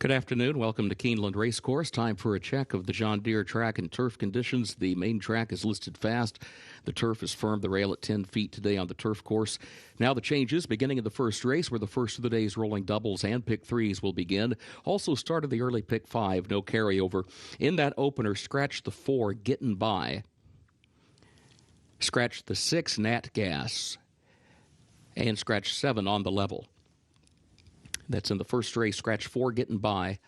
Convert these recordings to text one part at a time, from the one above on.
Good afternoon. Welcome to Keeneland Racecourse. Time for a check of the John Deere track and turf conditions. The main track is listed fast. The turf is firm. The rail at 10 feet today on the turf course. Now the changes, beginning of the first race, where the first of the day's rolling doubles and pick threes will begin. Also started the early pick five, no carryover. In that opener, scratch the 4, Getting By. Scratch the 6, Nat Gas. And scratch 7 on the level. That's in the first race. Scratch 4, Getting By.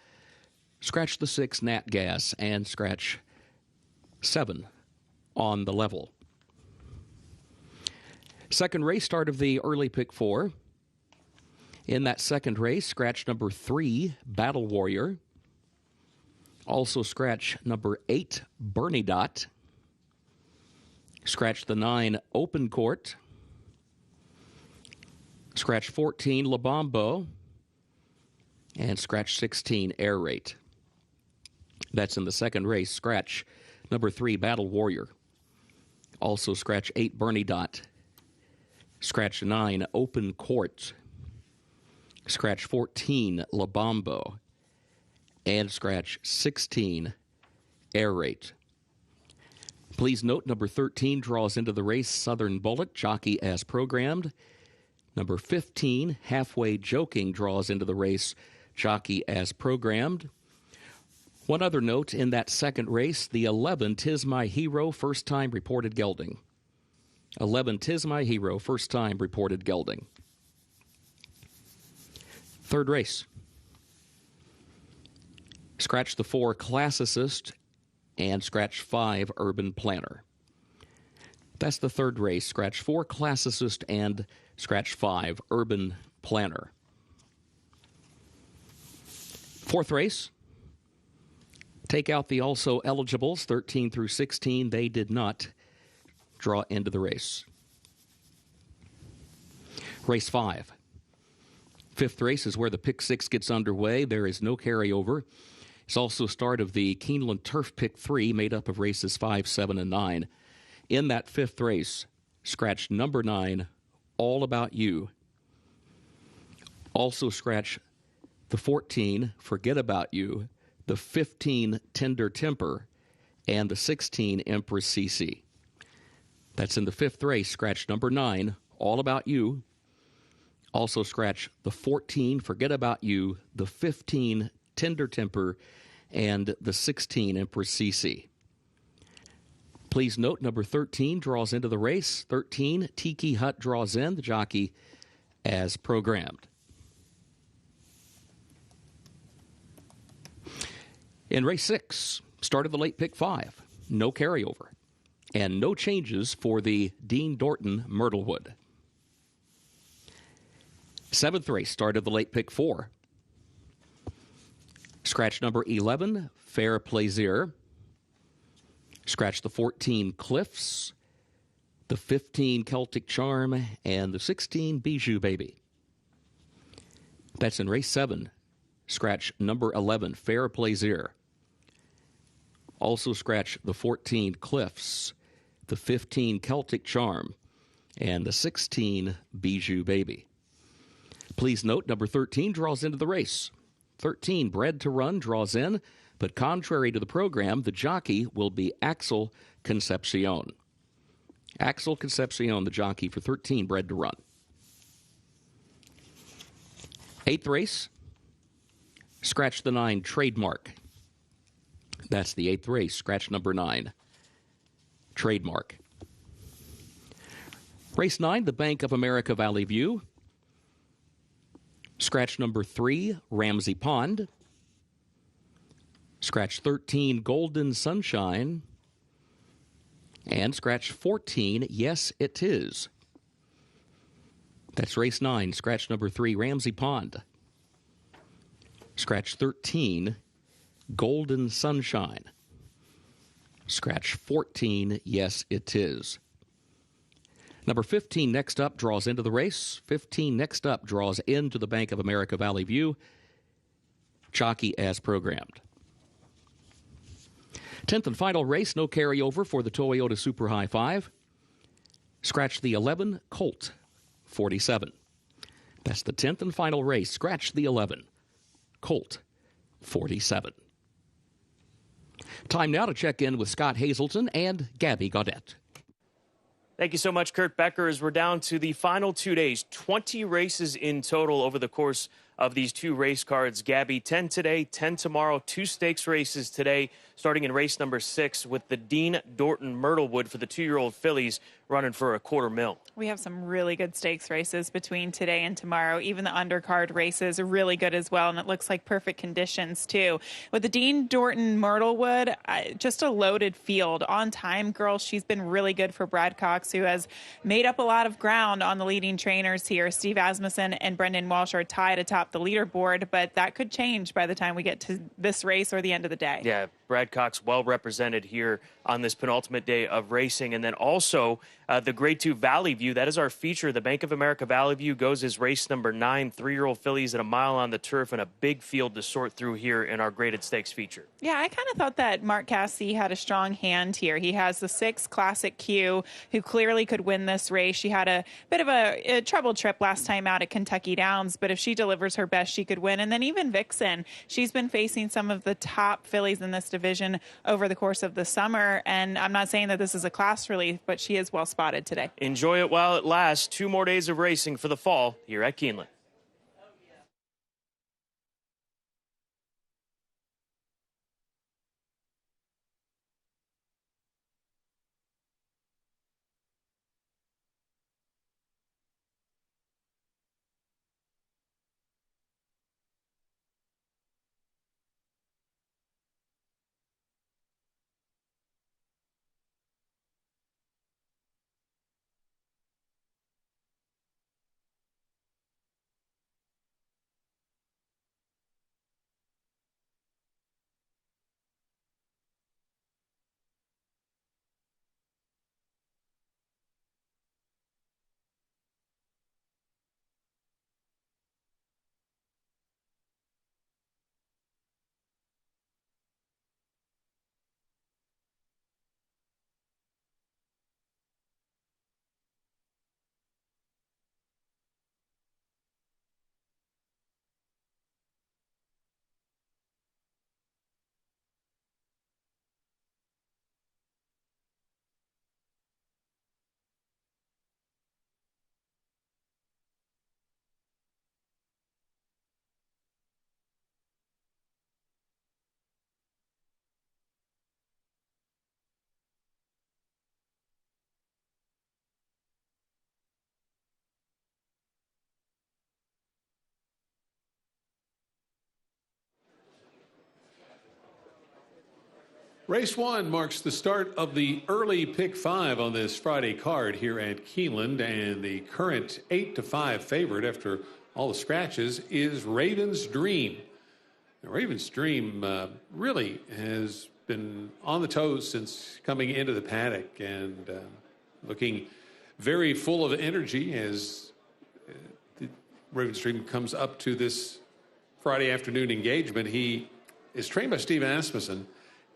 Scratch the 6, Nat Gas. And scratch 7 on the level. Second race, start of the early pick 4. In that second race, scratch number 3, Battle Warrior. Also scratch number 8, Bernie Dot. Scratch the 9, Open Court. Scratch 14, La Bombo. And scratch 16, Air Rate. That's in the second race. Scratch number 3, Battle Warrior. Also scratch 8, Bernie Dot. Scratch 9, Open Court. Scratch 14, La Bombo. And scratch 16, Air Rate. Please note number 13 draws into the race, Southern Bullet, jockey as programmed. Number 15, Halfway Joking, draws into the race, jockey as programmed. One other note in that second race, the 11, Tis My Hero, first time reported gelding. 11, Tis My Hero, first time reported gelding. Third race. Scratch the 4, Classicist, and scratch 5, Urban Planner. That's the third race. Scratch 4, Classicist, and scratch 5, Urban Planner. Fourth race. Take out the also eligibles, 13 through 16. They did not draw into the race. Race 5. Fifth race is where the pick 6 gets underway. There is no carryover. It's also start of the Keeneland Turf Pick 3, made up of races 5, 7, and 9. In that fifth race, scratch number 9, All About You. Also scratch the 14, Forget About You, the 15, Tender Temper, and the 16, Empress CC. That's in the fifth race. Scratch number 9, All About You. Also scratch the 14, Forget About You, the 15, Tender Temper, and the 16, Empress CC. Please note number 13 draws into the race. 13, Tiki Hut, draws in, the jockey as programmed. In race 6, start of the late pick 5, no carryover, and no changes for the Dean Dorton Myrtlewood. Seventh race, start of the late pick 4. Scratch number 11, Fair Plaisir. Scratch the 14, Cliffs, the 15, Celtic Charm, and the 16, Bijou Baby. That's in race 7. Scratch number 11, Fair Plaisir. Also scratch the 14, Cliffs, the 15, Celtic Charm, and the 16, Bijou Baby. Please note number 13 draws into the race. 13, Bred to Run, draws in, but contrary to the program, the jockey will be Axel Concepcion. Axel Concepcion, the jockey for 13, Bred to Run. Eighth race. Scratch the 9, Trademark. That's the 8th race. Scratch number 9, Trademark. Race 9, the Bank of America Valley View. Scratch number 3, Ramsey Pond. Scratch 13, Golden Sunshine. And scratch 14, Yes It Is. That's race 9. Scratch number 3, Ramsey Pond. Scratch 13, Golden Sunshine. Scratch 14, Yes It Is. Number 15 next up draws into the race. 15 next up draws into the Bank of America Valley View. Jockey as programmed. 10th and final race, no carryover for the Toyota Super High 5. Scratch the 11, Colt 47. That's the 10th and final race. Scratch the 11, Colt 47. Time now to check in with Scott Hazelton and Gabby Gaudette. Thank you so much, Kurt Becker. As we're down to the final 2 days, 20 races in total over the course of these two race cards. Gabby, 10 today, 10 tomorrow, 2 stakes races today, starting in race number 6 with the Dean Dorton Myrtlewood for the 2-year-old fillies running for $250,000. We have some really good stakes races between today and tomorrow. Even the undercard races are really good as well, and it looks like perfect conditions, too. With the Dean Dorton Myrtlewood, just a loaded field. On time, girl, she's been really good for Brad Cox, who has made up a lot of ground on the leading trainers here. Steve Asmussen and Brendan Walsh are tied atop the leaderboard, but that could change by the time we get to this race or the end of the day. Yeah, Brad Cox well represented here on this penultimate day of racing. And then also the Grade 2 Valley View. That is our feature. The Bank of America Valley View goes as race number 9, 3-year-old fillies at a mile on the turf and a big field to sort through here in our graded stakes feature. Yeah, I kind of thought that Mark Cassidy had a strong hand here. He has the 6 Classic Q, who clearly could win this race. She had a bit of a trouble trip last time out at Kentucky Downs, but if she delivers her best, she could win. And then even Vixen, she's been facing some of the top fillies in this division over the course of the summer. And I'm not saying that this is a class relief, but she is well spotted today. Enjoy it while it lasts. 2 more days of racing for the fall here at Keeneland. Race 1 marks the start of the early pick 5 on this Friday card here at Keeneland, and the current 8-5 favorite after all the scratches is Raven's Dream. Now, Raven's Dream really has been on the toes since coming into the paddock and looking very full of energy as the Raven's Dream comes up to this Friday afternoon engagement. He is trained by Steve Asmussen,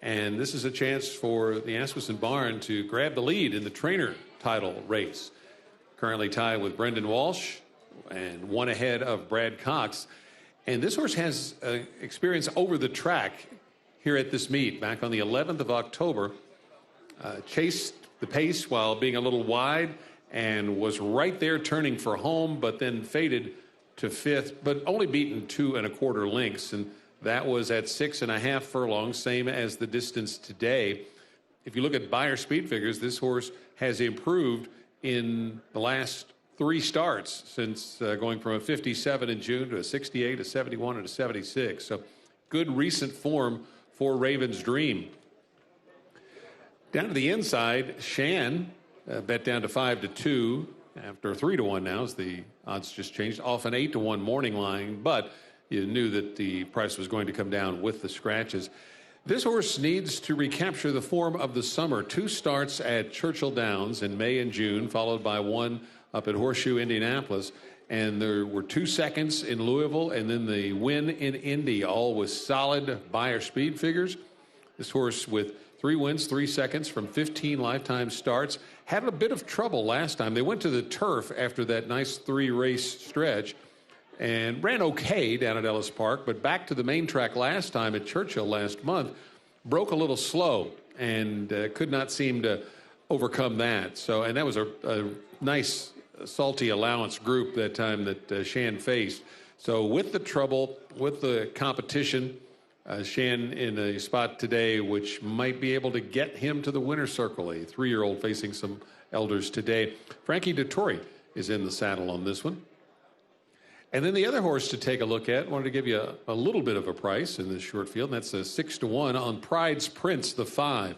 and this is a chance for the Asmussen barn to grab the lead in the trainer title race. Currently tied with Brendan Walsh and 1 ahead of Brad Cox. And this horse has experience over the track here at this meet. Back on the 11th of October, chased the pace while being a little wide and was right there turning for home, but then faded to 5th, but only beaten 2 1/4 lengths. And that was at 6.5 furlongs, same as the distance today. If you look at Beyer speed figures, this horse has improved in the last 3 starts since going from a 57 in June to a 68, a 71, and a 76. So good recent form for Raven's Dream. Down to the inside, Shan bet down to 5-2 after 3-1 now as the odds just changed off an 8-1 morning line, but you knew that the price was going to come down with the scratches. This horse needs to recapture the form of the summer. 2 starts at Churchill Downs in May and June, followed by 1 up at Horseshoe, Indianapolis. And there were 2 seconds in Louisville, and then the win in Indy, all with solid Beyer speed figures. This horse with 3 wins, 3 seconds from 15 lifetime starts. Had a bit of trouble last time. They went to the turf after that nice 3-race stretch. and ran okay down at Ellis Park, but back to the main track last time at Churchill last month, broke a little slow and could not seem to overcome that. So, and that was a nice salty allowance group that time that Shan faced. So with the trouble, with the competition, Shan in a spot today which might be able to get him to the winner's circle, a 3-year-old facing some elders today. Frankie Dettori is in the saddle on this one. And then the other horse to take a look at, wanted to give you a little bit of a price in this short field, and that's a 6-1 on Pride's Prince, the 5.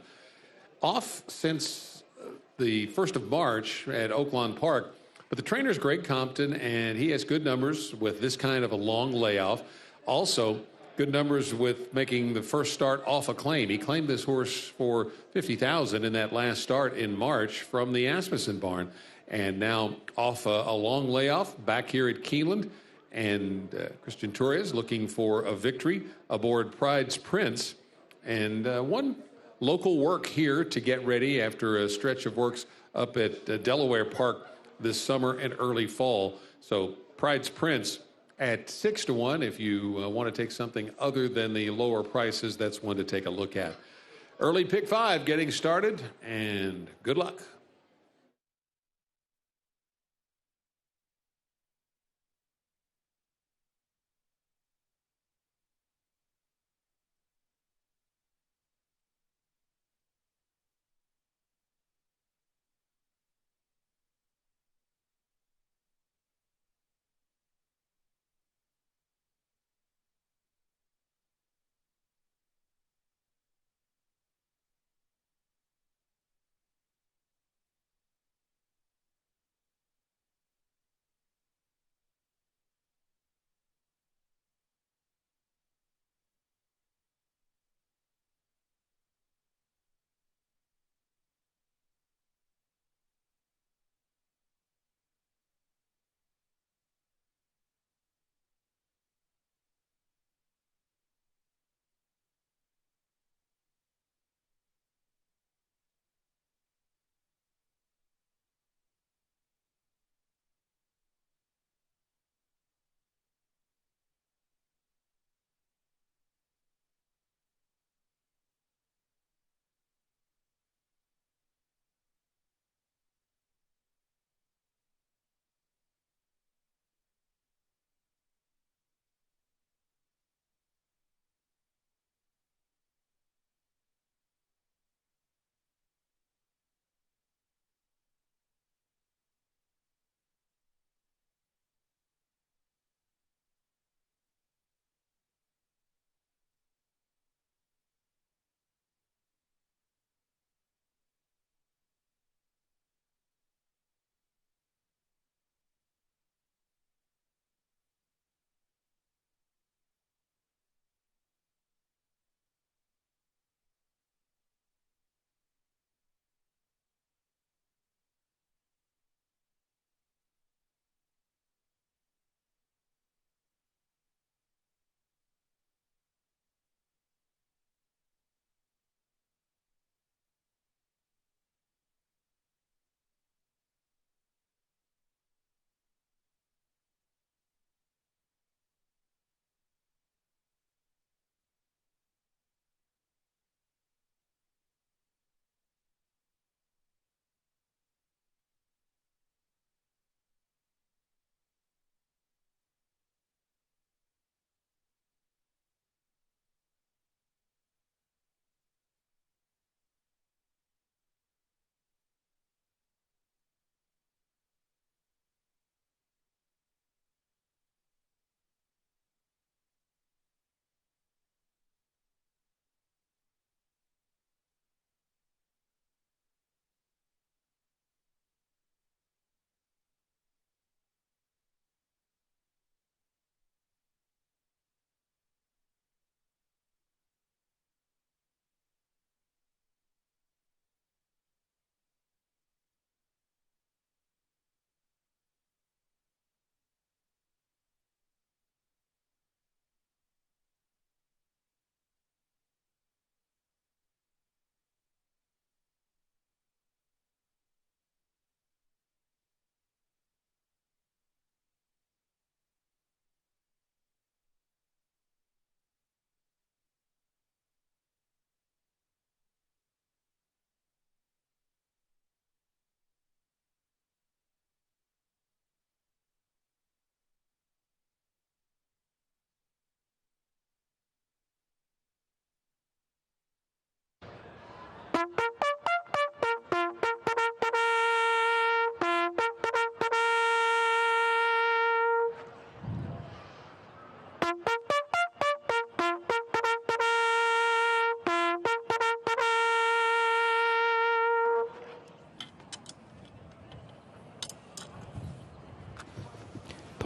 Off since the 1st of March at Oaklawn Park, but the trainer's Greg Compton, and he has good numbers with this kind of a long layoff. Also, good numbers with making the first start off a claim. He claimed this horse for $50,000 in that last start in March from the Asmussen barn. And now off a long layoff back here at Keeneland. And Christian Torres looking for a victory aboard Pride's Prince. And one local work here to get ready after a stretch of works up at Delaware Park this summer and early fall. So Pride's Prince at 6-1. If you want to take something other than the lower prices, that's one to take a look at. Early pick 5 getting started, and good luck.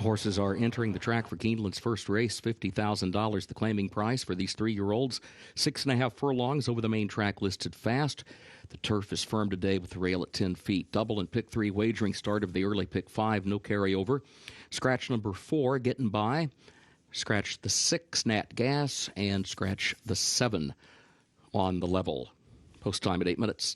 Horses are entering the track for Keeneland's first race, $50,000 the claiming price for these 3-year-olds. 6.5 furlongs over the main track listed fast. The turf is firm today with the rail at 10 feet. Double and pick 3 wagering start of the early pick 5, no carryover. Scratch number 4 getting by. Scratch the 6 Nat Gas and scratch the 7 on the level. Post time at 8 minutes.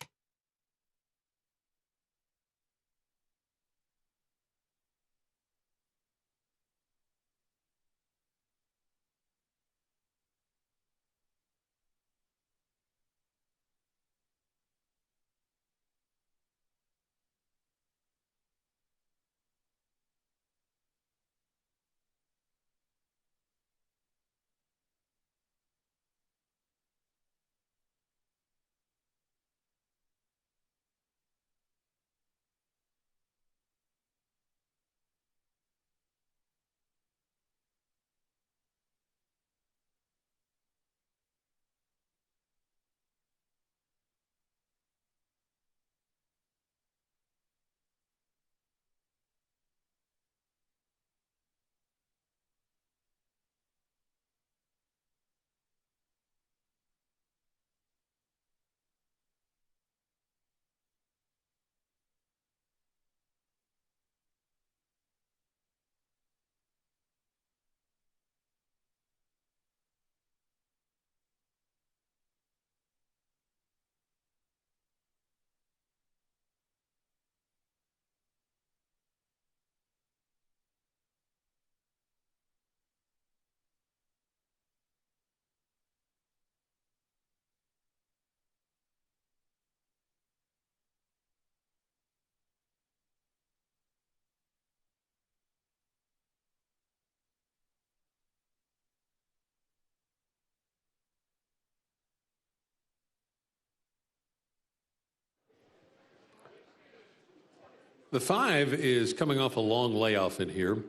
The 5 is coming off a long layoff in here.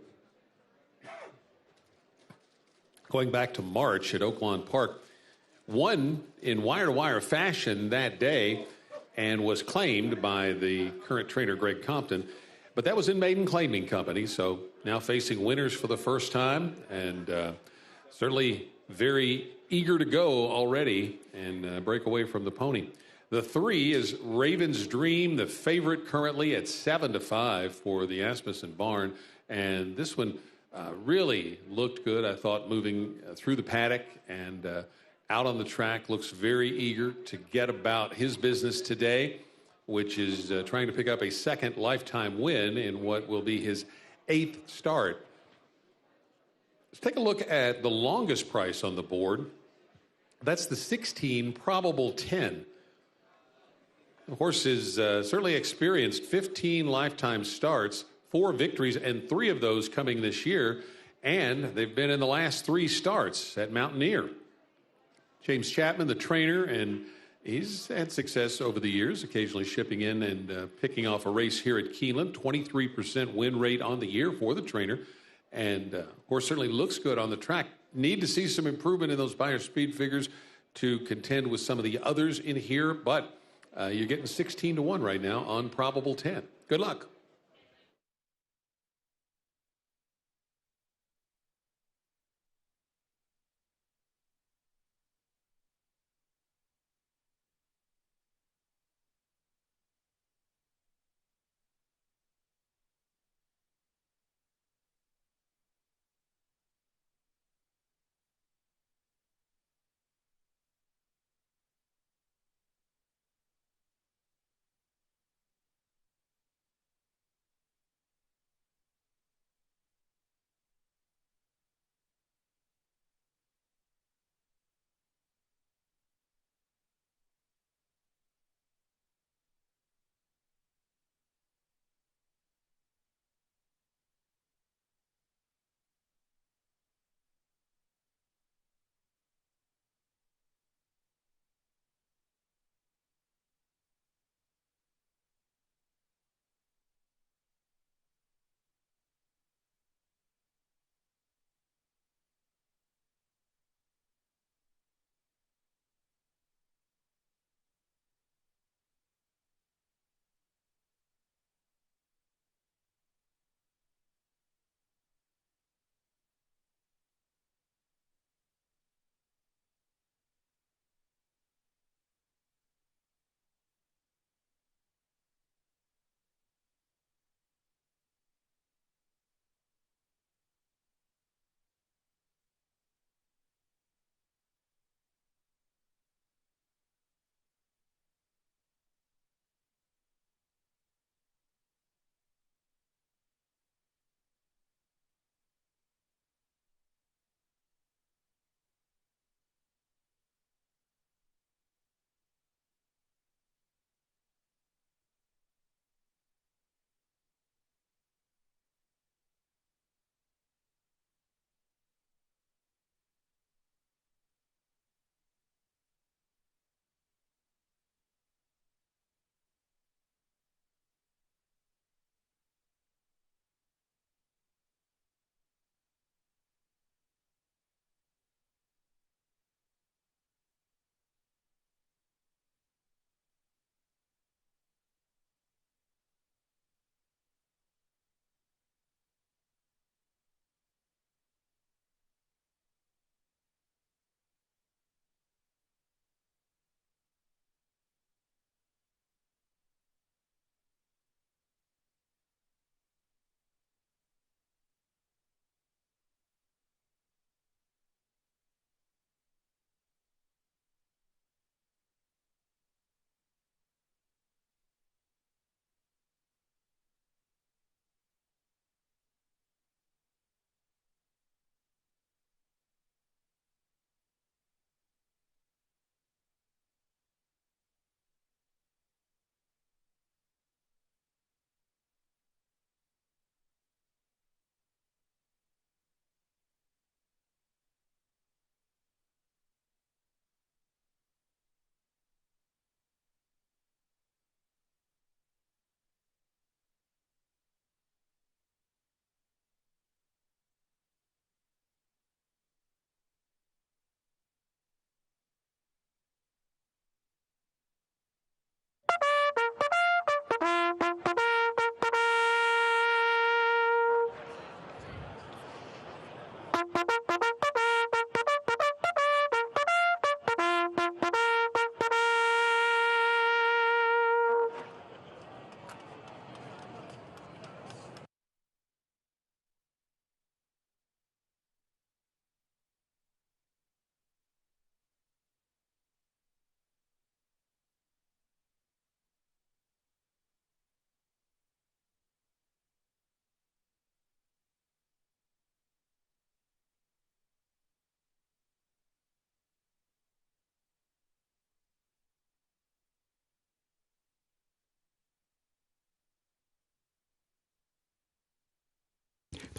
Going back to March at Oaklawn Park, won in wire-to-wire fashion that day and was claimed by the current trainer, Greg Compton. But that was in maiden claiming company, so now facing winners for the first time, and certainly very eager to go already and break away from the pony. The 3 is Raven's Dream, the favorite currently at 7-5 for the Asmussen barn. And this one really looked good, I thought, moving through the paddock and out on the track. Looks very eager to get about his business today, which is trying to pick up a second lifetime win in what will be his 8th start. Let's take a look at the longest price on the board. That's the 16 probable 10. The horse has certainly experienced 15 lifetime starts, 4 victories, and 3 of those coming this year. And they've been in the last 3 starts at Mountaineer. James Chapman, the trainer, and he's had success over the years, occasionally shipping in and picking off a race here at Keeneland. 23% win rate on the year for the trainer. And horse certainly looks good on the track. Need to see some improvement in those buyer speed figures to contend with some of the others in here, but you're getting 16-1 right now on probable 10. Good luck.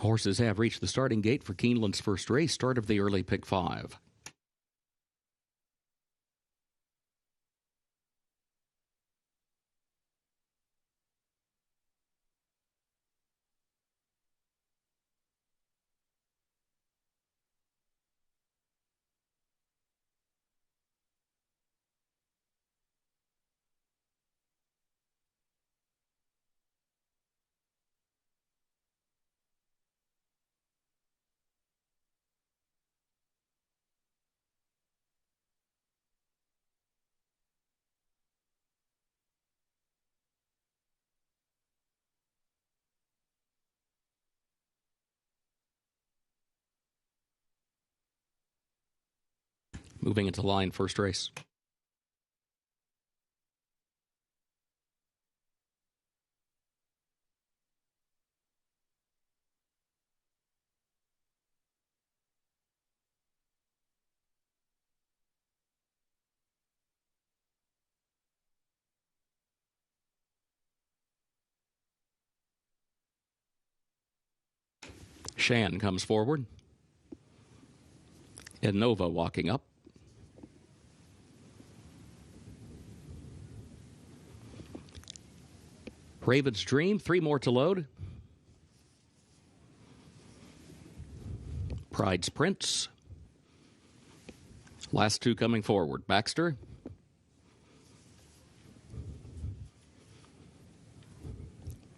Horses have reached the starting gate for Keeneland's first race, start of the early pick 5. Moving into line, first race. Shan comes forward. Innova walking up. Raven's Dream, 3 more to load. Pride's Prince. Last 2 coming forward. Baxter.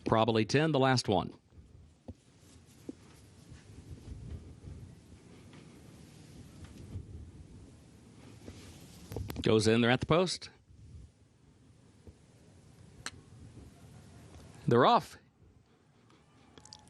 Probably 10, the last one. Goes in, they're at the post. They're off.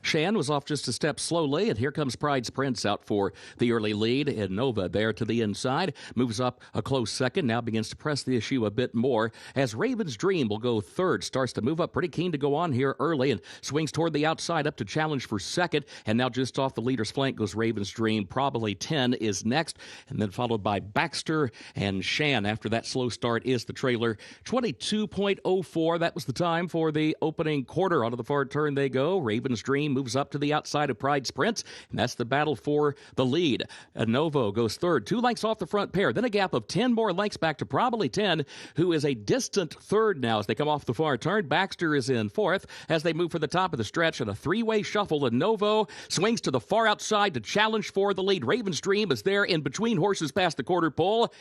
Shan was off just a step slowly, and here comes Pride's Prince out for the early lead. Innova there to the inside, moves up a close second, now begins to press the issue a bit more as Raven's Dream will go third, starts to move up pretty keen to go on here early and swings toward the outside up to challenge for second, and now just off the leader's flank goes Raven's Dream. Probably 10 is next, and then followed by Baxter and Shan. After that slow start is the trailer. 22.04, that was the time for the opening quarter. Onto the far turn they go. Raven's Dream moves up to the outside of Pride's Prince, and that's the battle for the lead. Novo goes third, 2 lengths off the front pair, then a gap of 10 more lengths back to Probably 10, who is a distant third now as they come off the far turn. Baxter is in fourth as they move for the top of the stretch in a 3-way shuffle, and Novo swings to the far outside to challenge for the lead. Raven's Dream is there in between horses past the quarter pole.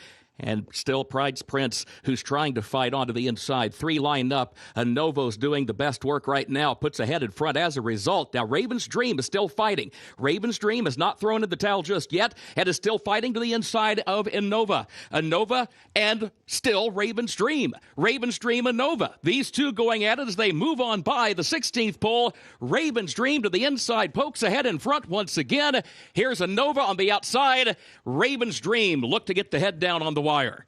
And still Pride's Prince, who's trying to fight onto the inside. 3 lined up. Novo's doing the best work right now. Puts ahead in front as a result. Now Raven's Dream is still fighting. Raven's Dream has not thrown in the towel just yet and is still fighting to the inside of Innova. Innova and still Raven's Dream. Raven's Dream and Innova. These two going at it as they move on by the 16th pole. Raven's Dream to the inside. Pokes ahead in front once again. Here's Innova on the outside. Raven's Dream look to get the head down on the wire.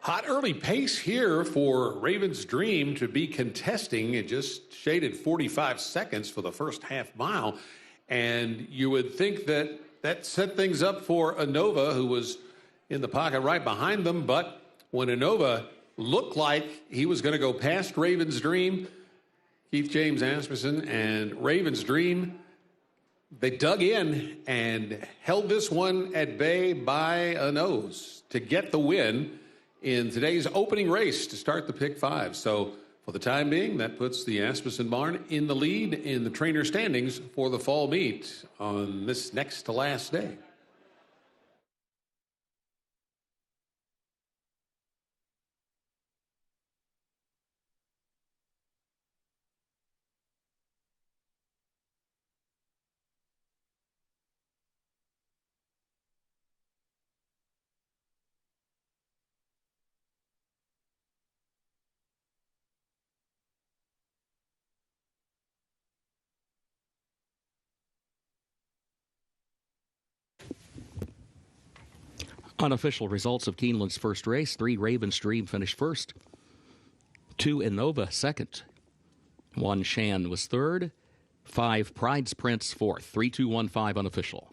Hot early pace here for Raven's Dream to be contesting. It just shaded 45 seconds for the first half mile. And you would think that that set things up for Innova, who was in the pocket right behind them. But when Innova looked like he was going to go past Raven's Dream, Keith James Asmussen and Raven's Dream, they dug in and held this one at bay by a nose to get the win in today's opening race to start the pick 5. So for the time being, that puts the Asmussen barn in the lead in the trainer standings for the fall meet on this next to last day. Unofficial results of Keeneland's first race: 3 Ravens Dream finished first, 2 Innova second, 1 Shan was third, 5 Pride's Prince fourth. 3-2-1-5 unofficial.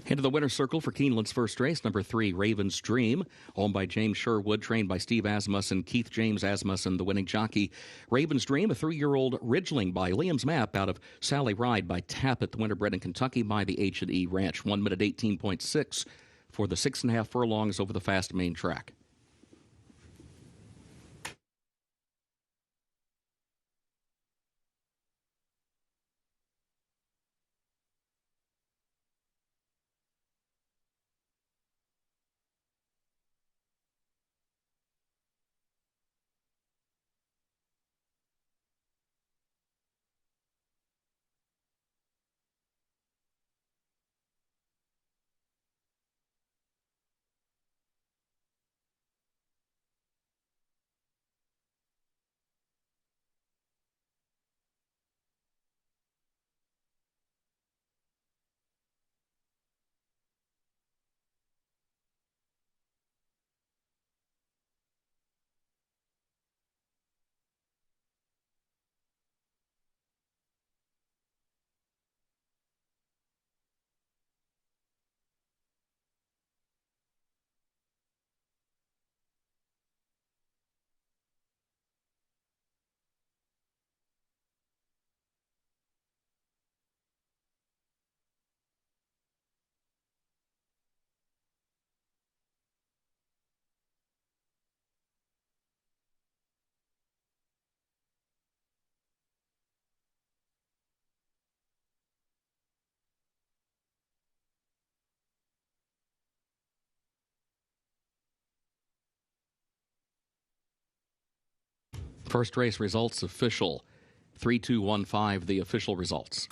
Into the winner's circle for Keeneland's first race, number 3, Raven's Dream, owned by James Sherwood, trained by Steve Asmussen, Keith James Asmussen, the winning jockey. Raven's Dream, a 3-year-old Ridgeling by Liam's Map out of Sally Ride by Tappet, the winner bred in Kentucky by the H&E Ranch. 1 minute 18.6 for the 6.5 furlongs over the fast main track. First race results official. 3-2-1-5, the official results.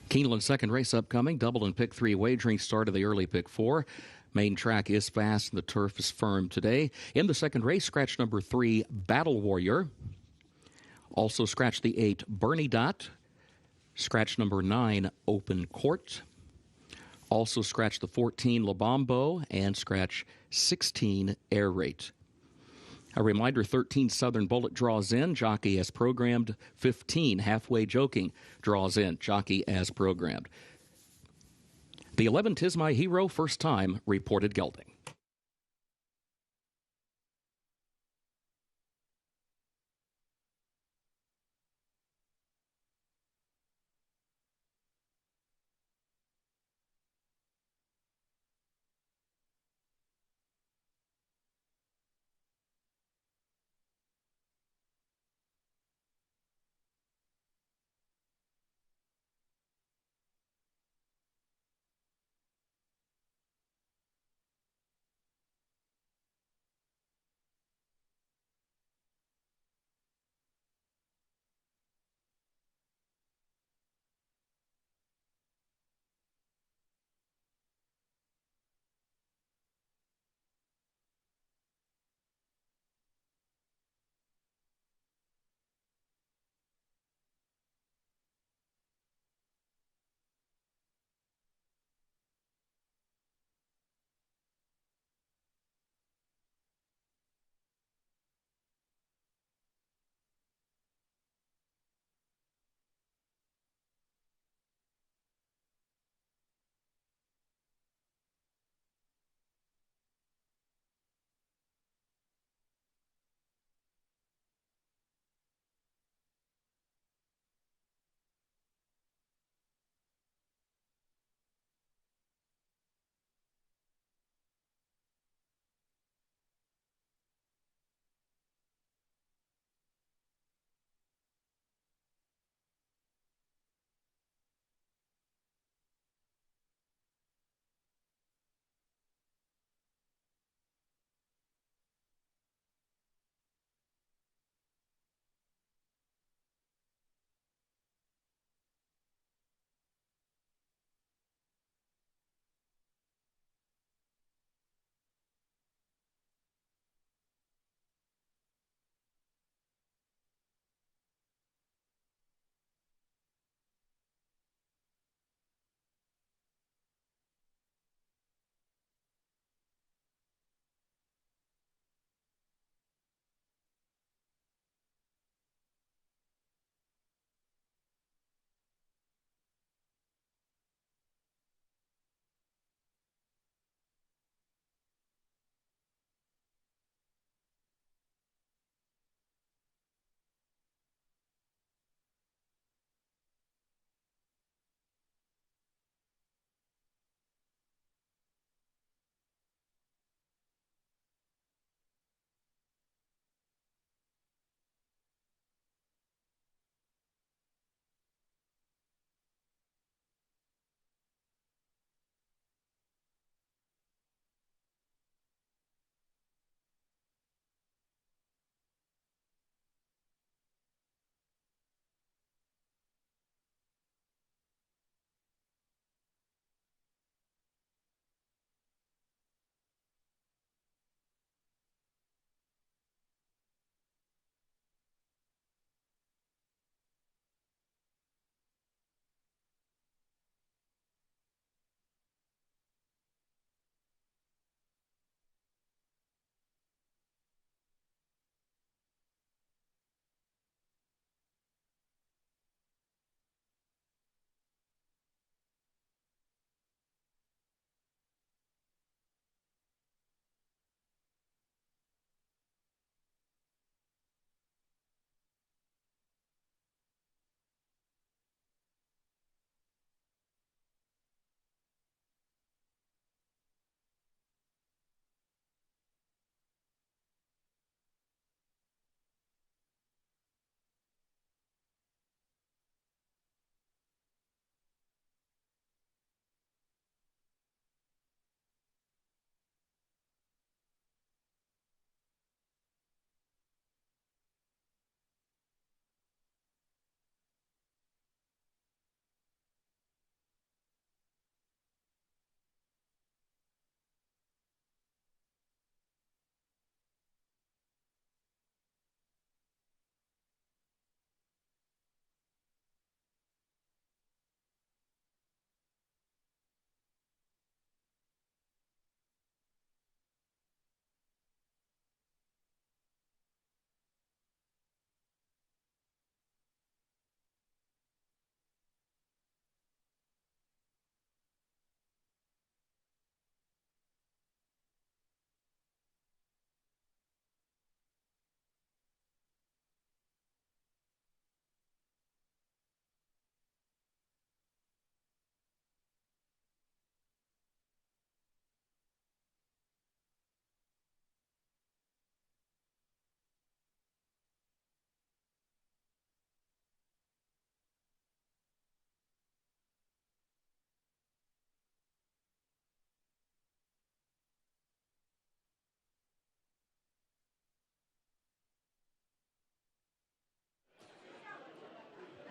Keeneland's second race upcoming. Double and pick 3 wagering start of the early pick 4. Main track is fast and the turf is firm today. In the second race, scratch number 3, Battle Warrior. Also scratch the 8, Bernie Dot. Scratch number 9, Open Court. Also scratch the 14, Labombo, and scratch 16, Air Rate. A reminder, 13, Southern Bullet draws in. Jockey as programmed. 15, Halfway Joking draws in. Jockey as programmed. The 11, Tis My Hero, first time, reported gelding.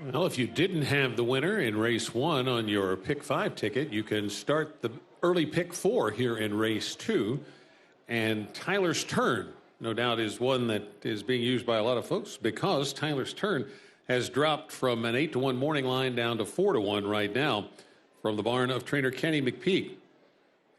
Well, if you didn't have the winner in race 1 on your pick 5 ticket, you can start the early pick 4 here in race 2. And Tyler's Turn, no doubt, is one that is being used by a lot of folks because Tyler's Turn has dropped from an 8-1 morning line down to 4-1 right now from the barn of trainer Kenny McPeak.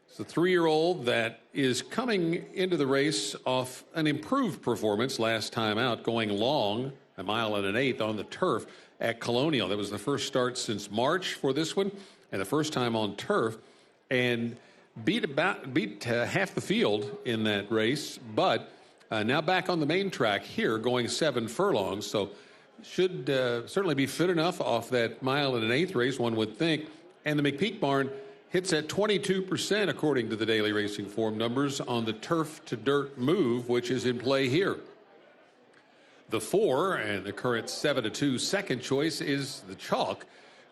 It's a 3-year-old that is coming into the race off an improved performance last time out, going long, 1 1/8 on the turf at Colonial. That was the first start since March for this one, and the first time on turf, and beat half the field in that race, but now back on the main track here, going 7 furlongs, so should certainly be fit enough off that 1 1/8 race, one would think. And the McPeak barn hits at 22% according to the Daily Racing Form numbers on the turf to dirt move, which is in play here. The 4 and the current 7-2 second choice is the Chalk.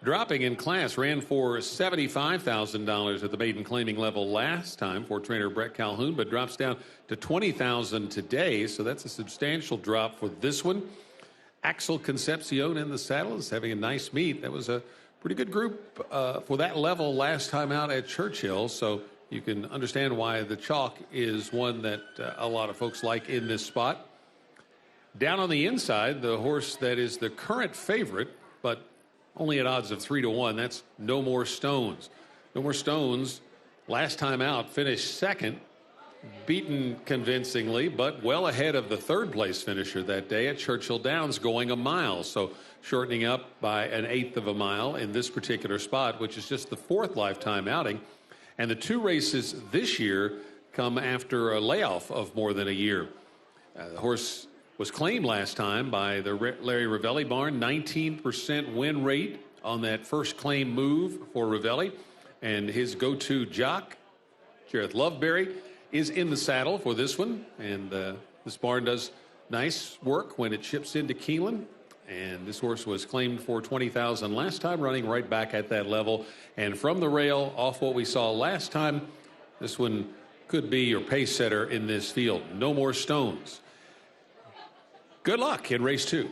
Dropping in class, ran for $75,000 at the maiden claiming level last time for trainer Brett Calhoun, but drops down to $20,000 today, so that's a substantial drop for this one. Axel Concepcion in the saddle is having a nice meet. That was a pretty good group for that level last time out at Churchill, so you can understand why the Chalk is one that a lot of folks like in this spot. Down on the inside, the horse that is the current favorite, but only at odds of 3-1, that's No More Stones. No More Stones, last time out, finished second, beaten convincingly, but well ahead of the third place finisher that day at Churchill Downs, going 1 mile. So shortening up by 1/8 of a mile in this particular spot, which is just the 4th lifetime outing. And the 2 races this year come after a layoff of more than a year. The horse was claimed last time by the Larry Ravelli barn, 19% win rate on that first claim move for Ravelli. And his go-to jock, Jareth Loveberry, is in the saddle for this one. And this barn does nice work when it ships into Keeneland. And this horse was claimed for $20,000 last time, running right back at that level. And from the rail, off what we saw last time, this one could be your pace setter in this field. No More Stones. Good luck in race 2.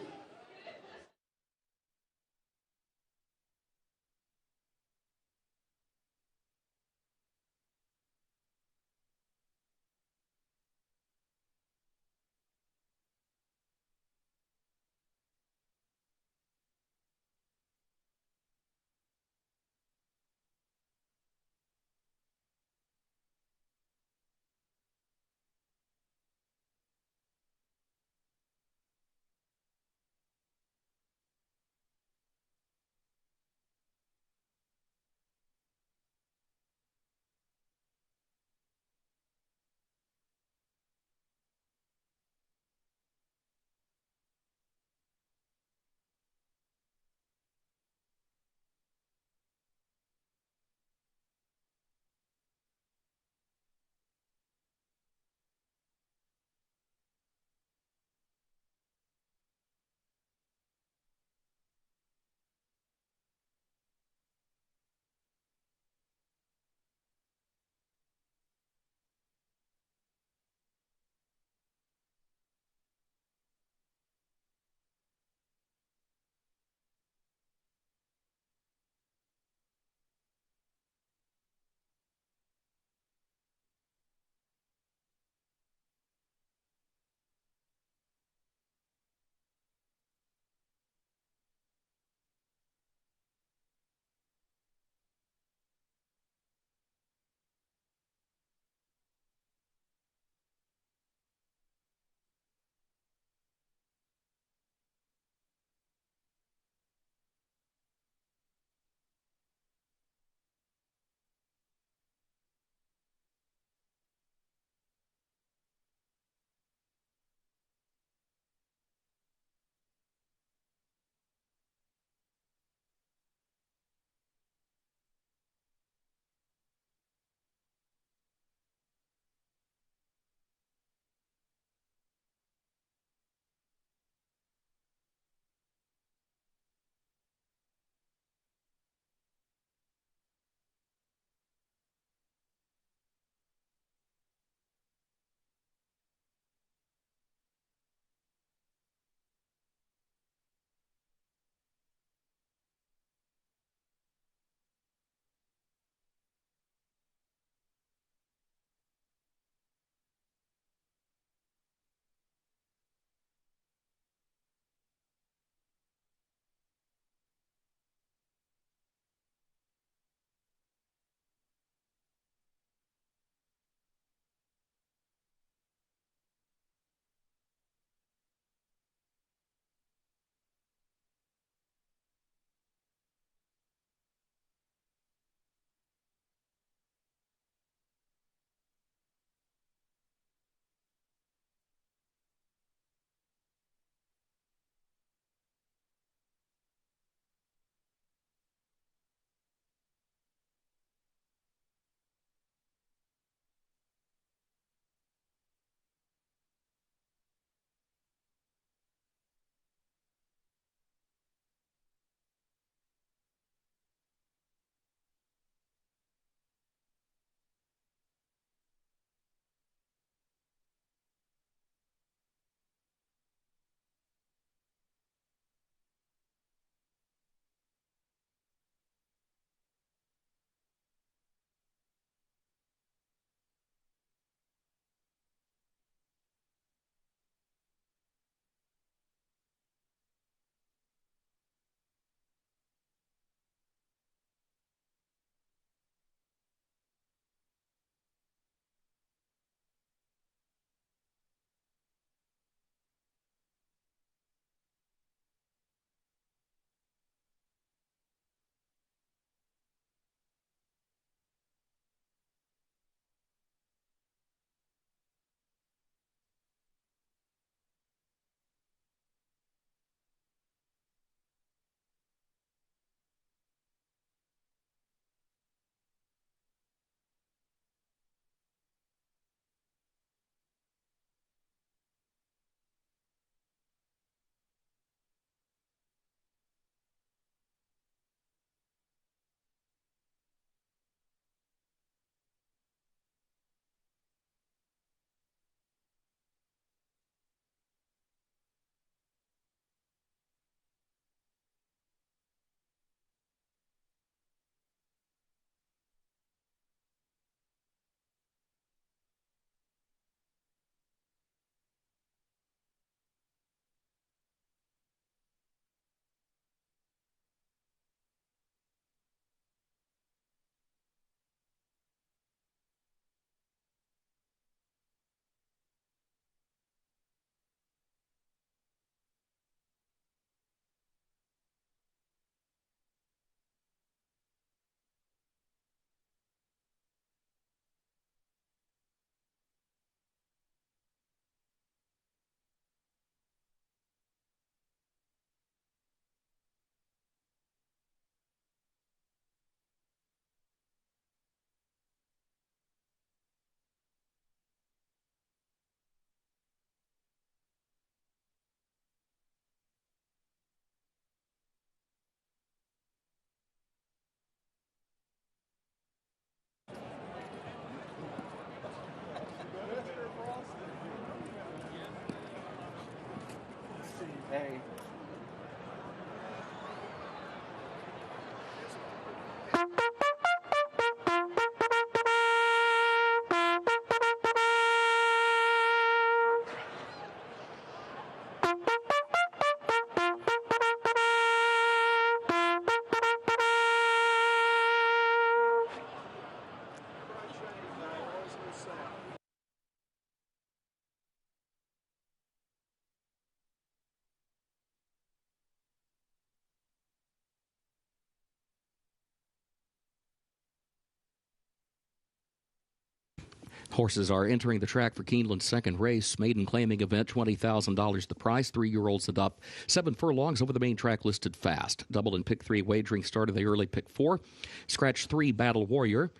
Horses are entering the track for Keeneland's second race, maiden claiming event, $20,000 the price. 3-year-olds adopt 7 furlongs over the main track listed fast. Double and pick 3 wagering started the early pick 4. Scratch 3 Battle Warrior.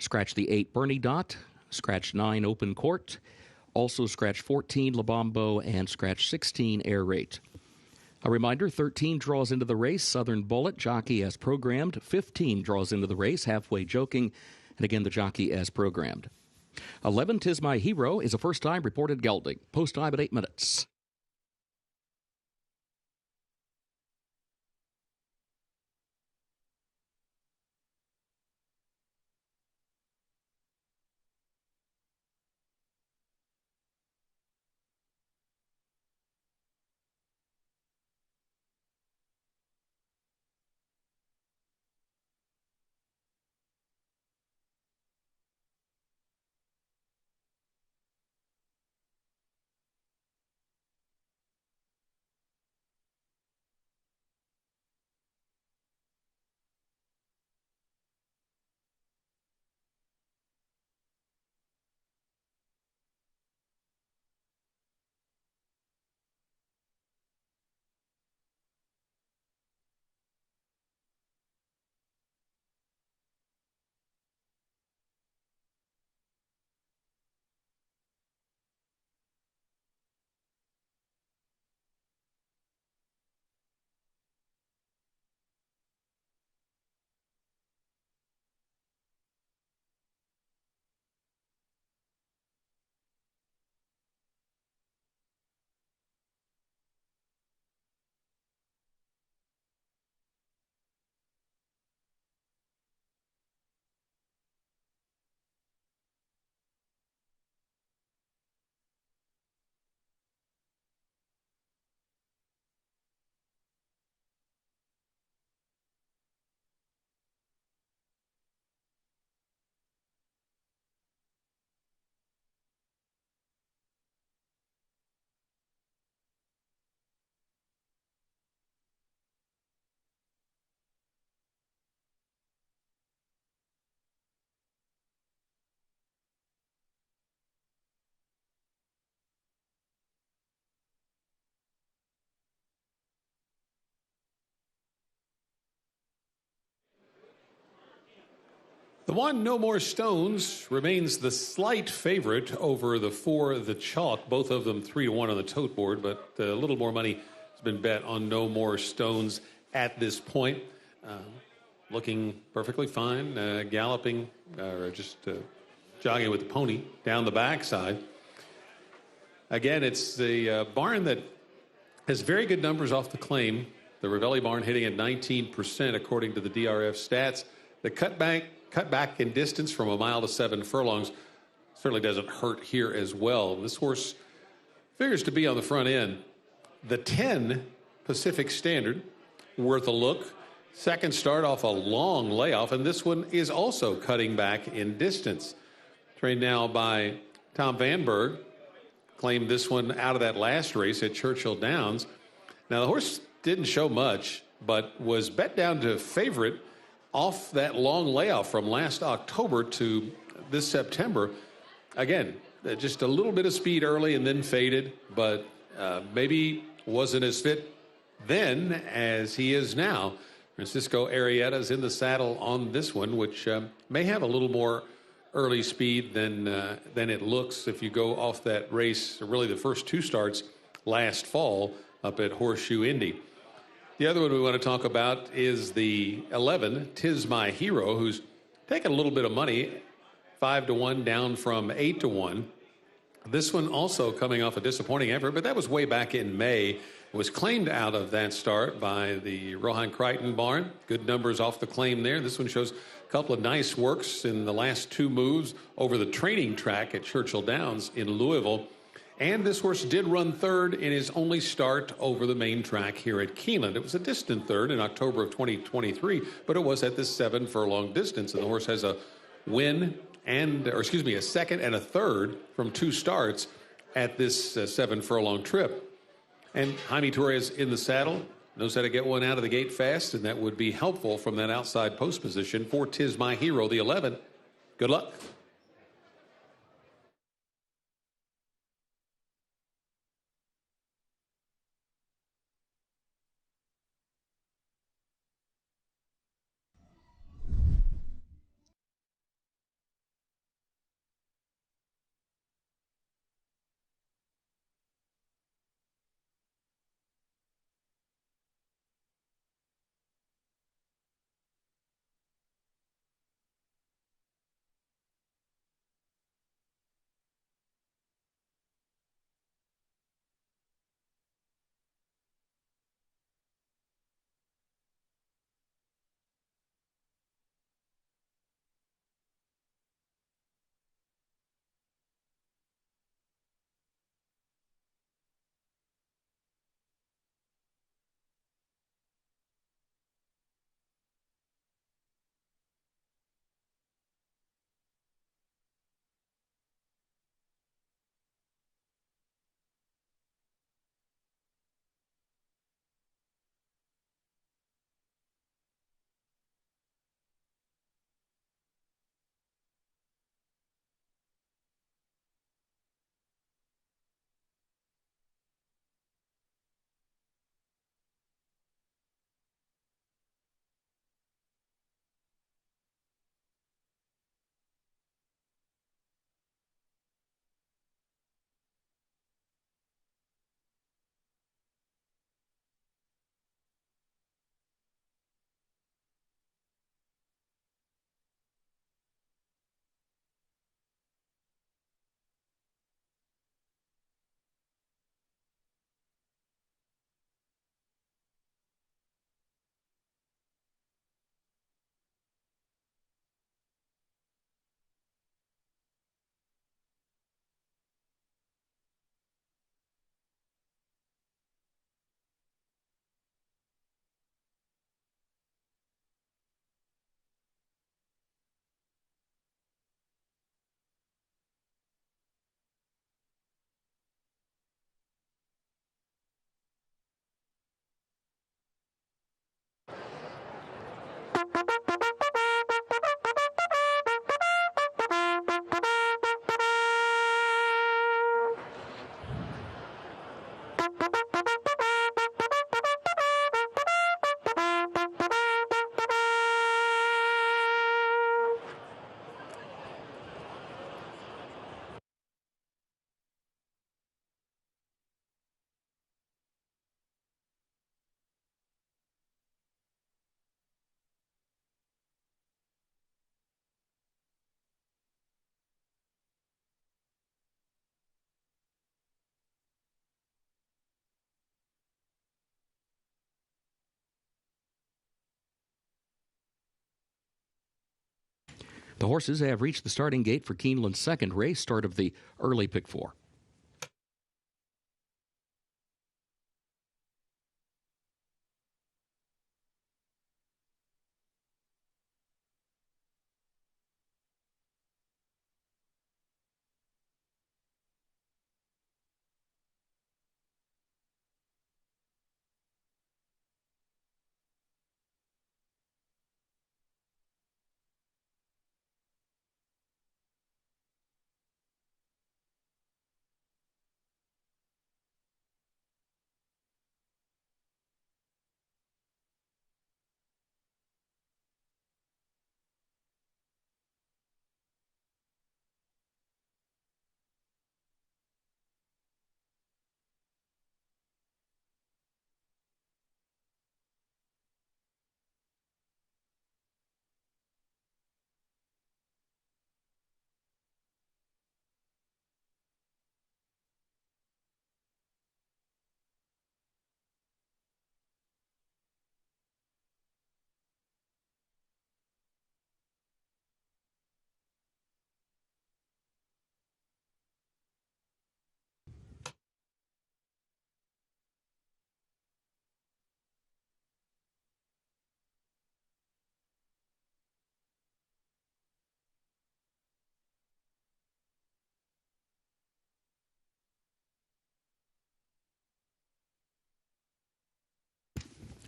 Scratch the 8 Bernie Dot. Scratch 9 Open Court. Also scratch 14 Labombo and scratch 16 Air Rate. A reminder, 13 draws into the race. Southern Bullet, jockey as programmed. 15 draws into the race, halfway joking. And again, the jockey as programmed. 11, 'Tis My Hero, is a first-time reported gelding. Post time at 8 minutes. The 1, No More Stones, remains the slight favorite over the 4, The Chalk. Both of them 3-1 on the tote board, but a little more money has been bet on No More Stones at this point. Looking perfectly fine, galloping, or just jogging with the pony down the backside. Again, it's the barn that has very good numbers off the claim. The Ravelli barn hitting at 19% according to the DRF stats. The cut back in distance from a mile to 7 furlongs certainly doesn't hurt here as well. This horse figures to be on the front end. The 10 Pacific Standard, worth a look. Second start off a long layoff, and this one is also cutting back in distance. Trained now by Tom Vanberg. Claimed this one out of that last race at Churchill Downs. Now, the horse didn't show much, but was bet down to favorite off that long layoff from last October to this September. Again, just a little bit of speed early and then faded, but maybe wasn't as fit then as he is now. Francisco Arrieta's in the saddle on this one, which may have a little more early speed than it looks if you go off that race, really the first 2 starts last fall up at Horseshoe Indy. The other one we want to talk about is the 11, 'Tis My Hero, who's taken a little bit of money, 5-1 down from 8-1. This one also coming off a disappointing effort, but that was way back in May. It was claimed out of that start by the Rohan Crichton barn. Good numbers off the claim there. This one shows a couple of nice works in the last 2 moves over the training track at Churchill Downs in Louisville. And this horse did run third in his only start over the main track here at Keeneland. It was a distant third in October of 2023, but it was at this 7 furlong distance. And the horse has a second and a third from 2 starts at this 7 furlong trip. And Jaime Torres in the saddle, knows how to get one out of the gate fast, and that would be helpful from that outside post position for 'Tis My Hero, the 11. Good luck. The horses have reached the starting gate for Keeneland's second race, start of the early pick 4.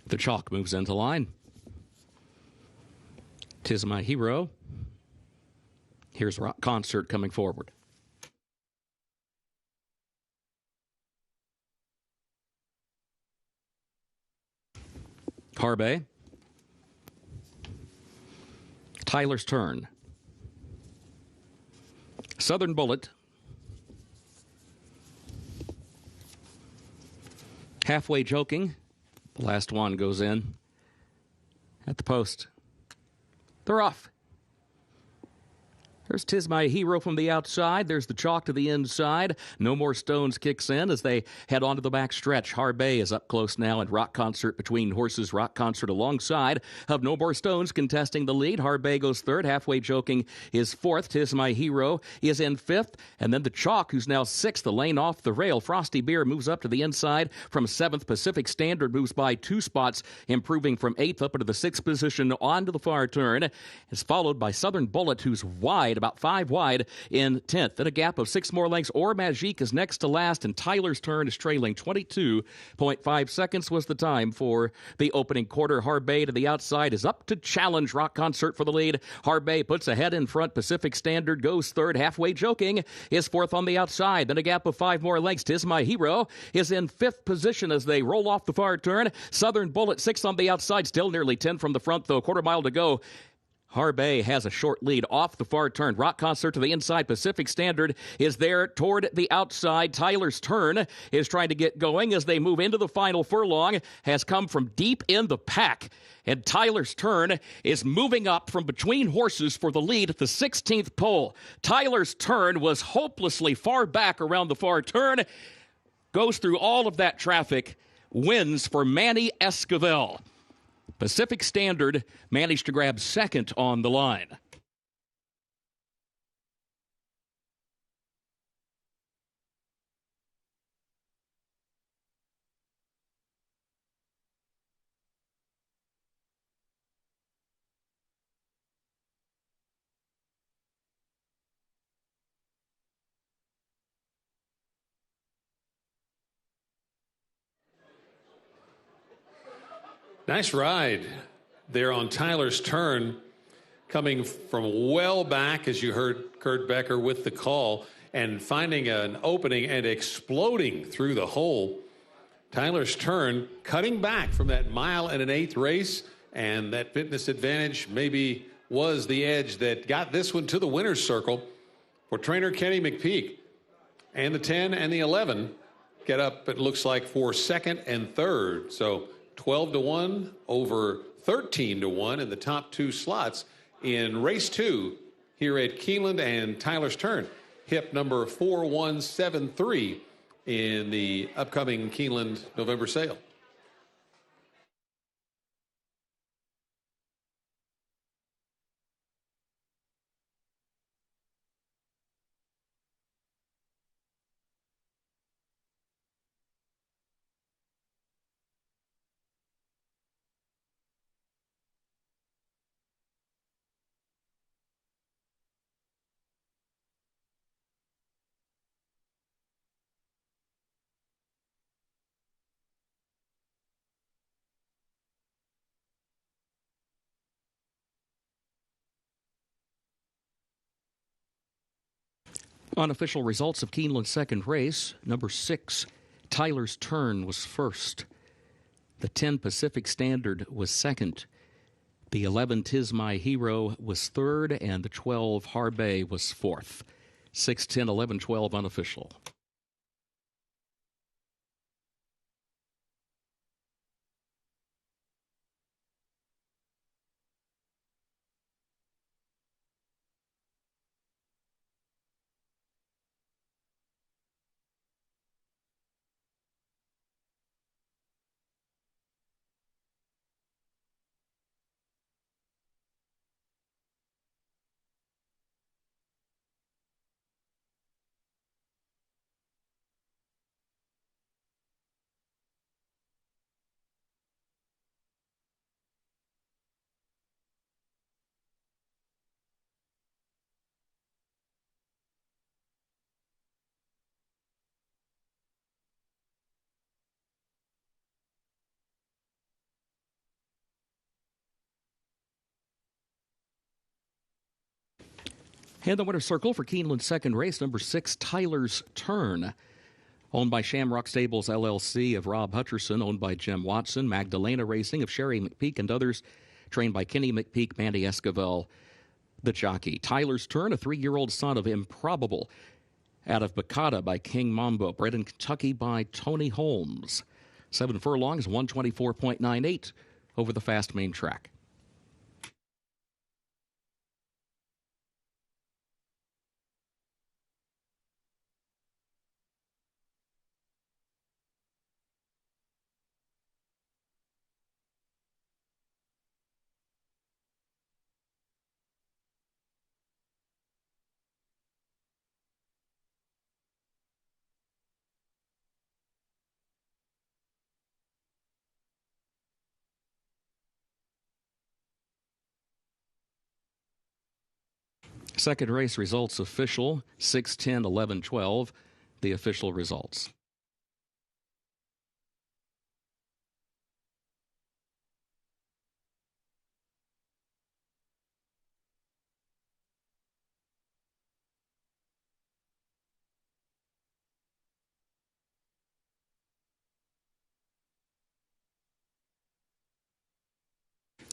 The chalk moves into line. 'Tis My Hero. Here's Rock Concert coming forward. Harbe. Tyler's Turn. Southern Bullet. Halfway Joking. The last one goes in at the post. They're off. There's 'Tis My Hero from the outside. There's the chalk to the inside. No More Stones kicks in as they head onto the back stretch. Harbe is up close now, and Rock Concert between horses. Rock Concert alongside of No More Stones contesting the lead. Harbe goes third. Halfway Joking is fourth. 'Tis My Hero is in fifth. And then the chalk, who's now sixth, the lane off the rail. Frosty Beer moves up to the inside from seventh. Pacific Standard moves by 2 spots, improving from eighth up into the sixth position onto the far turn. It's followed by Southern Bullet, who's wide, about 5 wide in 10th. Then a gap of 6 more lengths. Or Magique is next to last, and Tyler's Turn is trailing. 22.5 seconds was the time for the opening quarter. Harbe to the outside is up to challenge Rock Concert for the lead. Harbe puts ahead in front. Pacific Standard goes third. Halfway Joking is fourth on the outside. Then a gap of 5 more lengths. 'Tis My Hero is in fifth position as they roll off the far turn. Southern Bullet sixth on the outside, still nearly 10 from the front, though. Quarter mile to go. Harbe has a short lead off the far turn. Rock Concert to the inside. Pacific Standard is there toward the outside. Tyler's Turn is trying to get going as they move into the final furlong. Has come from deep in the pack. And Tyler's Turn is moving up from between horses for the lead at the 16th pole. Tyler's Turn was hopelessly far back around the far turn. Goes through all of that traffic. Wins for Manny Esquivel. Pacific Standard managed to grab second on the line. Nice ride there on Tyler's turn, coming from well back, as you heard Kurt Becker with the call, and finding an opening and exploding through the hole. Tyler's turn, cutting back from that 1 1/8 race, and that fitness advantage maybe was the edge that got this one to the winner's circle for trainer Kenny McPeak. And the 10 and the 11 get up, it looks like, for second and third. So 12-1 over 13-1 in the top two slots in race 2 here at Keeneland, and Tyler's turn, hip number 4173 in the upcoming Keeneland November sale. Unofficial results of Keeneland's second race. Number 6, Tyler's Turn, was first. The 10 Pacific Standard was second. The 11 Tis My Hero was third, and the 12 Harbe was fourth. 6, 10, 11, 12 unofficial. And the winner's circle for Keeneland's second race, number 6, Tyler's Turn. Owned by Shamrock Stables LLC of Rob Hutcherson, owned by Jim Watson, Magdalena Racing of Sherry McPeak and others, trained by Kenny McPeak, Mandy Esquivel, the jockey. Tyler's Turn, a 3-year-old son of Improbable, out of Bacata by King Mambo, bred in Kentucky by Tony Holmes. 7 furlongs, 124.98 over the fast main track. Second race results official, 6, 10, 11, 12, the official results.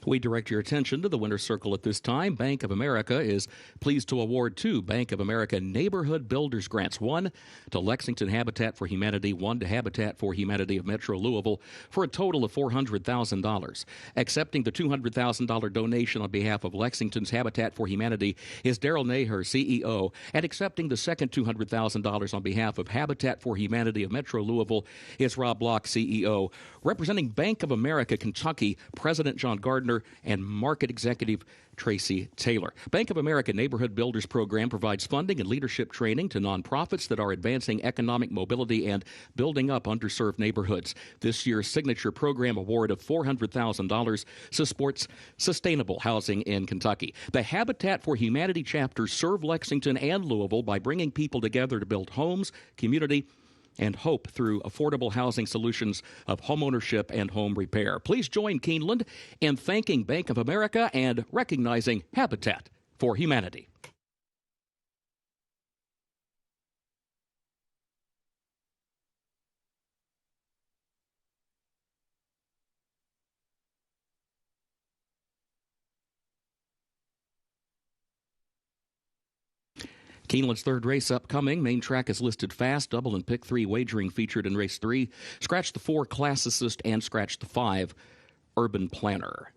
We direct your attention to the winner's circle at this time. Bank of America is pleased to award 2 Bank of America Neighborhood Builders Grants. 1 to Lexington Habitat for Humanity, 1 to Habitat for Humanity of Metro Louisville, for a total of $400,000. Accepting the $200,000 donation on behalf of Lexington's Habitat for Humanity is Daryl Naher, CEO, and accepting the second $200,000 on behalf of Habitat for Humanity of Metro Louisville is Rob Block, CEO. Representing Bank of America Kentucky, President John Gardner and Market Executive Tracy Taylor. Bank of America Neighborhood Builders Program provides funding and leadership training to nonprofits that are advancing economic mobility and building up underserved neighborhoods. This year's signature program award of $400,000 supports sustainable housing in Kentucky. The Habitat for Humanity chapters serve Lexington and Louisville by bringing people together to build homes, community, and hope through affordable housing solutions of homeownership and home repair. Please join Keeneland in thanking Bank of America and recognizing Habitat for Humanity. Keeneland's third race upcoming. Main track is listed fast. Double and pick 3 wagering featured in race 3. Scratch the 4 Classicist and scratch the 5 Urban Planner.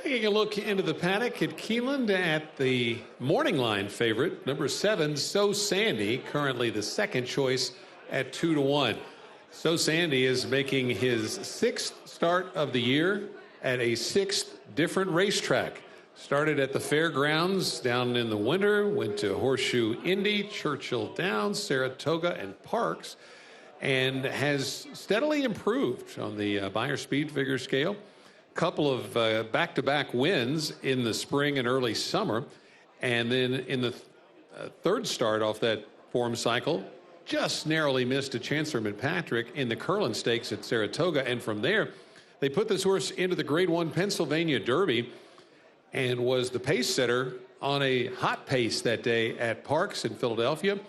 Taking a look into the paddock at Keeneland at the morning line favorite, number 7, So Sandy, currently the second choice at 2-1. So Sandy is making his 6th start of the year at a 6th different racetrack. Started at the fairgrounds down in the winter, went to Horseshoe Indy, Churchill Downs, Saratoga, and Parks, and has steadily improved on the Beyer speed figure scale. Couple of back-to-back wins in the spring and early summer, and then in the third start off that form cycle, just narrowly missed a Chancellor Patrick in the Keeneland Stakes at Saratoga, and from there, they put this horse into the Grade 1 Pennsylvania Derby and was the pace setter on a hot pace that day at Parks in Philadelphia,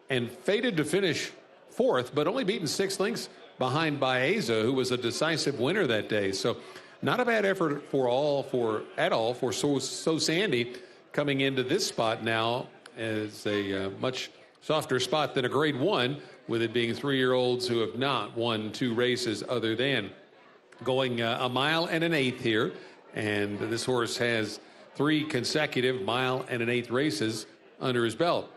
and fated to finish 4th, but only beaten 6 lengths behind Baeza, who was a decisive winner that day. So not a bad effort at all for So Sandy coming into this spot now as a much softer spot than a Grade 1, with it being 3-year-olds who have not won 2 races other than going a mile and an eighth here. And this horse has 3 consecutive mile and an eighth races under his belt.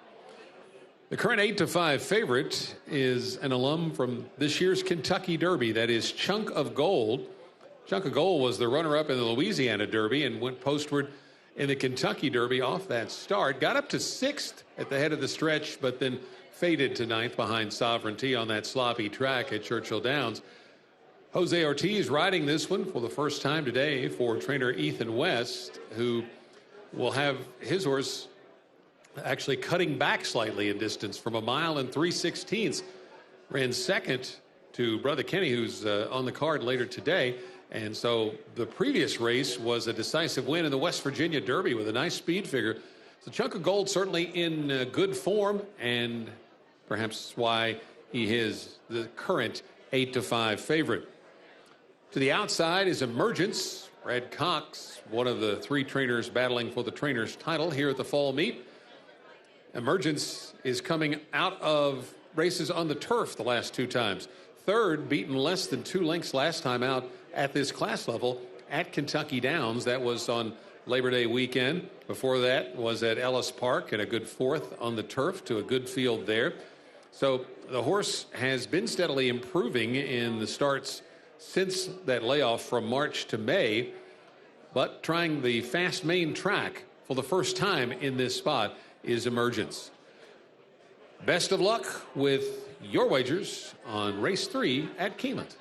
The current 8-5 favorite is an alum from this year's Kentucky Derby. That is Chunk of Gold. Chunk of Gold was the runner-up in the Louisiana Derby and went postward in the Kentucky Derby off that start. Got up to 6th at the head of the stretch, but then faded to 9th behind Sovereignty on that sloppy track at Churchill Downs. Jose Ortiz riding this one for the first time today for trainer Ethan West, who will have his horse actually cutting back slightly in distance from 1 mile and 3/16. Ran second to Brother Kenny, who's on the card later today. And so the previous race was a decisive win in the West Virginia Derby with a nice speed figure. So Chunk of Gold certainly in good form, and perhaps why he is the current 8-5 favorite. To the outside is Emergence. Brad Cox, one of the 3 trainers battling for the trainer's title here at the fall meet. Emergence is coming out of races on the turf the last 2 times. Third, beaten less than 2 lengths last time out at this class level at Kentucky Downs. That was on Labor Day weekend. Before that was at Ellis Park and a good 4th on the turf to a good field there. So the horse has been steadily improving in the starts since that layoff from March to May, but trying the fast main track for the first time in this spot is Emergence. Best of luck with your wagers on race 3 at Keeneland.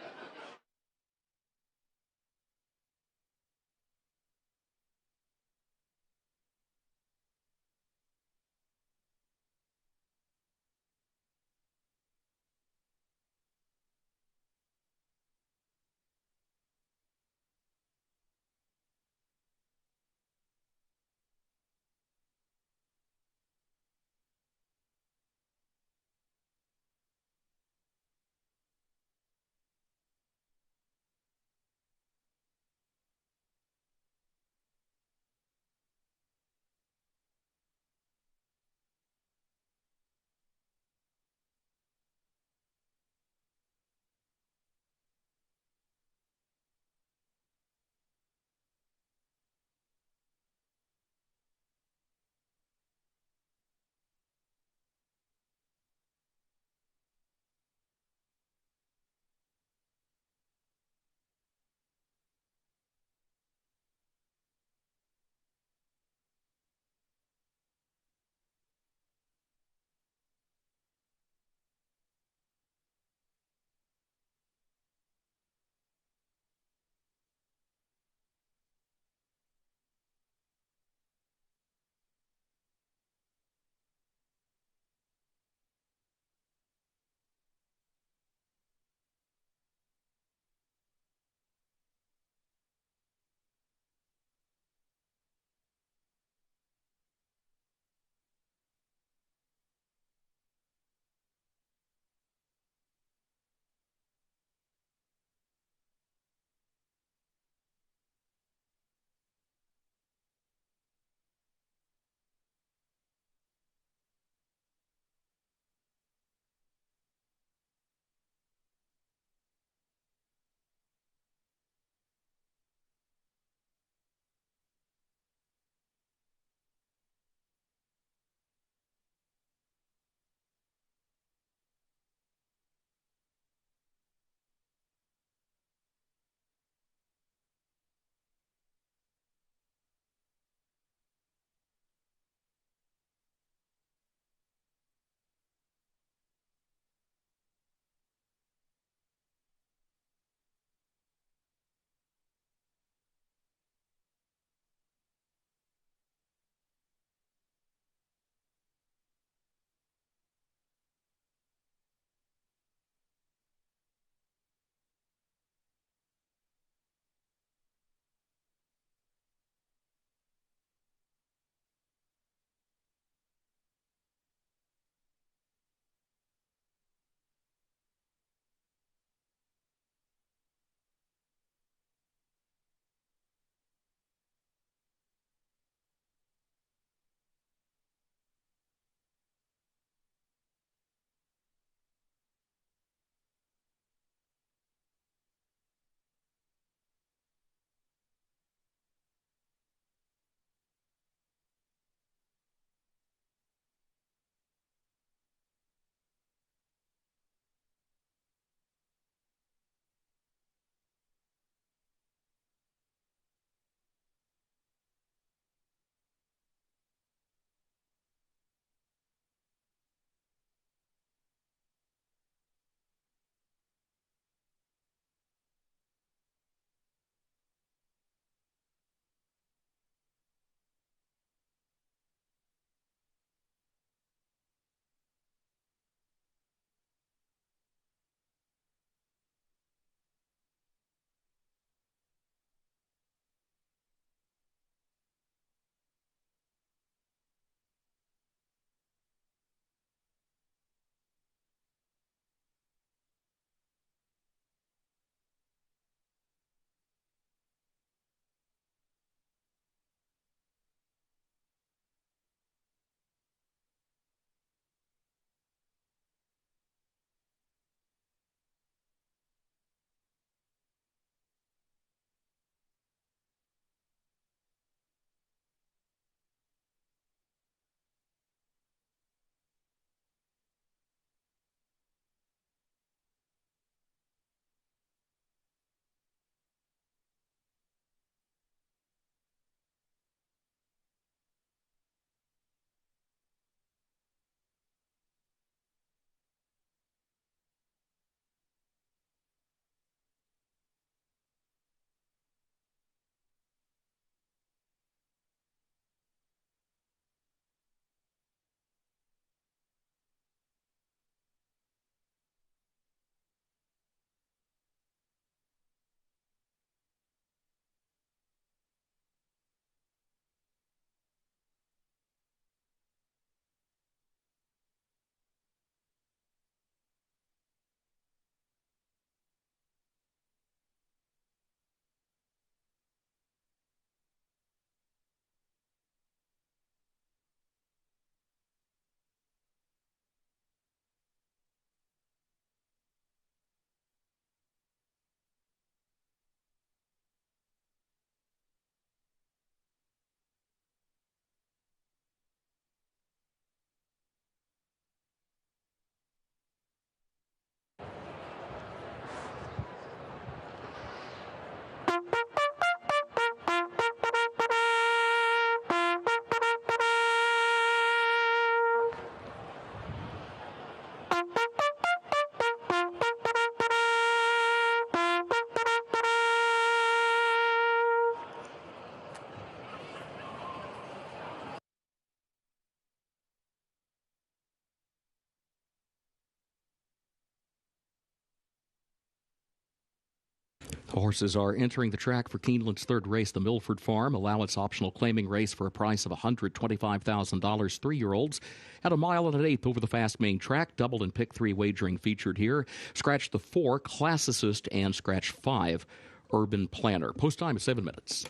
Horses are entering the track for Keeneland's third race, the Milford Farm allowance optional claiming race for a price of $125,000. 3-year-olds at 1 1/8 over the fast main track. Double and pick 3 wagering featured here. Scratch the 4 Classicist and scratch 5 Urban Planner. Post time is 7 minutes.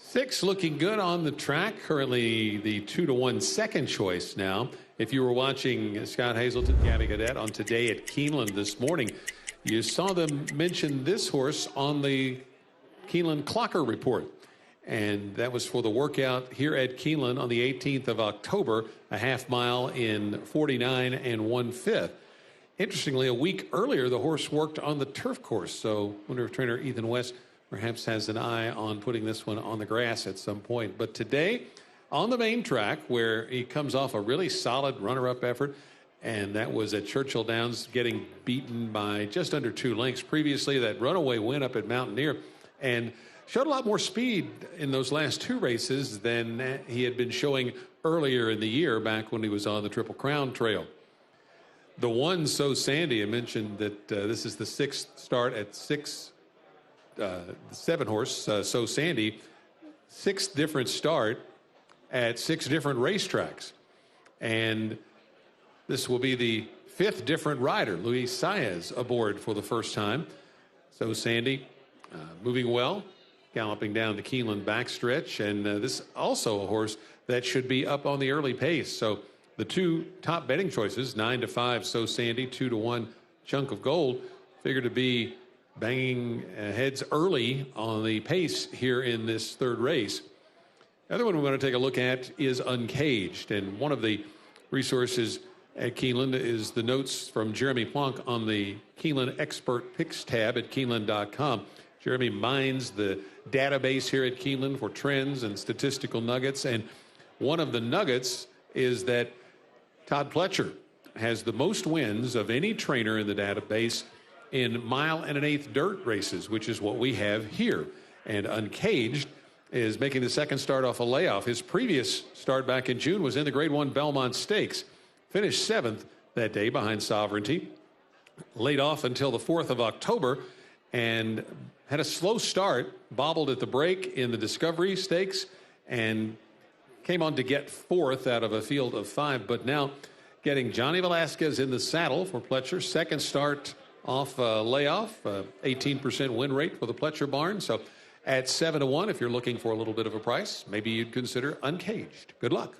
Six looking good on the track. Currently the 2-1 second choice now. If you were watching Scott Hazelton, Gabby Gaudette on Today at Keeneland this morning, you saw them mention this horse on the Keeneland Clocker report. And that was for the workout here at Keeneland on the 18th of October, a half mile in 49 1/5. Interestingly, a week earlier, the horse worked on the turf course. So I wonder if trainer Ethan West perhaps has an eye on putting this one on the grass at some point. But today, on the main track, where he comes off a really solid runner-up effort, and that was at Churchill Downs, getting beaten by just under 2 lengths. Previously, that runaway win up at Mountaineer, and showed a lot more speed in those last 2 races than he had been showing earlier in the year, back when he was on the Triple Crown Trail. The one, So Sandy, I mentioned that this is the 6th start at 7 horse, So Sandy, 6th different start at 6 different racetracks. And this will be the 5th different rider, Luis Saez, aboard for the first time. So Sandy moving well, galloping down the Keeneland backstretch. And this also a horse that should be up on the early pace. So the 2 top betting choices, 9-5, So Sandy, 2-1, Chunk of Gold, figure to be banging heads early on the pace here in this third race. The other one we want to take a look at is Uncaged. And one of the resources at Keeneland is the notes from Jeremy Plonk on the Keeneland Expert Picks tab at Keeneland.com. Jeremy mines the database here at Keeneland for trends and statistical nuggets. And one of the nuggets is that Todd Pletcher has the most wins of any trainer in the database in 1 1/8 dirt races, which is what we have here. And Uncaged is making the second start off a layoff. His previous start back in June was in the Grade 1 Belmont Stakes. Finished 7th that day behind Sovereignty. Laid off until the 4th of October and had a slow start, bobbled at the break in the Discovery Stakes, and came on to get 4th out of a field of 5. But now getting Johnny Velasquez in the saddle for Pletcher. Second start off layoff, 18% win rate for the Pletcher barn. So at 7-1, if you're looking for a little bit of a price, maybe you'd consider Uncaged. Good luck.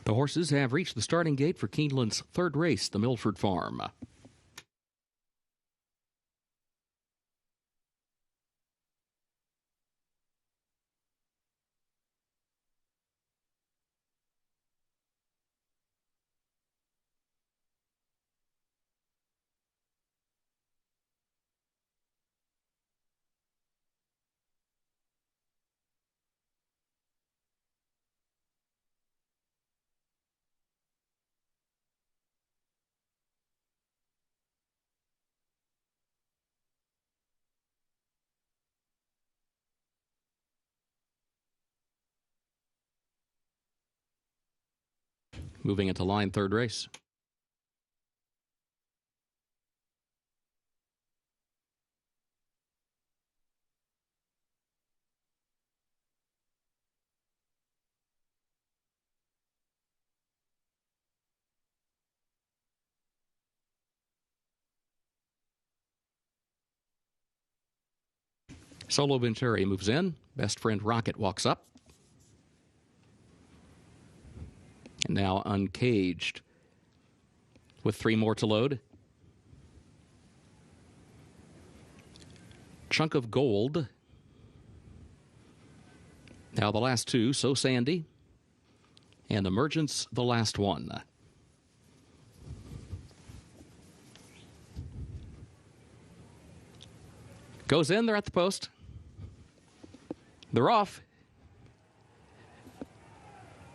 The horses have reached the starting gate for Keeneland's third race, the Milford Farm. Moving into line, third race. Solo Venturi moves in. Best Friend Rocket walks up. And now Uncaged with 3 more to load. Chunk of Gold. Now the last 2, So Sandy. And Emergence, the last one. Goes in, they're at the post. They're off.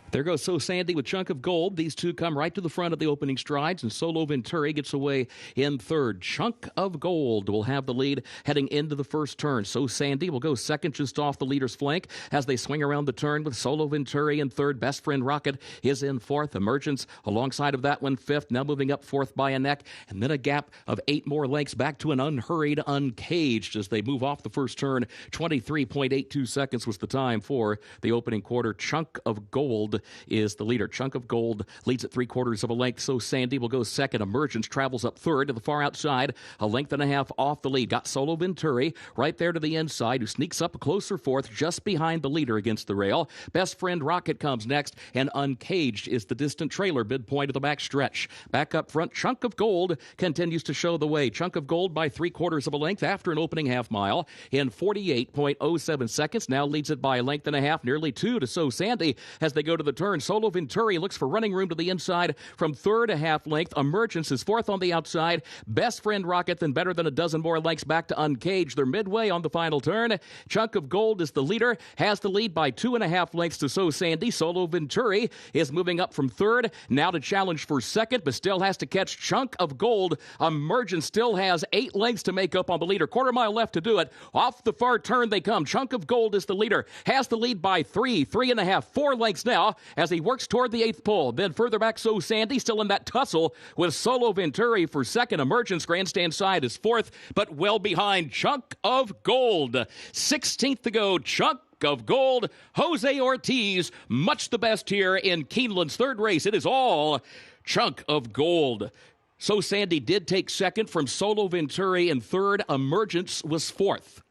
There goes So Sandy with Chunk of Gold. These two come right to the front of the opening strides, and Solo Venturi gets away in third. Chunk of Gold will have the lead heading into the first turn. So Sandy will go second just off the leader's flank as they swing around the turn with Solo Venturi in third. Best Friend Rocket is in fourth. Emergence alongside of that one fifth, now moving up fourth by a neck, and then a gap of 8 more lengths back to an unhurried Uncaged as they move off the first turn. 23.82 seconds was the time for the opening quarter. Chunk of Gold is the leader. Chunk of Gold leads at 3/4 of a length. So Sandy will go second. Emergence travels up third to the far outside, a length and a half off the lead. Got Solo Venturi right there to the inside, who sneaks up a closer fourth just behind the leader against the rail. Best Friend Rocket comes next, and Uncaged is the distant trailer midpoint of the back stretch. Back up front, Chunk of Gold continues to show the way. Chunk of Gold by 3/4 of a length after an opening half mile in 48.07 seconds. Now leads it by a length and a half, nearly 2 to So Sandy as they go to the turn. Solo Venturi looks for running room to the inside from third a half length. Emergence is fourth on the outside. Best Friend Rocket then better than a dozen more lengths back to Uncaged. They're midway on the final turn. Chunk of Gold is the leader, has the lead by 2.5 lengths to So Sandy. Solo Venturi is moving up from third, now to challenge for second, but still has to catch Chunk of Gold. Emergence still has 8 lengths to make up on the leader. 1/4 mile left to do it. Off the far turn they come. Chunk of Gold is the leader, has the lead by 3.5, 4 lengths now. as he works toward the 8th pole. Then further back, So Sandy still in that tussle with Solo Venturi for second. Emergence Grandstand side is fourth, but well behind Chunk of Gold. 16th to go, Chunk of Gold. Jose Ortiz, much the best here in Keeneland's third race. It is all Chunk of Gold. So Sandy did take second from Solo Venturi, and third, Emergence was fourth.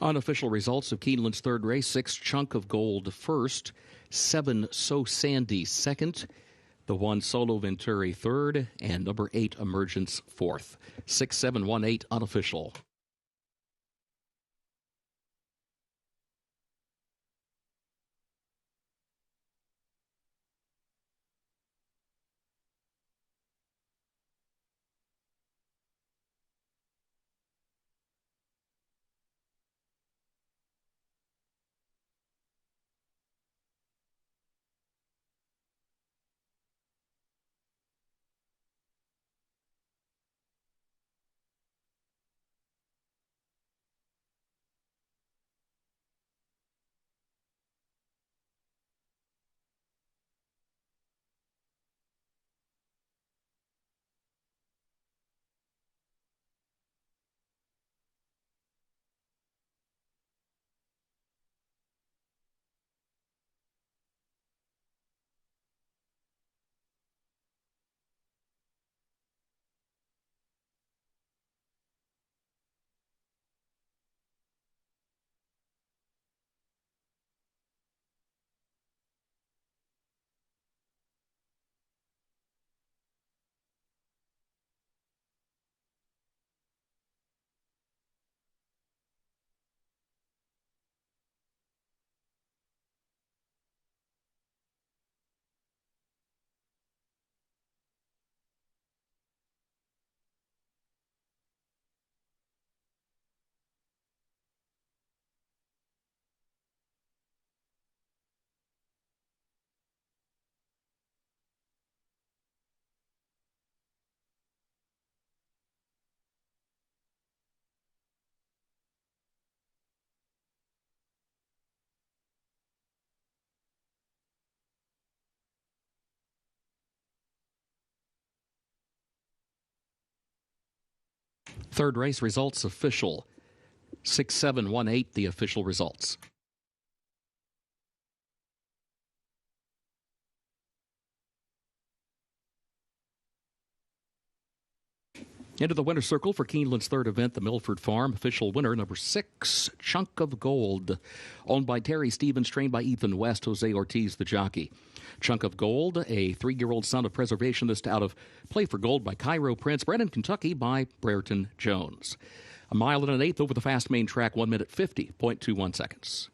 Unofficial results of Keeneland's third race: 6, Chunk of Gold first, 7, So Sandy second, the 1, Solo Venturi third, and number 8, Emergence fourth. 6, 7, 1, 8 unofficial. Third race results official. 6, 7, 1, 8 the official results. Into the winner's circle for Keeneland's third event, the Milford Farm. Official winner, number 6, Chunk of Gold. Owned by Terry Stevens, trained by Ethan West, Jose Ortiz, the jockey. Chunk of Gold, a 3-year-old son of preservationist out of Play for Gold by Cairo Prince, bred in Kentucky by Brereton Jones. A mile and an eighth over the fast main track, 1 minute 50.21 seconds.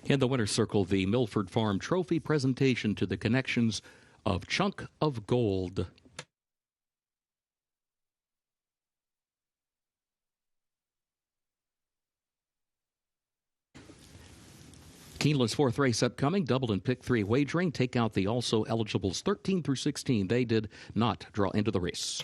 In the winner's circle, the Milford Farm Trophy presentation to the connections of Chunk of Gold. Keeneland's fourth race upcoming, double and pick three wagering. Take out the also eligibles 13 through 16. They did not draw into the race.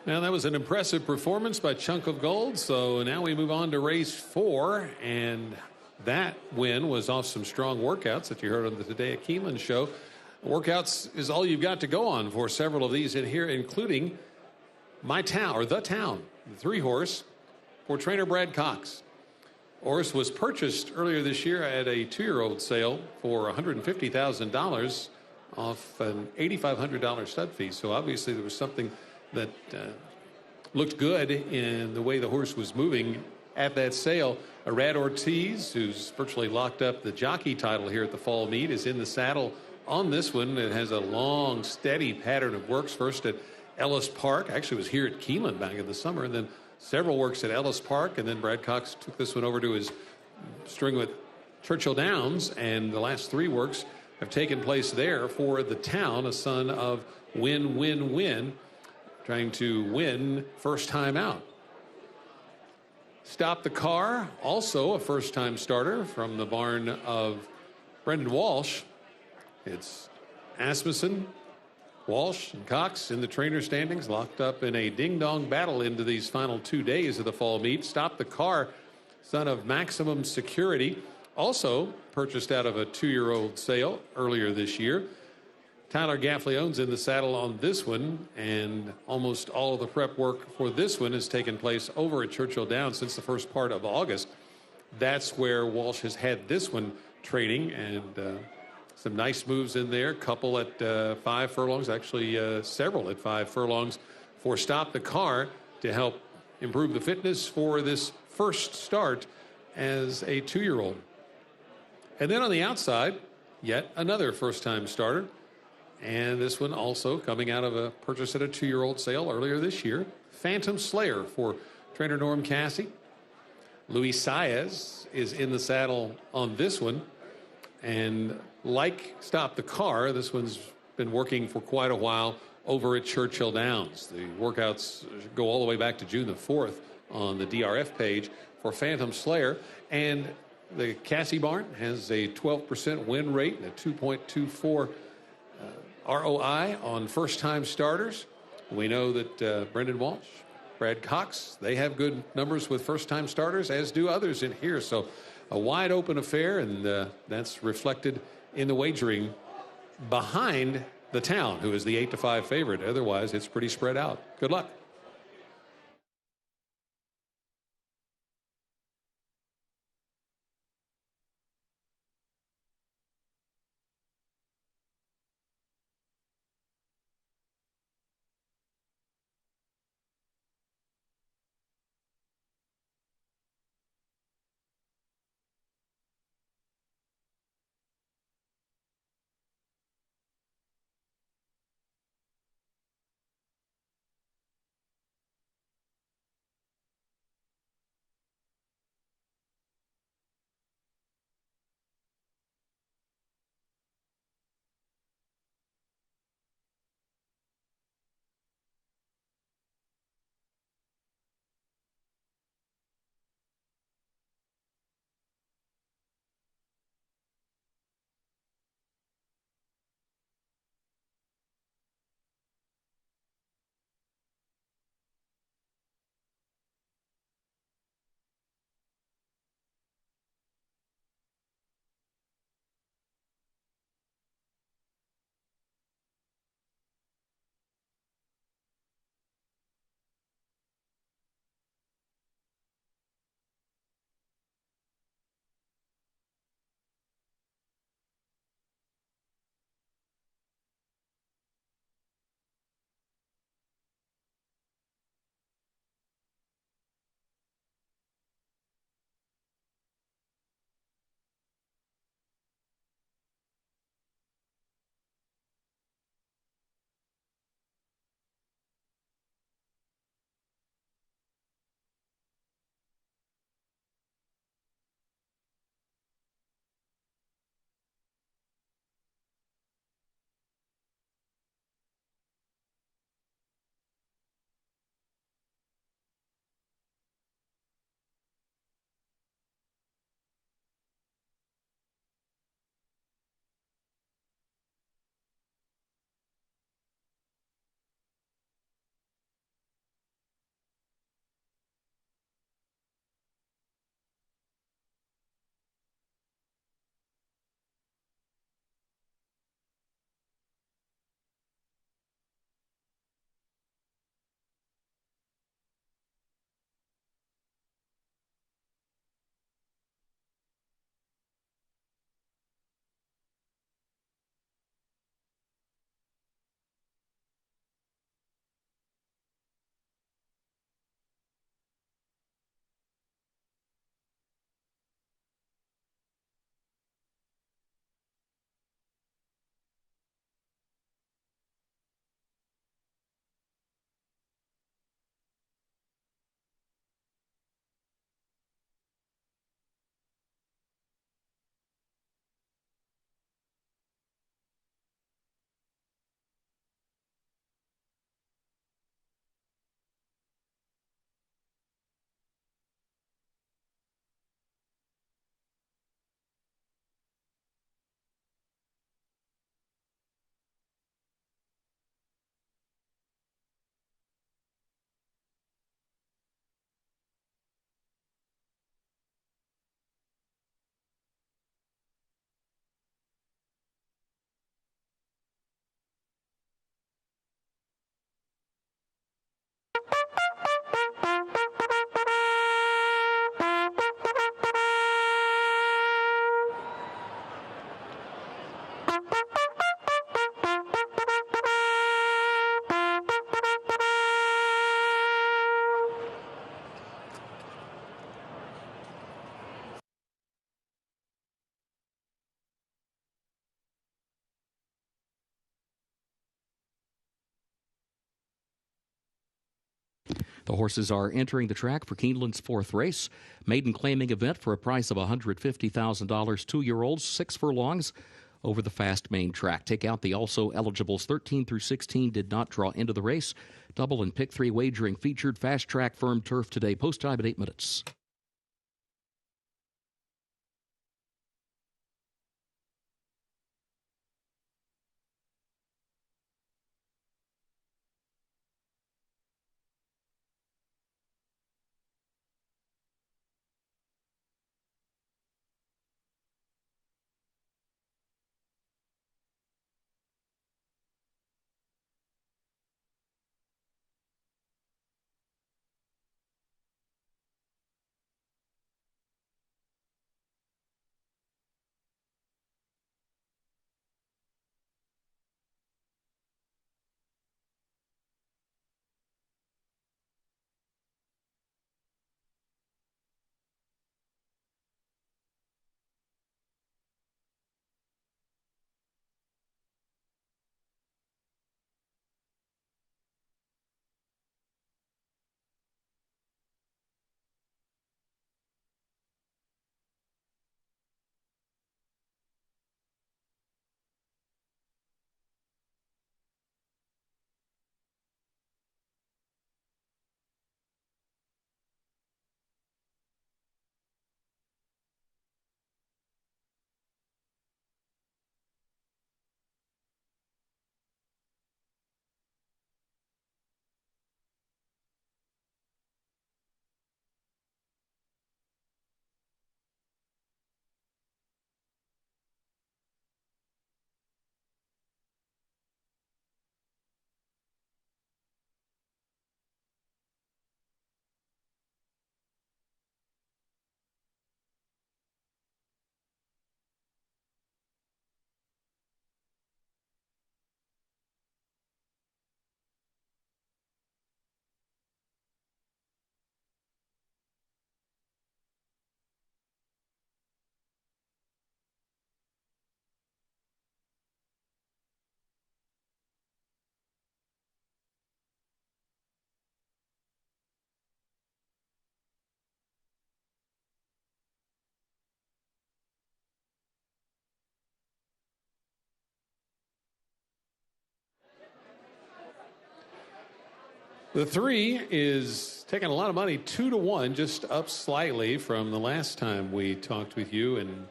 Now, that was an impressive performance by Chunk of Gold. So now we move on to race 4. And that win was off some strong workouts that you heard on the Today at Keeneland show. Workouts is all you've got to go on for several of these in here, including My Town, or The Town, the 3-horse for trainer Brad Cox. Horse was purchased earlier this year at a 2-year-old sale for $150,000 off an $8,500 stud fee. So obviously there was something that looked good in the way the horse was moving at that sale. Arad Ortiz, who's virtually locked up the jockey title here at the fall meet, is in the saddle on this one. It has a long, steady pattern of works. First at Ellis Park. Actually was here at Keeneland back in the summer, and then several works at Ellis Park, and then Brad Cox took this one over to his string with Churchill Downs, and the last 3 works have taken place there for The Town, a son of Win, Win, Win, trying to win first time out. Stop the Car, also a first-time starter from the barn of Brendan Walsh. It's Asmussen, Walsh, and Cox in the trainer standings, locked up in a ding-dong battle into these final 2 days of the fall meet. Stop the Car, son of Maximum Security, also purchased out of a 2-year-old sale earlier this year. Tyler Gaffleone's in the saddle on this one, and almost all of the prep work for this one has taken place over at Churchill Downs since the first part of August. That's where Walsh has had this one training, and some nice moves in there. Couple at 5 furlongs, actually several at 5 furlongs for Stop the Car to help improve the fitness for this first start as a 2-year-old. And then on the outside, yet another first-time starter. And this one also coming out of a purchase at a 2-year-old sale earlier this year. Phantom Slayer for trainer Norm Cassie. Luis Saez is in the saddle on this one. And like Stop the Car, this one's been working for quite a while over at Churchill Downs. The workouts go all the way back to June the 4th on the DRF page for Phantom Slayer. And the Cassie barn has a 12% win rate and a 2.24 ROI on first-time starters. We know that Brendan Walsh, Brad Cox, they have good numbers with first-time starters, as do others in here. So a wide-open affair, and that's reflected in the wagering behind The Town, who is the 8-5 favorite. Otherwise, it's pretty spread out. Good luck. The horses are entering the track for Keeneland's fourth race, maiden claiming event for a price of $150,000. 2-year-olds, 6 furlongs over the fast main track. Take out the also eligibles. 13 through 16 did not draw into the race. Double and pick 3 wagering featured. Fast track firm turf today. Post time at 8 minutes. The 3 is taking a lot of money, 2-1, just up slightly from the last time we talked with you. And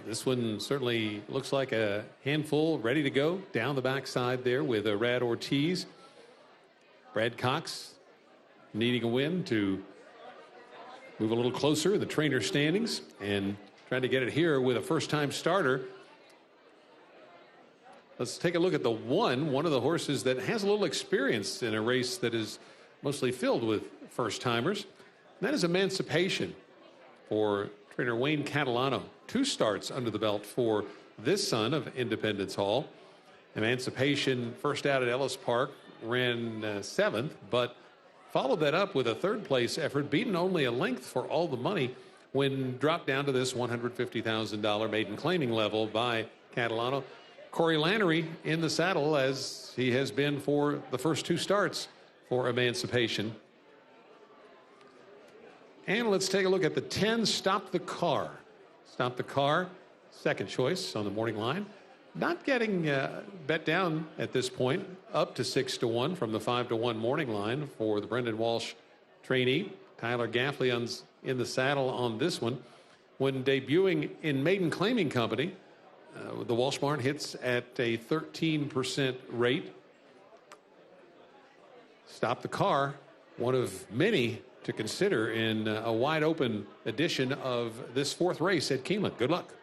this one certainly looks like a handful ready to go down the backside there with Rad Ortiz. Brad Cox needing a win to move a little closer in the trainer standings and trying to get it here with a first-time starter. Let's take a look at the one of the horses that has a little experience in a race that is mostly filled with first-timers. That is Emancipation for trainer Wayne Catalano. 2 starts under the belt for this son of Independence Hall. Emancipation first out at Ellis Park, ran 7th, but followed that up with a third-place effort, beaten only a length for all the money when dropped down to this $150,000 maiden claiming level by Catalano. Corey Lannery in the saddle, as he has been for the first 2 starts for Emancipation. And let's take a look at the 10, Stop the Car. Stop the Car, second choice on the morning line. Not getting bet down at this point, up to 6-1 from the 5-1 morning line for the Brendan Walsh trainee. Tyler Gaffley in the saddle on this one. When debuting in Maiden Claiming Company, the Walsh barn hits at a 13% rate. Stop the Car, one of many to consider in a wide open edition of this 4th race at Keeneland. Good luck.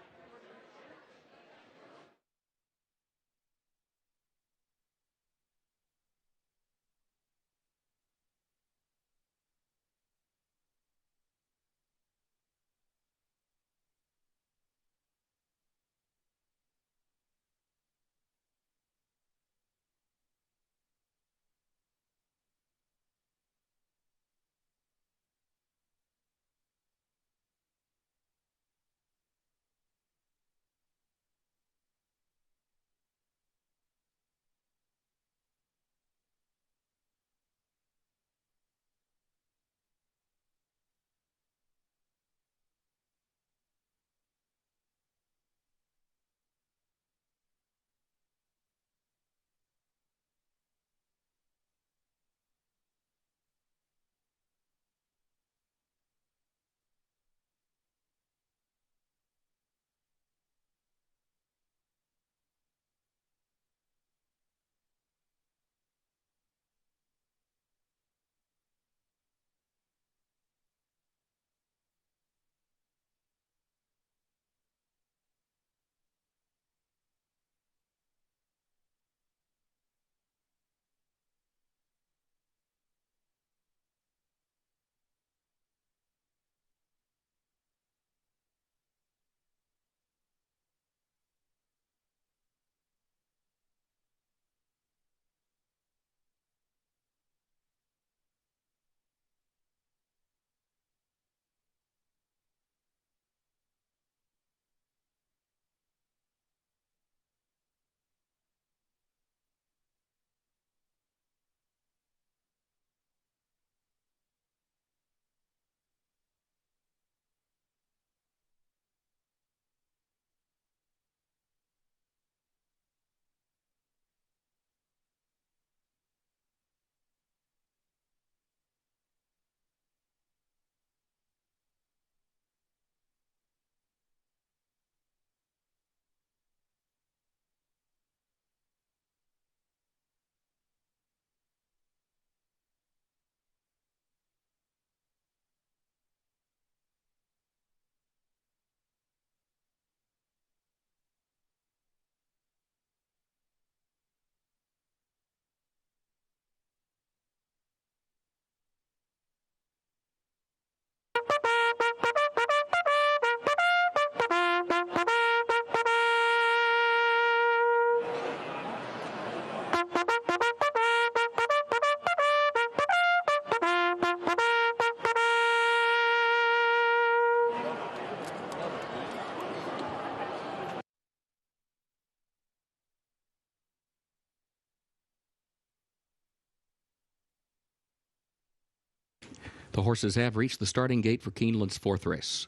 The horses have reached the starting gate for Keeneland's fourth race.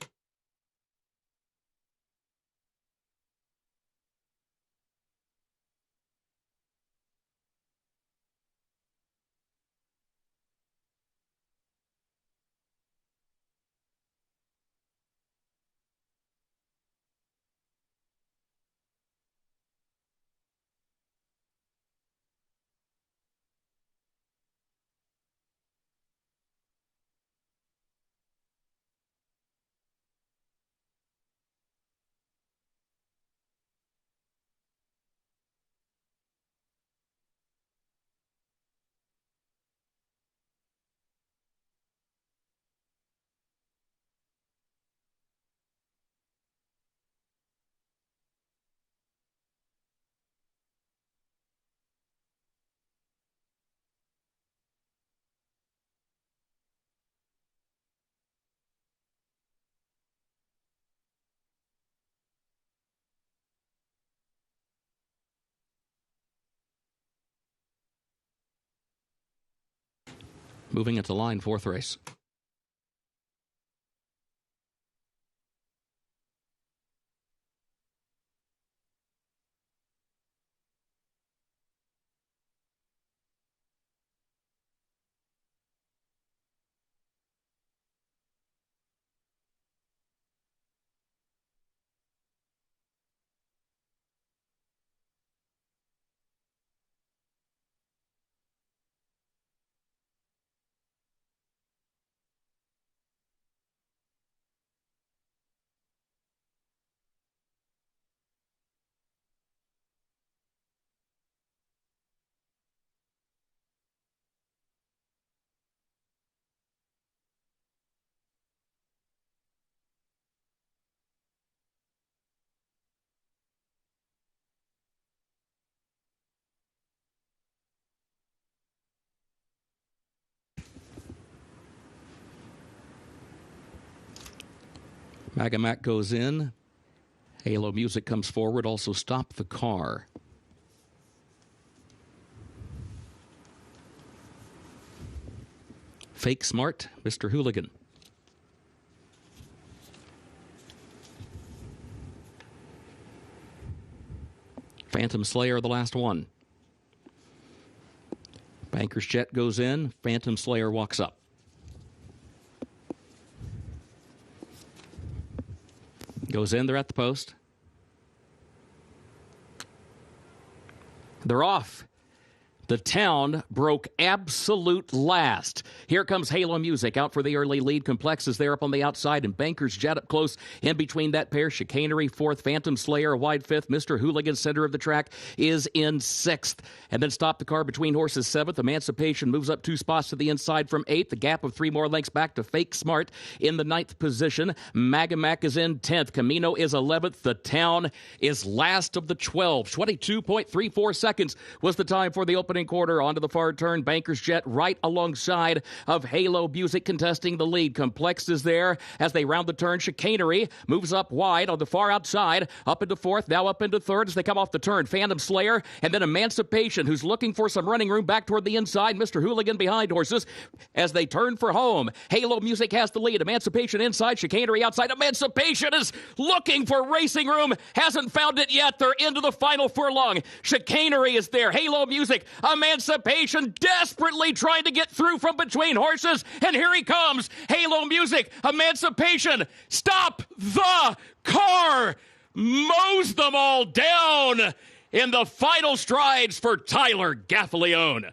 Moving into line, fourth race. Magamac goes in. Halo Music comes forward. Also Stop the Car. Fake Smart, Mr. Hooligan. Phantom Slayer, the last one. Banker's Jet goes in. Phantom Slayer walks up. Goes in, they're at the post. They're off. The town broke absolute last. Here comes Halo Music out for the early lead. Complex is there up on the outside, and Banker's Jet up close in between that pair. Chicanery fourth, Phantom Slayer wide fifth. Mr. Hooligan, center of the track, is in sixth. And then Stop the Car between horses seventh. Emancipation moves up 2 spots to the inside from eighth. The gap of 3 more lengths back to Fake Smart in the 9th position. Magamac is in 10th. Camino is 11th. The town is last of the 12. 22.34 seconds was the time for the opening quarter. Onto the far turn, Banker's Jet right alongside of Halo Music contesting the lead. Complex is there as they round the turn. Chicanery moves up wide on the far outside, up into fourth, now up into third as they come off the turn. Phantom Slayer and then Emancipation, who's looking for some running room back toward the inside. Mr. Hooligan behind horses as they turn for home. Halo Music has the lead. Emancipation inside, Chicanery outside. Emancipation is looking for racing room, hasn't found it yet. They're into the final furlong. Chicanery is there. Halo Music, Emancipation desperately trying to get through from between horses, and here he comes. Halo Music, Emancipation, Stop the Car, mows them all down in the final strides for Tyler Gaffalione.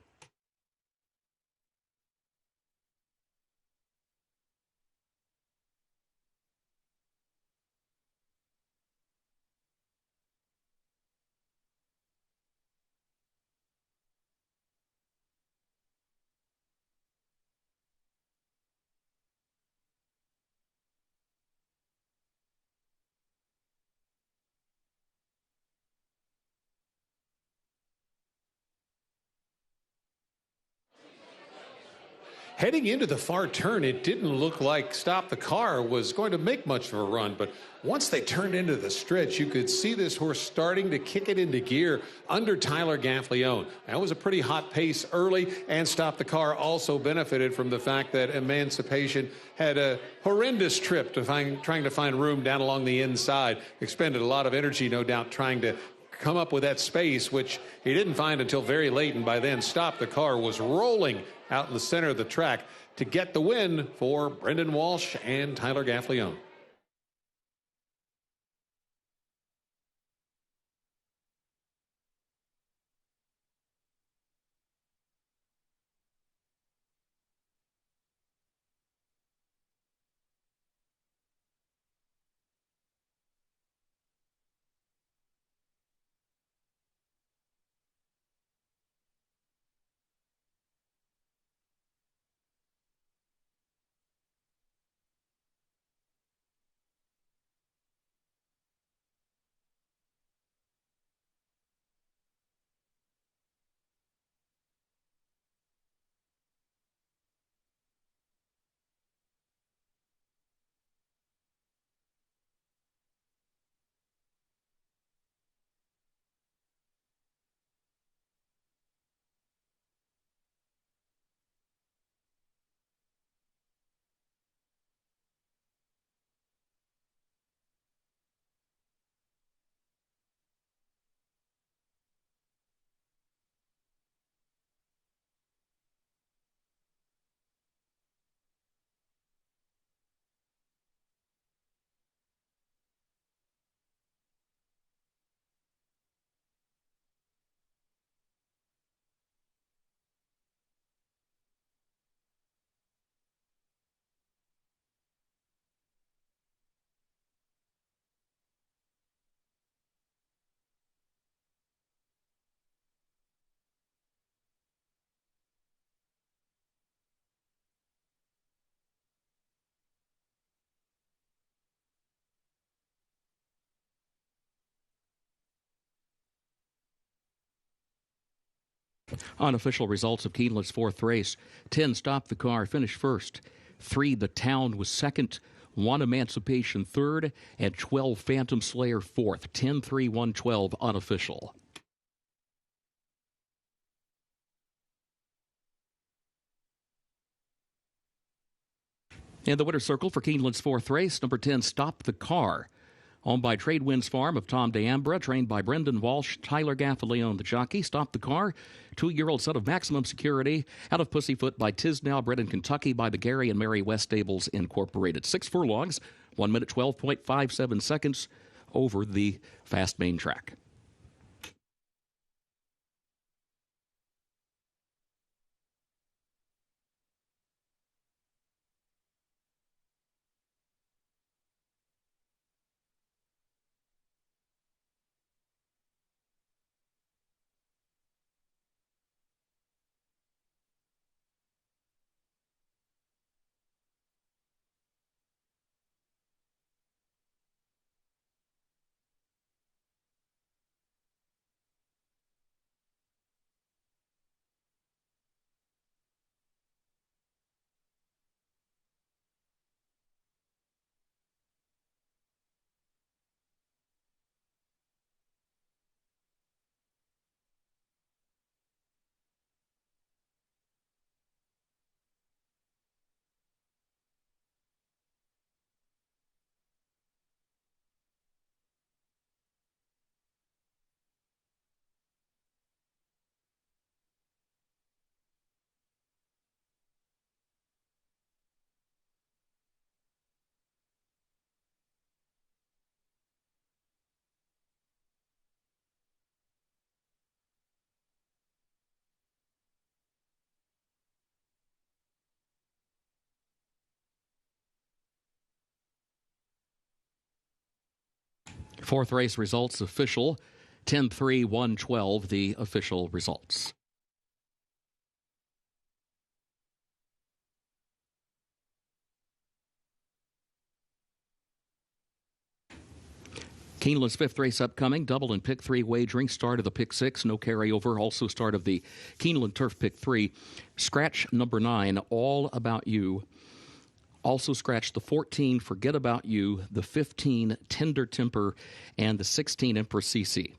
Heading into the far turn, it didn't look like Stop the Car was going to make much of a run, but once they turned into the stretch, you could see this horse starting to kick it into gear under Tyler Gaffalione. That was a pretty hot pace early, and Stop the Car also benefited from the fact that Emancipation had a horrendous trip to trying to find room down along the inside. Expended a lot of energy, no doubt, trying to come up with that space, which he didn't find until very late, and by then Stop the Car was rolling out in the center of the track to get the win for Brendan Walsh and Tyler Gaffalione. Unofficial results of Keeneland's fourth race: 10 Stop the Car finished first, 3 The Town was second, 1 Emancipation third, and 12 Phantom Slayer fourth. 10-3-1-12 unofficial. In the winner's circle for Keeneland's fourth race, number 10 Stop the Car, owned by Trade Winds Farm of Tom DeAmbra, trained by Brendan Walsh, Tyler Gaffalione, the jockey. Stop the Car, 2-year-old son of Maximum Security, out of Pussyfoot by Tisnell, bred in Kentucky by the Gary and Mary West Stables Incorporated. 6 furlongs, 1 minute 12.57 seconds over the fast main track. Fourth race results official, 10-3-1-12, the official results. Keeneland's fifth race upcoming, double and pick 3 wagering, start of the pick 6, no carryover, also start of the Keeneland Turf pick 3. Scratch number 9, All About You. Also scratch the 14, Forget About You, the 15, Tender Temper, and the 16, Empress CC.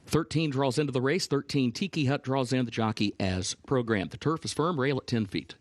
13 draws into the race, 13, Tiki Hut draws in the jockey as programmed. The turf is firm, rail at 10 feet.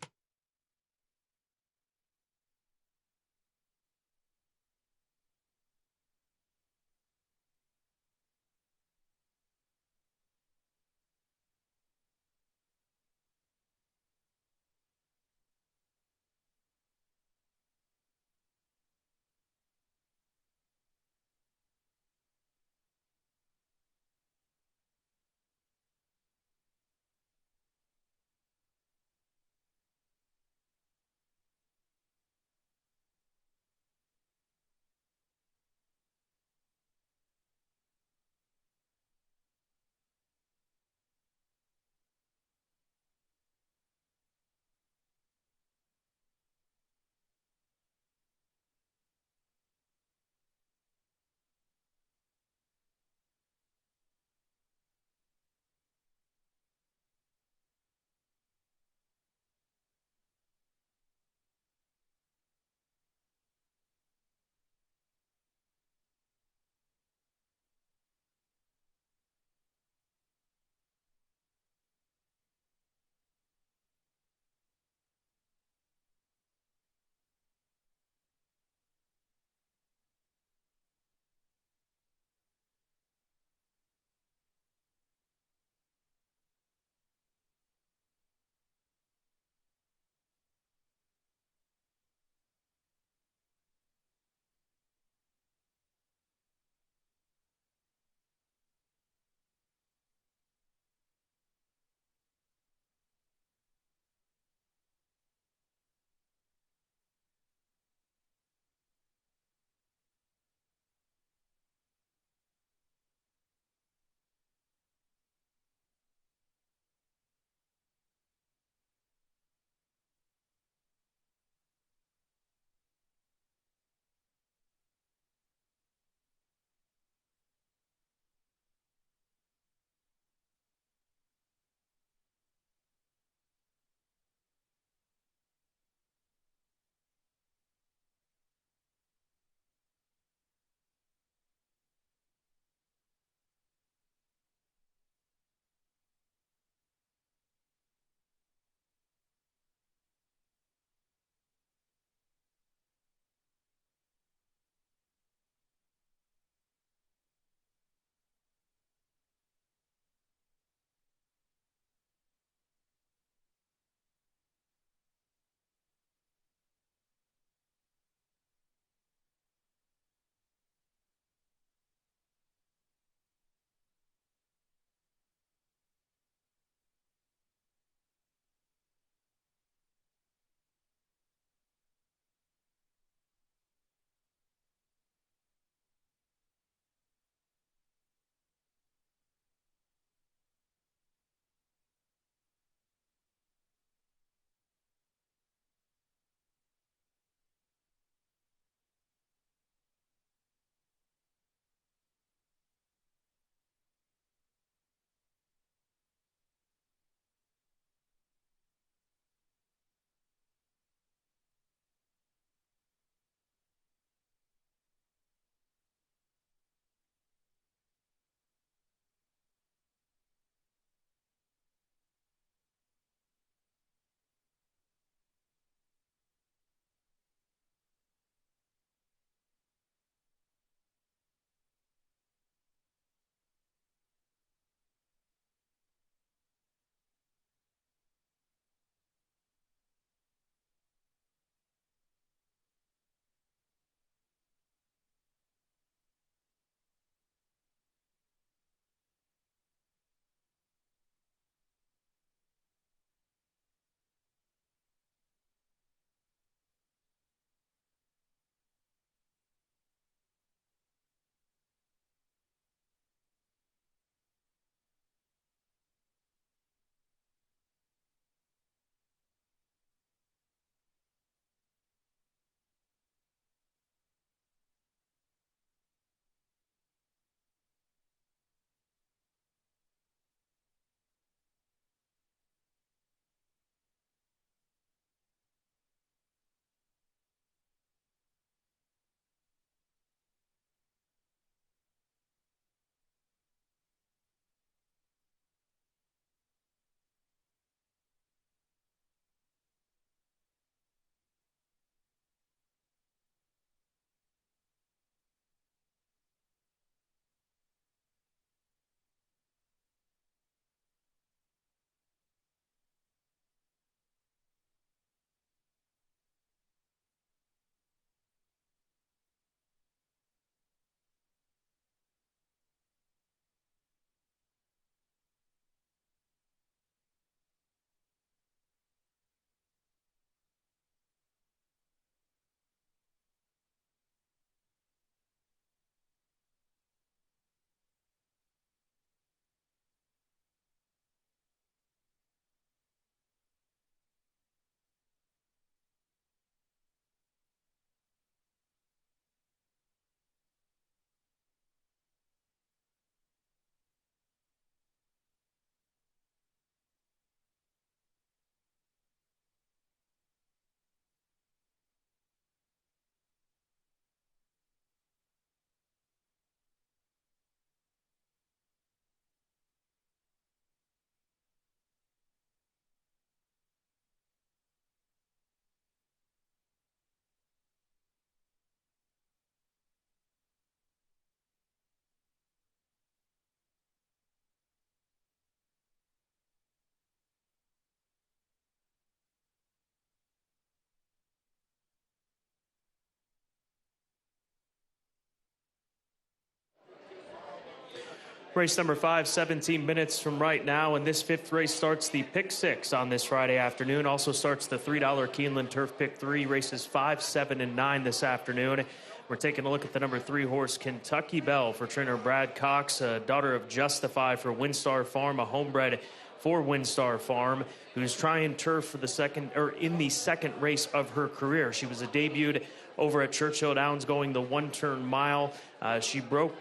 Race number 5, 17 minutes from right now, and this fifth race starts the Pick 6 on this Friday afternoon. Also starts the $3 Keeneland Turf Pick 3, races 5, 7, and 9 this afternoon. We're taking a look at the number 3 horse, Kentucky Belle, for trainer Brad Cox, a daughter of Justify for Windstar Farm, a homebred for Windstar Farm, who's trying turf for in the second race of her career. She was debuted over at Churchill Downs going the one-turn mile. She broke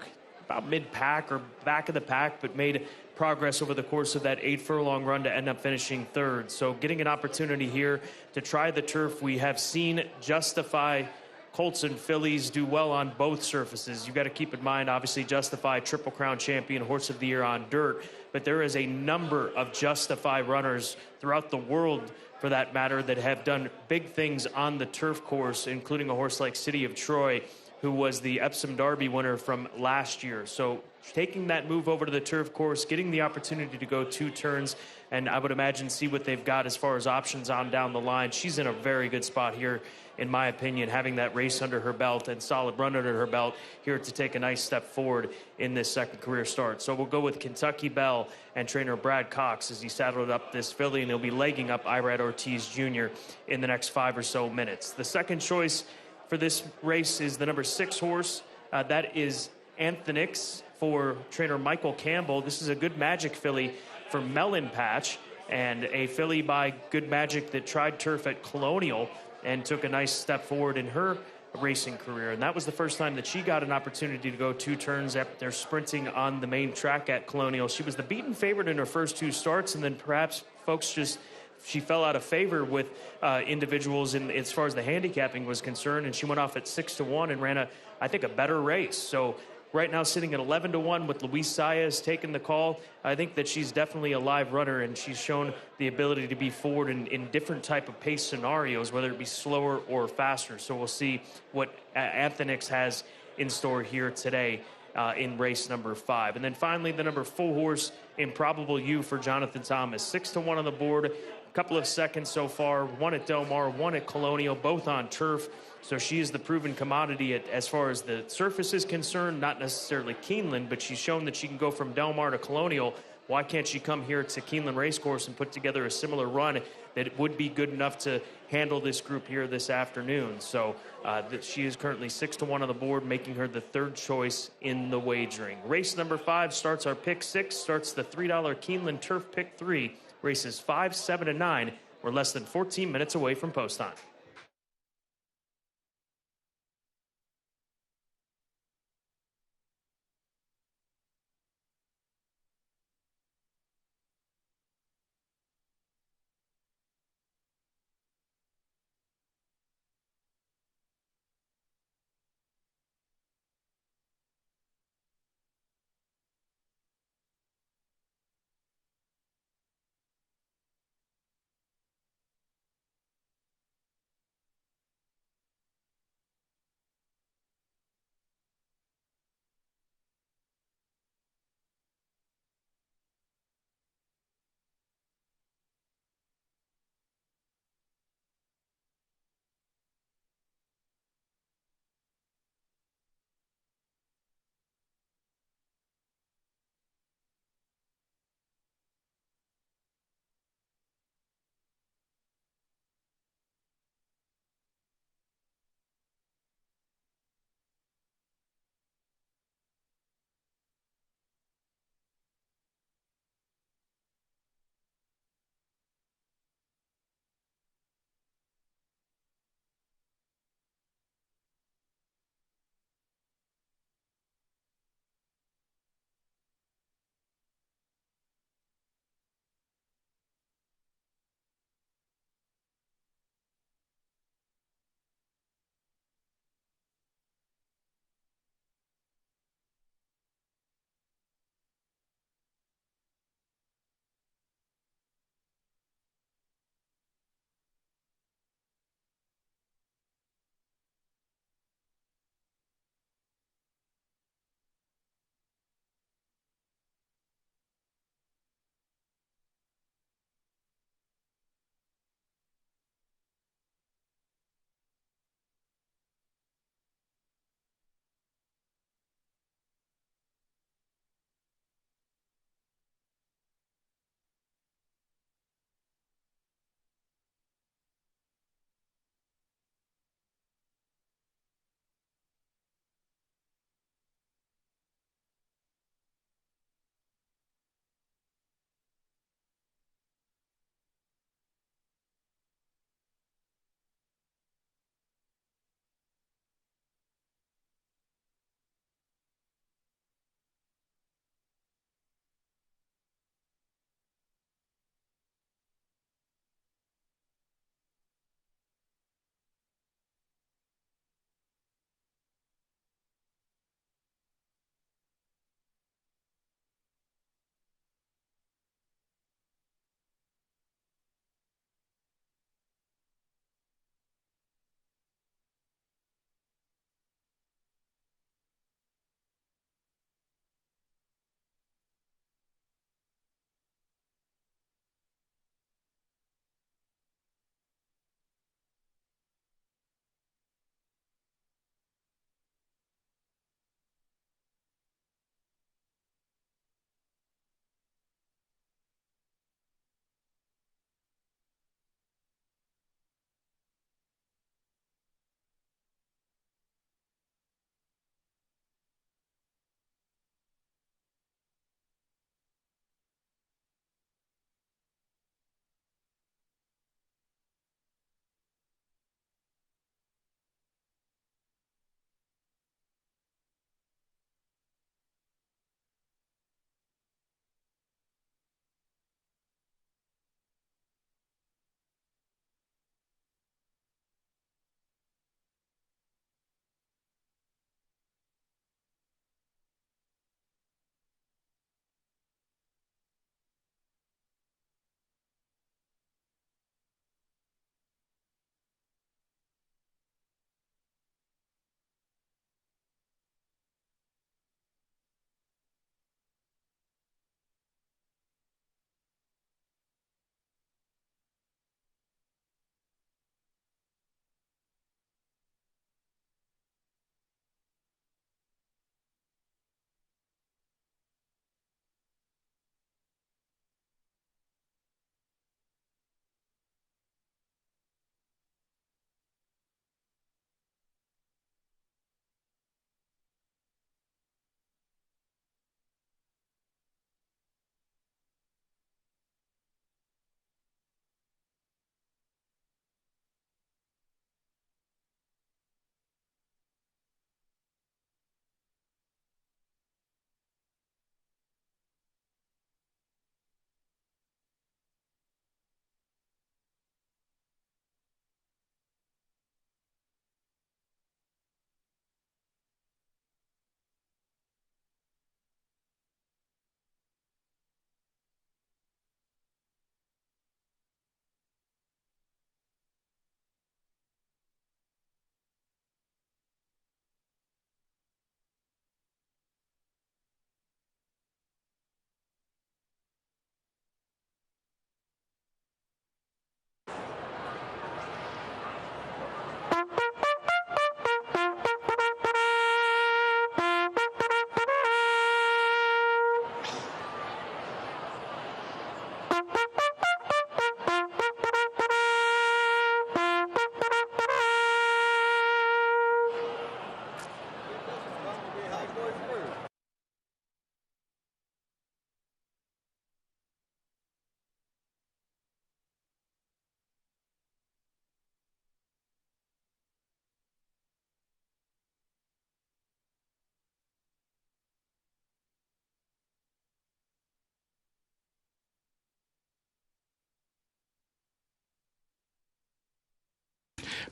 about mid-pack or back of the pack, but made progress over the course of that 8-furlong run to end up finishing third. So getting an opportunity here to try the turf. We have seen Justify Colts and fillies do well on both surfaces. You've got to keep in mind, obviously, Justify, Triple Crown champion, Horse of the Year on dirt, but there is a number of Justify runners throughout the world, for that matter, that have done big things on the turf course, including a horse like City of Troy, who was the Epsom Derby winner from last year. So taking that move over to the turf course, getting the opportunity to go 2 turns, and I would imagine see what they've got as far as options on down the line. She's in a very good spot here, in my opinion, having that race under her belt and solid run under her belt here to take a nice step forward in this second career start. So we'll go with Kentucky Belle and trainer Brad Cox as he saddled up this filly, and he'll be legging up Irad Ortiz Jr. in the next 5 or so minutes. The second choice for this race is the number 6 horse. That is Anthenix for trainer Michael Campbell. This is a Good Magic filly for Melon Patch, and a filly by Good Magic that tried turf at Colonial and took a nice step forward in her racing career. And that was the first time that she got an opportunity to go 2 turns after sprinting on the main track at Colonial. She was the beaten favorite in her first 2 starts, and then perhaps she fell out of favor with individuals as far as the handicapping was concerned, and she went off at 6-1 and ran I think a better race. So right now sitting at 11-1 with Luis Saez taking the call. I think that she's definitely a live runner, and she's shown the ability to be forward in different type of pace scenarios, whether it be slower or faster. So we'll see what Anthenix has in store here today in race number 5. And then finally, the number 4 horse, Improbable You for Jonathan Thomas. 6-1 on the board. Couple of seconds so far, 1 at Del Mar, 1 at Colonial, both on turf. So she is the proven commodity as far as the surface is concerned, not necessarily Keeneland, but she's shown that she can go from Del Mar to Colonial. Why can't she come here to Keeneland Racecourse and put together a similar run that would be good enough to handle this group here this afternoon? So she is currently 6-1 on the board, making her the 3rd choice in the wagering. Race number 5 starts our pick 6, starts the $3 Keeneland Turf Pick 3. Races 5, 7, and 9. We're less than 14 minutes away from post time.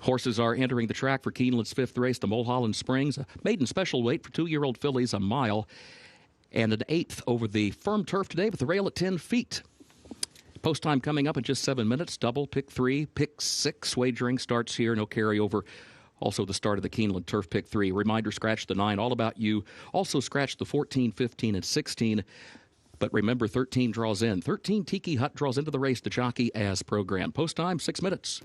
Horses are entering the track for Keeneland's fifth race, the Mulholland Springs. A maiden special weight for 2-year-old fillies, a mile, and an eighth over the firm turf today with the rail at 10 feet. Post time coming up in just 7 minutes. Double, pick 3, pick 6. Wagering starts here. No carryover. Also the start of the Keeneland Turf Pick 3. Reminder, scratch the 9, All About You. Also scratch the 14, 15, and 16. But remember, 13 draws in. 13 Tiki Hut draws into the race, the jockey as programmed. Post time, 6 minutes.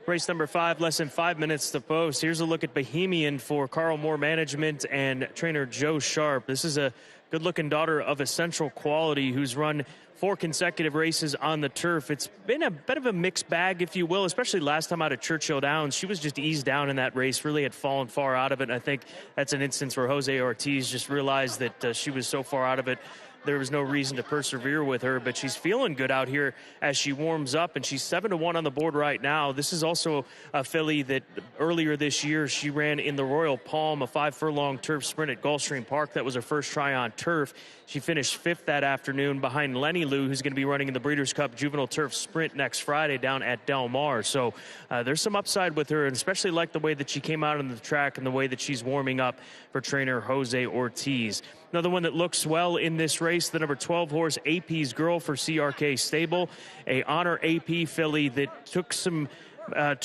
Race number 5, less than 5 minutes to post. Here's a look at Bohemian for Carl Moore Management and trainer Joe Sharp. This is a good-looking daughter of Essential Quality who's run 4 consecutive races on the turf. It's been a bit of a mixed bag, if you will, especially last time out at Churchill Downs. She was just eased down in that race, really had fallen far out of it. And I think that's an instance where Jose Ortiz just realized that she was so far out of it, there was no reason to persevere with her, but she's feeling good out here as she warms up, and she's 7-1 on the board right now. This is also a filly that earlier this year she ran in the Royal Palm, a 5-furlong turf sprint at Gulfstream Park. That was her first try on turf. She finished 5th that afternoon behind Lenny Lou, who's going to be running in the Breeders' Cup Juvenile Turf Sprint next Friday down at Del Mar. So there's some upside with her, and especially like the way that she came out on the track and the way that she's warming up for trainer Jose Ortiz. Another one that looks well in this race, the number 12 horse, AP's Girl for CRK Stable, a Honor AP filly that took a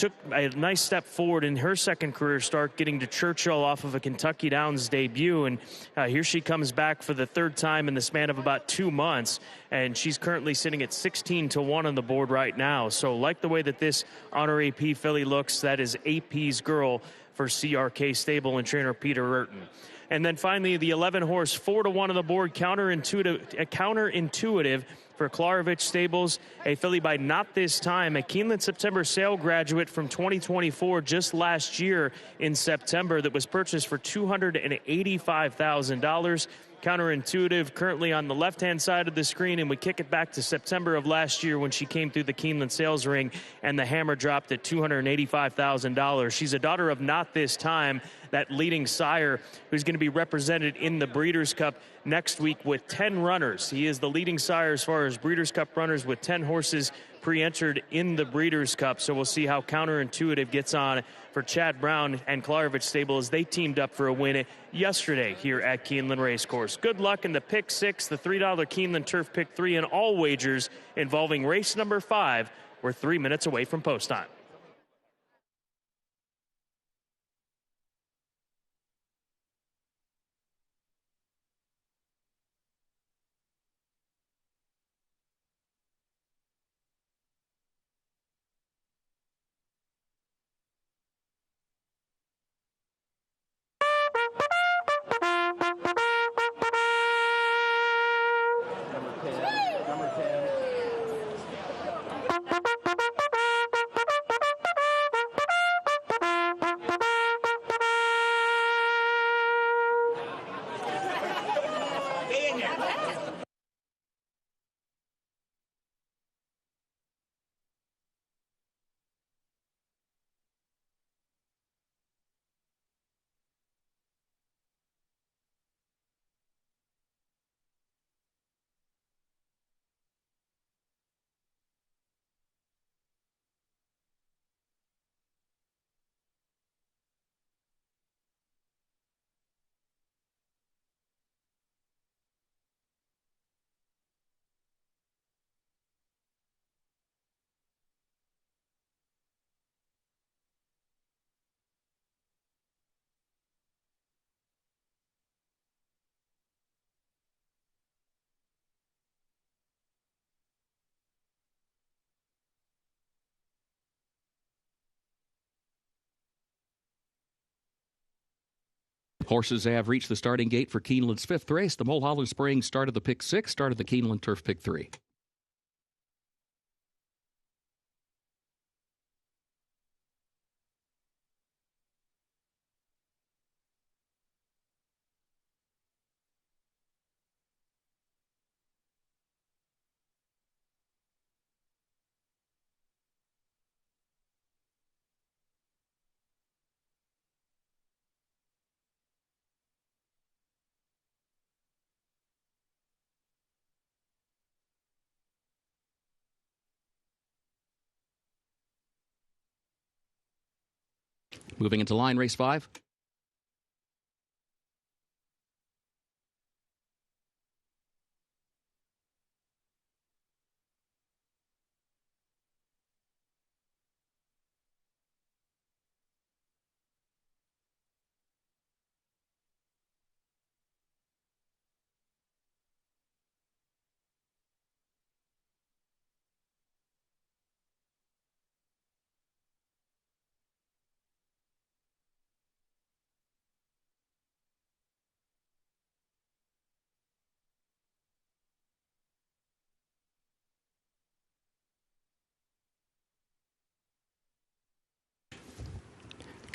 nice step forward in her second career start, getting to Churchill off of a Kentucky Downs debut. And here she comes back for the third time in the span of about 2 months. And she's currently sitting at 16-1 on the board right now. So like the way that this Honor AP filly looks, that is AP's Girl for CRK Stable and trainer Peter Urton. And then finally, the 11 horse, 4-1 on the board, counterintuitive for Klarovich Stables, a filly by Not This Time, a Keeneland September sale graduate from 2024, just last year in September, that was purchased for $285,000. Counterintuitive currently on the left-hand side of the screen, and we kick it back to September of last year when she came through the Keeneland sales ring and the hammer dropped at $285,000. She's a daughter of Not This Time, that leading sire who's going to be represented in the Breeders' Cup next week with 10 runners. He is the leading sire as far runners, Breeders' Cup runners, with 10 horses pre-entered in the Breeders' Cup. So we'll see how Counterintuitive gets on for Chad Brown and Klarovich Stable as they teamed up for a win yesterday here at Keeneland Racecourse. Good luck in the Pick 6, the $3 Keeneland Turf Pick 3, and all wagers involving race number 5. We're 3 minutes away from post time. Horses have reached the starting gate for Keeneland's 5th race. The Mulholland Springs started the Pick 6, started the Keeneland Turf Pick 3. Moving into line race 5.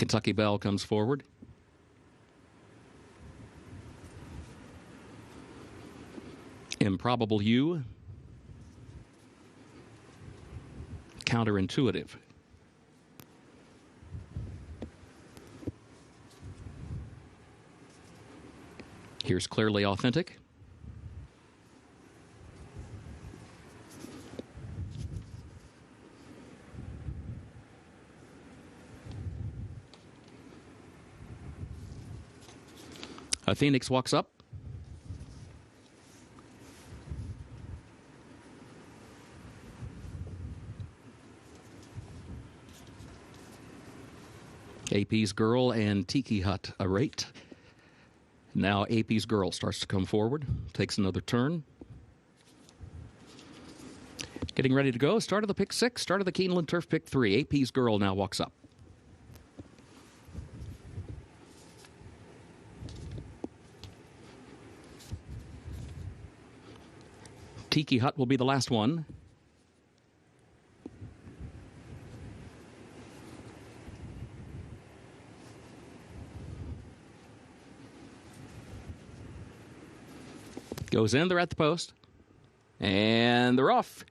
Kentucky Belle comes forward. Improbable You. Counterintuitive. Here's Clearly Authentic. A Phoenix walks up. AP's Girl and Tiki Hut a rate. Now AP's Girl starts to come forward, takes another turn. Getting ready to go. Start of the Pick 6, start of the Keeneland Turf Pick 3. AP's Girl now walks up. Tiki Hut will be the last one. Goes in, they're at the post. And they're off.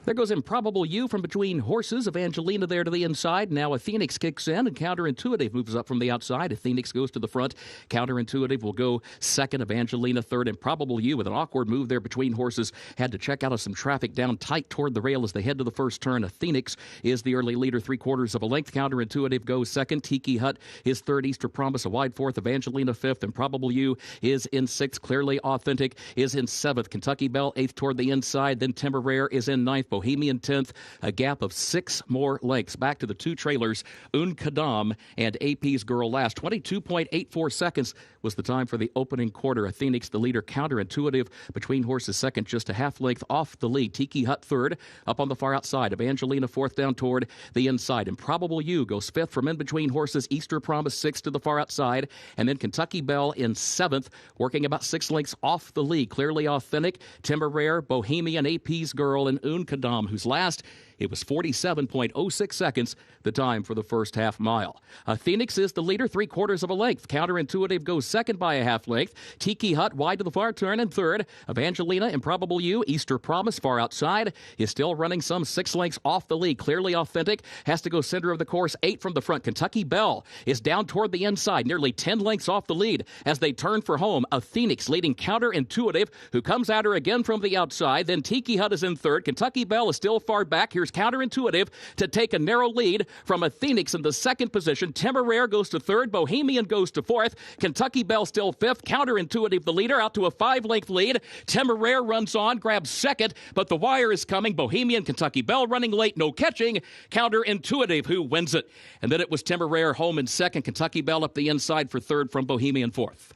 There goes Improbable You from between horses. Evangelina there to the inside. Now a Phoenix kicks in, and Counterintuitive moves up from the outside. A Phoenix goes to the front. Counterintuitive will go second. Evangelina third. Improbable You with an awkward move there between horses. Had to check out of some traffic down tight toward the rail as they head to the first turn. A Phoenix is the early leader, 3/4 of a length. Counterintuitive goes second. Tiki Hut is third. Easter Promise a wide fourth. Evangelina fifth. Improbable You is in sixth. Clearly Authentic is in seventh. Kentucky Belle eighth toward the inside. Then Temeraire is in ninth. Bohemian 10th, a gap of 6 more lengths. Back to the two trailers, Un Kadam and AP's Girl last. 22.84 seconds was the time for the opening quarter. A Phoenix, the leader, Counterintuitive between horses second, just a half length off the lead. Tiki Hut third, up on the far outside. Evangelina fourth down toward the inside. Improbable You goes fifth from in between horses. Easter Promise sixth to the far outside. And then Kentucky Belle in seventh, working about 6 lengths off the lead. Clearly Authentic, Temeraire, Bohemian, AP's Girl, and Un Kadam, who's last. It was 47.06 seconds, the time for the first half mile. Phoenix is the leader, 3/4 of a length. Counterintuitive goes second by a half length. Tiki Hut wide to the far turn and third. Evangelina, Improbable You, Easter Promise far outside is still running some 6 lengths off the lead. Clearly Authentic has to go center of the course, 8 from the front. Kentucky Belle is down toward the inside, nearly 10 lengths off the lead as they turn for home. A Phoenix leading Counterintuitive, who comes at her again from the outside. Then Tiki Hut is in third. Kentucky Belle is still far back. Here's Counterintuitive to take a narrow lead from a Phoenix in the second position. Temeraire goes to third. Bohemian goes to fourth. Kentucky Belle still fifth. Counterintuitive the leader out to a 5-length lead. Temeraire runs on, grabs second, but the wire is coming. Bohemian, Kentucky Belle running late, no catching. Counterintuitive who wins it. And then it was Temeraire home in second. Kentucky Belle up the inside for third from Bohemian fourth.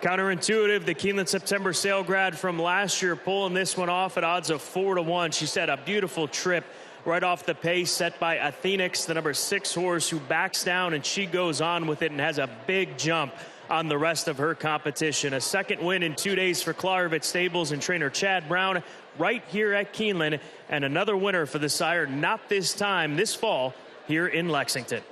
Counterintuitive, the Keeneland September sale grad from last year, pulling this one off at odds of 4-1. She said a beautiful trip right off the pace set by a Phoenix, the number 6 horse, who backs down and she goes on with it and has a big jump on the rest of her competition. A second win in 2 days for Clarivate Stables and trainer Chad Brown right here at Keeneland, and another winner for the sire, not this time, this fall here in Lexington.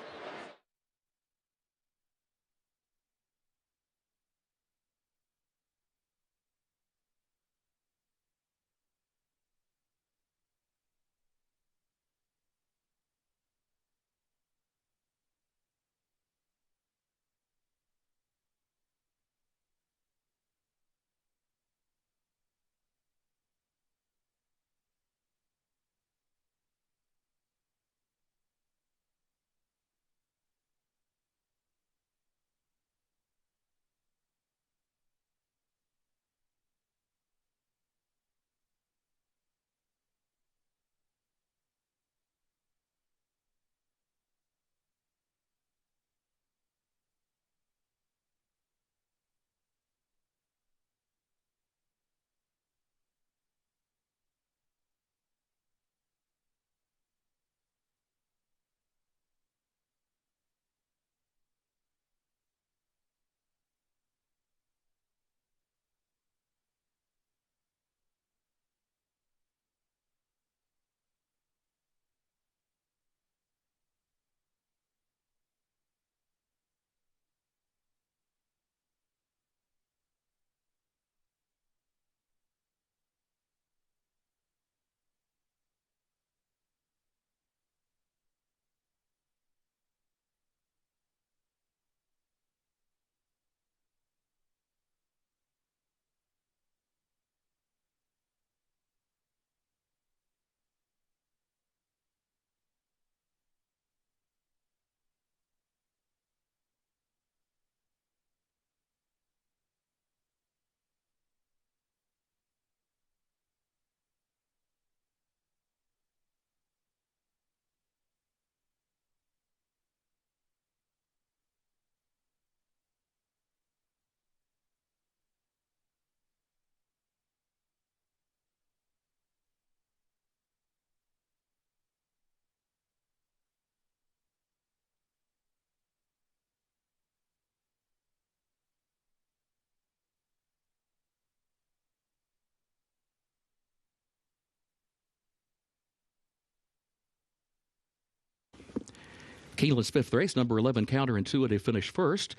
Keeneland's fifth race, number 11, Counterintuitive, finished first.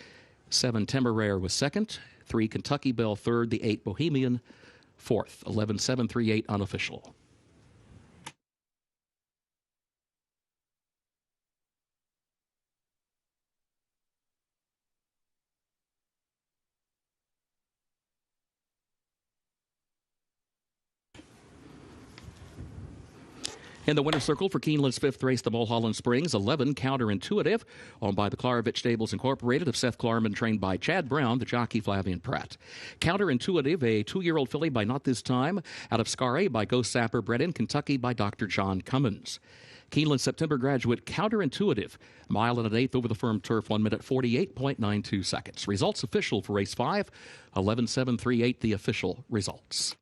7, Temeraire was second. 3, Kentucky Belle third. The 8, Bohemian fourth. 11-7-3-8 unofficial. In the winner's circle for Keeneland's fifth race, the Mulholland Springs, 11, Counterintuitive, owned by the Klarovich Stables Incorporated of Seth Klarman, trained by Chad Brown, the jockey Flavian Pratt. Counterintuitive, a 2-year-old filly by Not This Time, out of Scarre by Ghost Sapper, bred in Kentucky by Dr. John Cummins. Keeneland September graduate Counterintuitive, mile and an eighth over the firm turf, 1 minute 48.92 seconds. Results official for race 5, 11-7-3-8, the official results.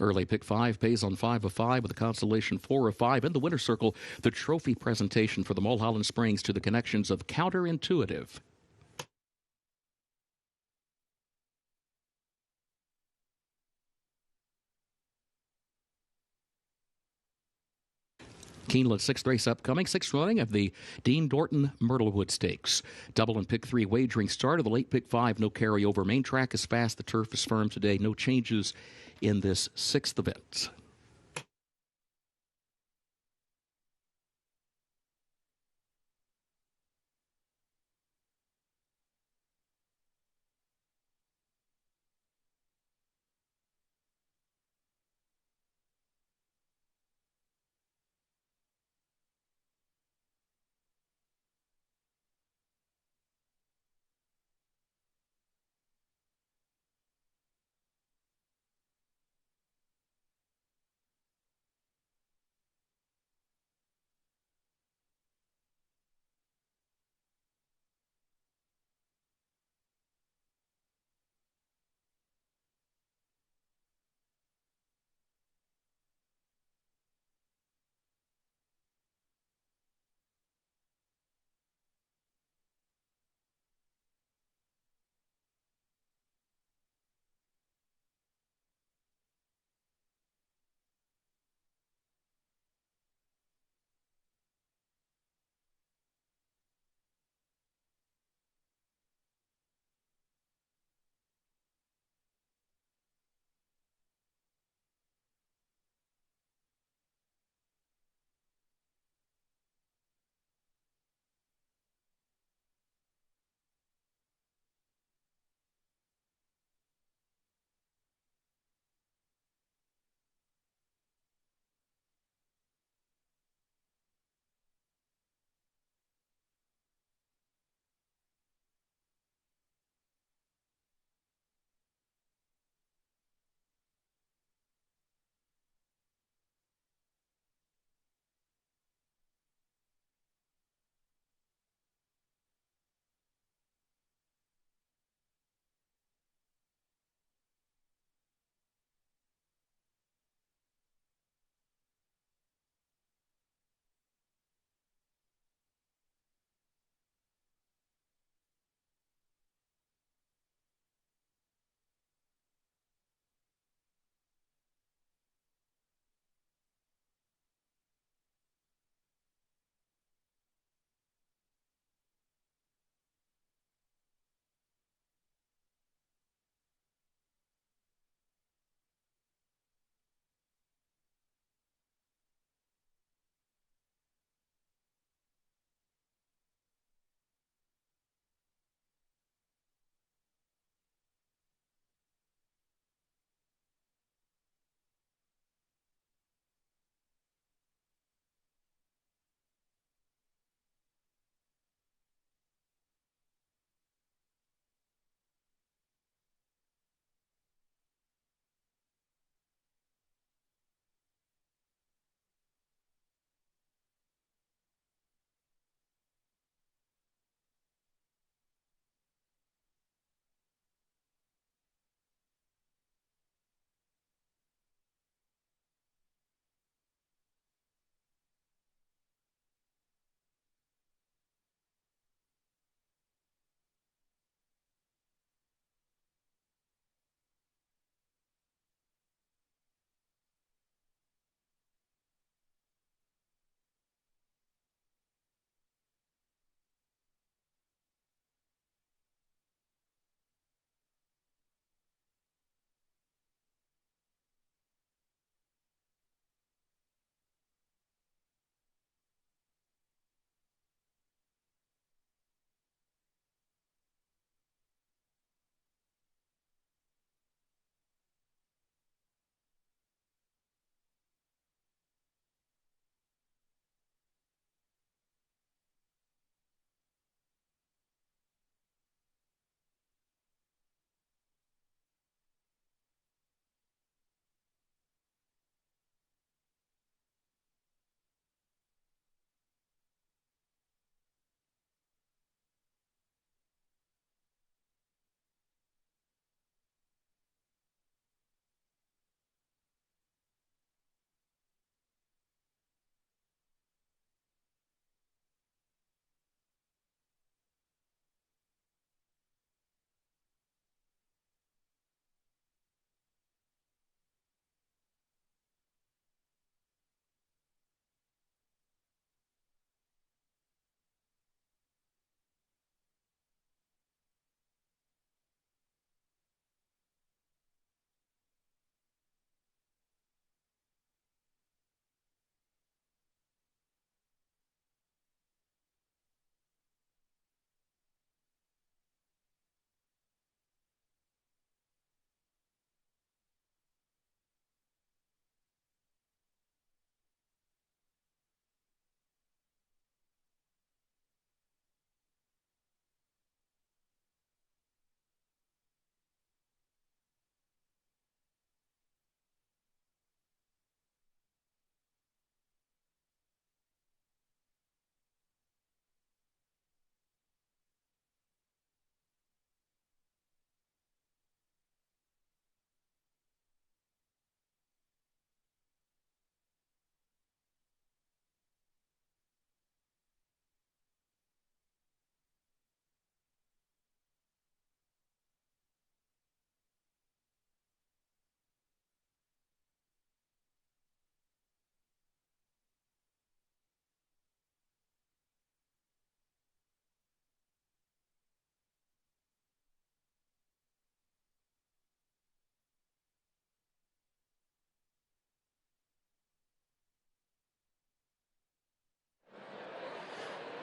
Early pick 5 pays on 5 of 5 with a consolation 4 of 5. In the winner's circle, the trophy presentation for the Mulholland Springs to the connections of Counterintuitive. Keeneland's sixth race upcoming, sixth running of the Dean Dorton Myrtlewood Stakes. Double and pick 3 wagering start of the late pick 5, no carryover. Main track is fast, the turf is firm today. No changes in this sixth event.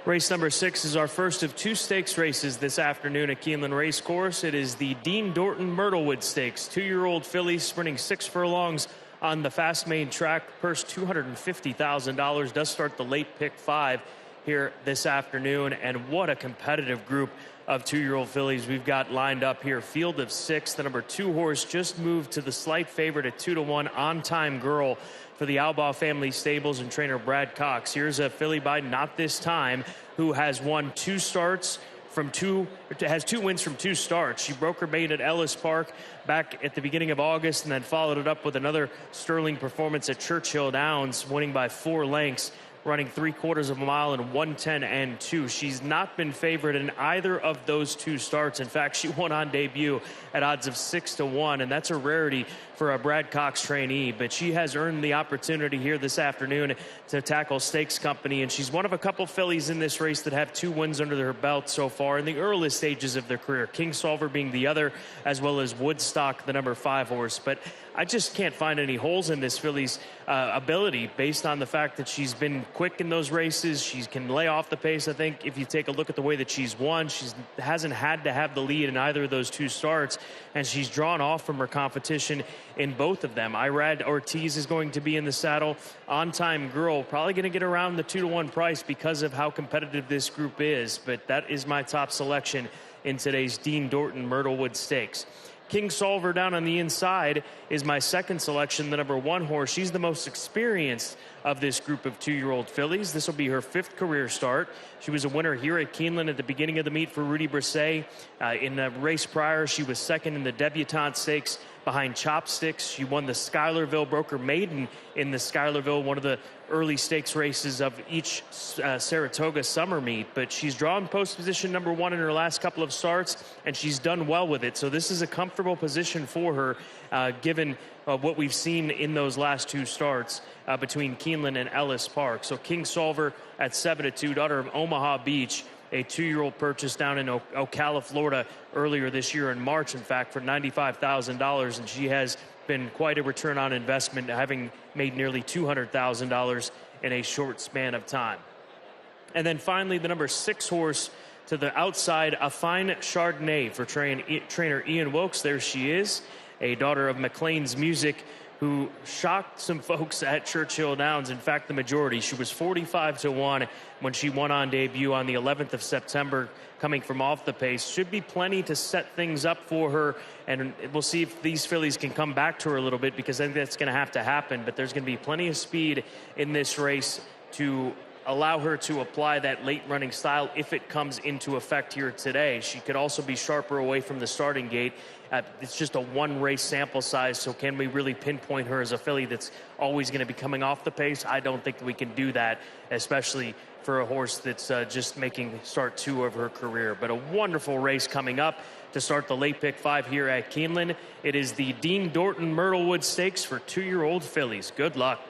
Race number 6 is our first of 2 stakes races this afternoon at Keeneland Racecourse. It is the Dean Dorton Myrtlewood Stakes. 2-year-old filly sprinting 6 furlongs on the fast main track. Purse $250,000. Does start the late pick 5 here this afternoon. And what a competitive group of 2-year-old fillies we've got lined up here. Field of 6. The number 2 horse just moved to the slight favorite at 2-1, On Time Girl, for the Albaugh family stables and trainer Brad Cox. Here's a filly by Not This Time, who has won 2 starts from 2, has 2 wins from 2 starts. She broke her maiden at Ellis Park back at the beginning of August and then followed it up with another sterling performance at Churchill Downs, winning by 4 lengths, running 3/4 of a mile in 1:10 and 2. She's not been favored in either of those 2 starts. In fact, she won on debut at odds of 6-1, and that's a rarity for a Brad Cox trainee. But she has earned the opportunity here this afternoon to tackle Stakes Company, and she's one of a couple fillies in this race that have 2 wins under their belt so far in the earliest stages of their career. King Solver being the other, as well as Woodstock, the number 5 horse. But I just can't find any holes in this filly's ability based on the fact that she's been quick in those races. She can lay off the pace. I think if you take a look at the way that she's won, she hasn't had to have the lead in either of those 2 starts, and she's drawn off from her competition in both of them. Irad Ortiz is going to be in the saddle. On Time Girl probably going to get around the 2-1 price because of how competitive this group is, but that is my top selection in today's Dean Dorton Myrtlewood Stakes. King Solver down on the inside is my second selection, the number 1 horse. She's the most experienced of this group of 2-year-old fillies. This will be her 5th career start. She was a winner here at Keeneland at the beginning of the meet for Rudy Brisset. In the race prior, she was second in the Debutante Stakes behind Chopsticks. She won the Schuylerville, broke her maiden in the Schuylerville, one of the early stakes races of each Saratoga summer meet. But she's drawn post position number 1 in her last couple of starts, and she's done well with it. So this is a comfortable position for her, given what we've seen in those last 2 starts between Keeneland and Ellis Park. So King Solver at 7-2, daughter of Omaha Beach, a 2-year-old purchase down in Ocala, Florida earlier this year in March, in fact, for $95,000. And she has been quite a return on investment, having made nearly $200,000 in a short span of time. And then finally, the number 6 horse to the outside, A Fine Chardonnay, for trainer Ian Wilkes. There she is, a daughter of McLean's Music, who shocked some folks at Churchill Downs. In fact, the majority. She was 45-1 when she won on debut on the 11th of September, coming from off the pace. Should be plenty to set things up for her, and we'll see if these fillies can come back to her a little bit, because I think that's going to have to happen. But there's going to be plenty of speed in this race to allow her to apply that late running style if it comes into effect here today. She could also be sharper away from the starting gate. It's just a 1 race sample size, so can we really pinpoint her as a filly that's always going to be coming off the pace? I don't think we can do that, especially for a horse that's just making start 2 of her career. But a wonderful race coming up to start the late pick 5 here at Keeneland. It is the Dean Dorton Myrtlewood Stakes for 2-year-old fillies. Good luck.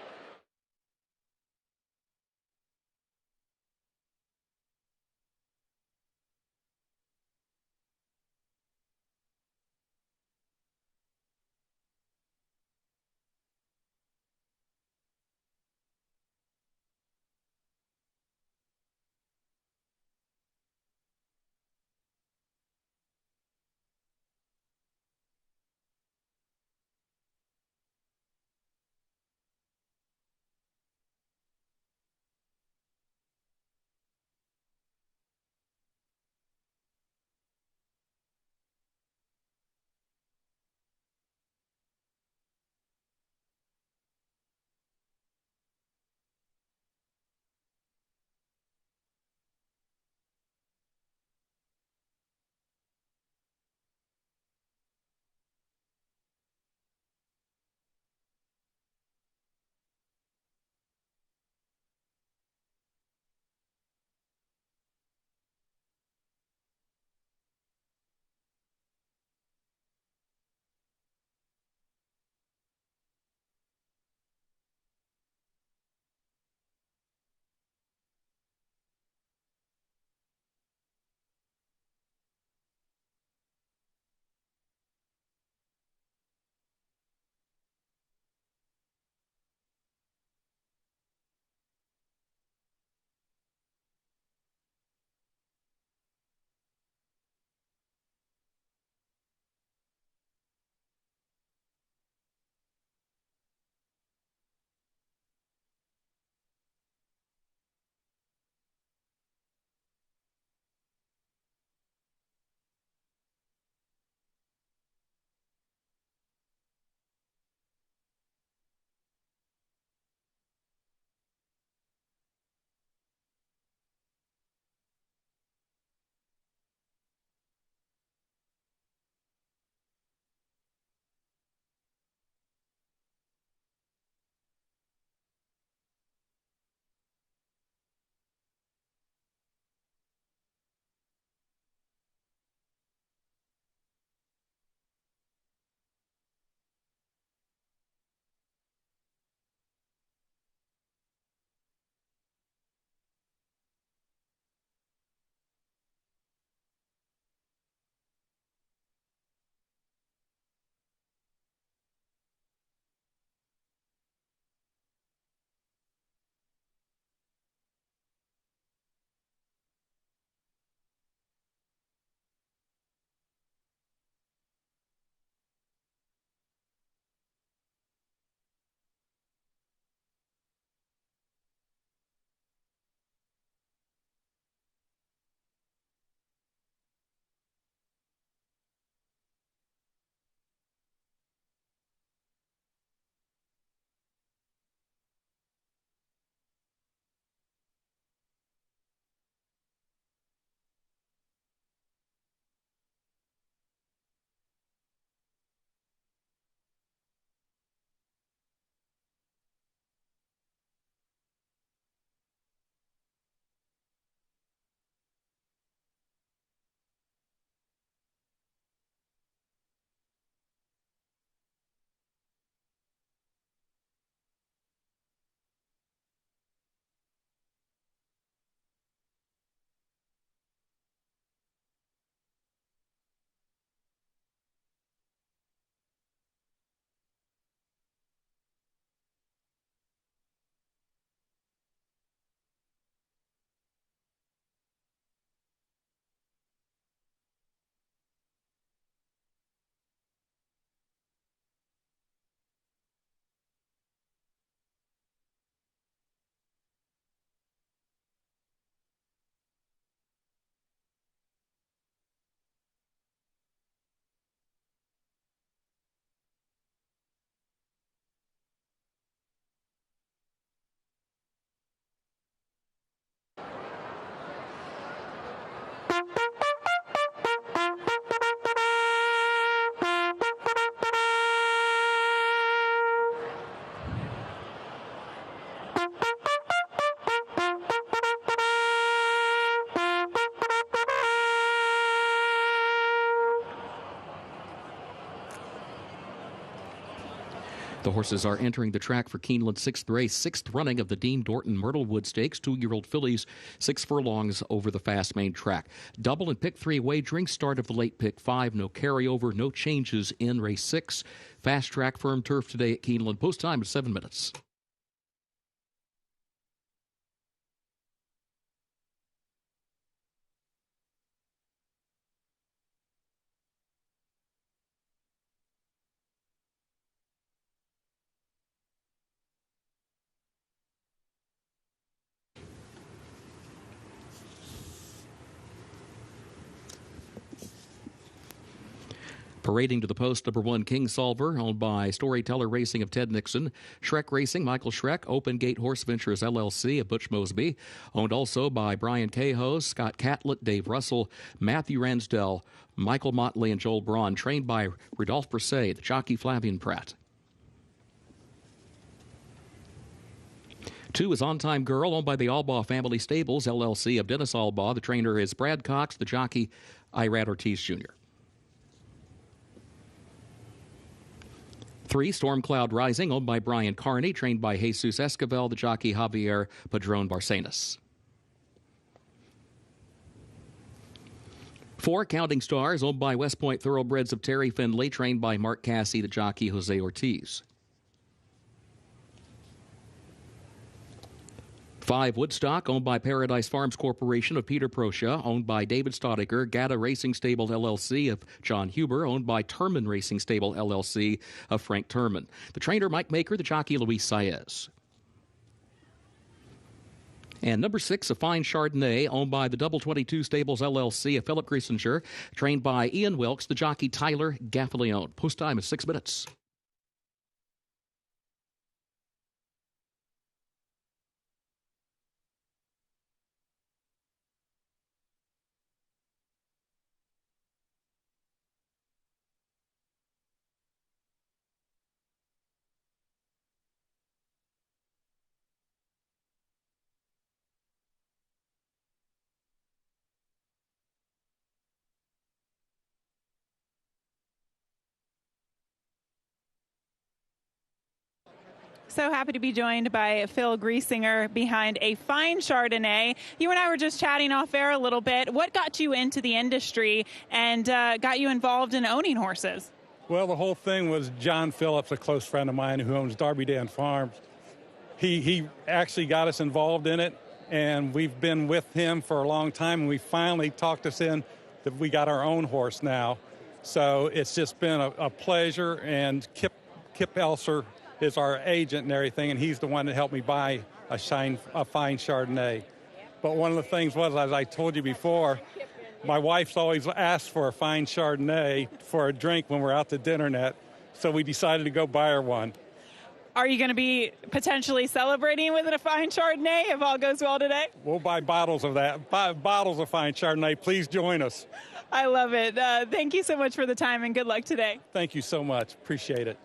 The horses are entering the track for Keeneland's sixth race, sixth running of the Dean Dorton Myrtlewood Stakes. 2-year-old fillies, 6 furlongs over the fast main track. Double and pick 3 wagering, start of the late pick 5. No carryover, no changes in race 6. Fast track firm turf today at Keeneland. Post time is 7 minutes. Parading to the post, number 1, King Solver, owned by Storyteller Racing of Ted Nixon. Shrek Racing, Michael Shrek. Open Gate Horse Ventures, LLC of Butch Mosby. Owned also by Brian Cahoe, Scott Catlett, Dave Russell, Matthew Ransdell, Michael Motley, and Joel Braun. Trained by Rodolphe Brisset, the jockey Flavian Pratt. 2 is On Time Girl, owned by the Albaugh Family Stables, LLC of Dennis Albaugh. The trainer is Brad Cox, the jockey Irad Ortiz Jr. 3, Storm Cloud Rising, owned by Brian Carney, trained by Jesus Esquivel, the jockey Javier Padron Barcenas. 4, Counting Stars, owned by West Point Thoroughbreds of Terry Finley, trained by Mark Cassie, the jockey Jose Ortiz. 5, Woodstock, owned by Paradise Farms Corporation of Peter Proscia, owned by David Stodiger, Gata Racing Stable LLC of John Huber, owned by Turman Racing Stable LLC of Frank Turman. The trainer, Mike Maker, the jockey Luis Saez. And number 6, A Fine Chardonnay, owned by the Double 22 Stables LLC of Philip Griesinger, trained by Ian Wilkes, the jockey Tyler Gaffalione. Post time is 6 minutes. So happy to be joined by Phil Griesinger behind A Fine Chardonnay. You and I were just chatting off air a little bit. What got you into the industry and got you involved in owning horses? Well, the whole thing was John Phillips, a close friend of mine who owns Darby Dan Farms. He actually got us involved in it, and we've been with him for a long time, and we finally talked us in that we got our own horse now. So it's just been a pleasure, and Kip Elser is our agent and everything, and he's the one that helped me buy a fine Chardonnay. But one of the things was, as I told you before, my wife's always asked for a fine Chardonnay for a drink when we're out to dinner net, so we decided to go buy her one. Are you going to be potentially celebrating with a fine Chardonnay if all goes well today? We'll buy bottles of that, bottles of fine Chardonnay. Please join us. I love it. Thank you so much for the time, and good luck today. Thank you so much. Appreciate it.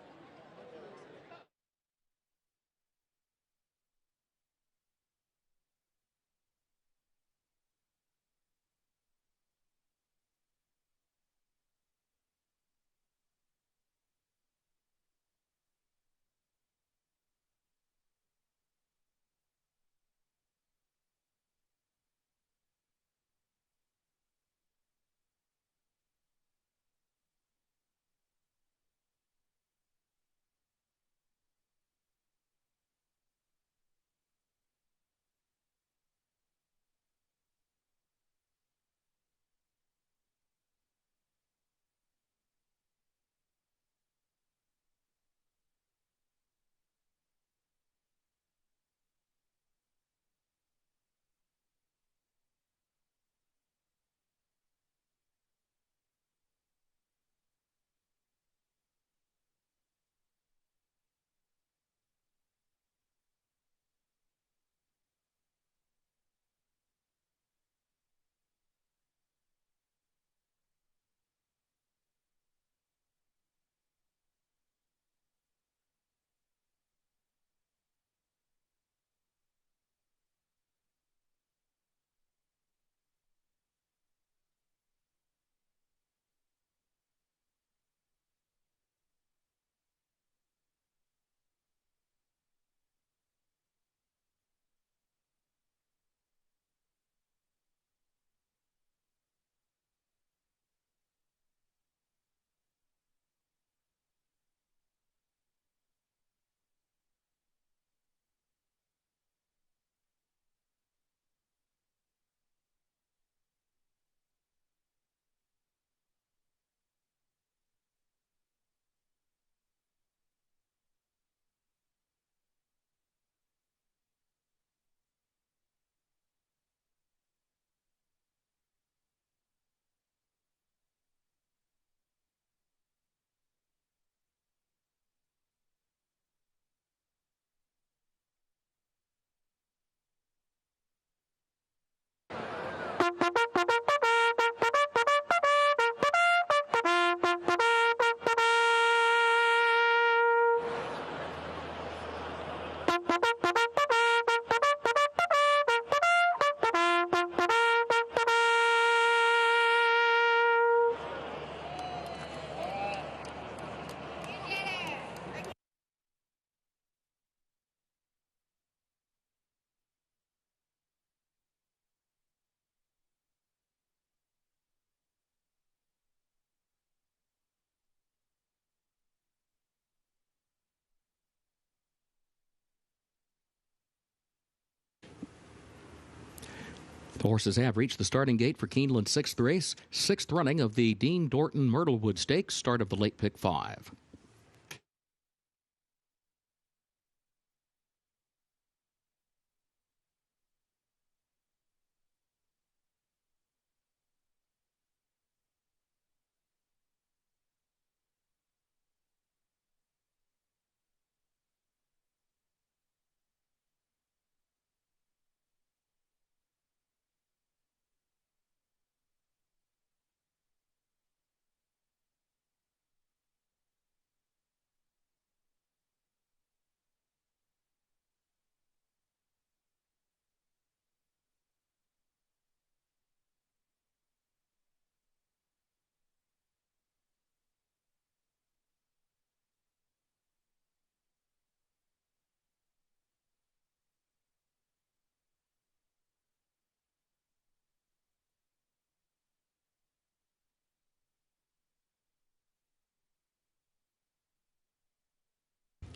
The horses have reached the starting gate for Keeneland's sixth race, sixth running of the Dean Dorton Myrtlewood Stakes, start of the late pick 5.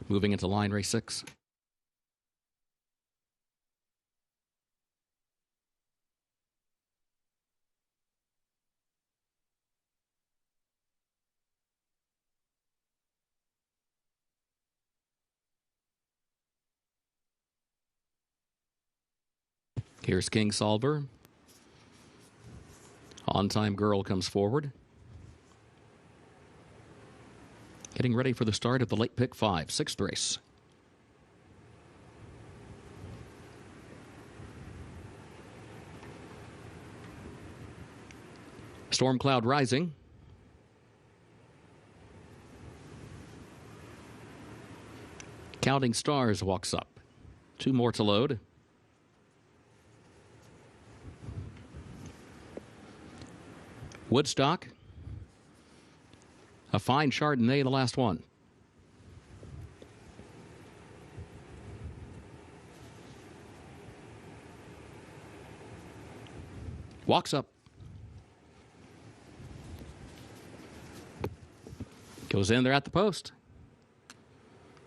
Moving into line race 6. Here's King Solver. On Time Girl comes forward. Getting ready for the start of the late pick 5, sixth race. Storm Cloud Rising. Counting Stars walks up. 2 more to load. Woodstock. A Fine Chardonnay, the last one. Walks up. Goes in there at the post.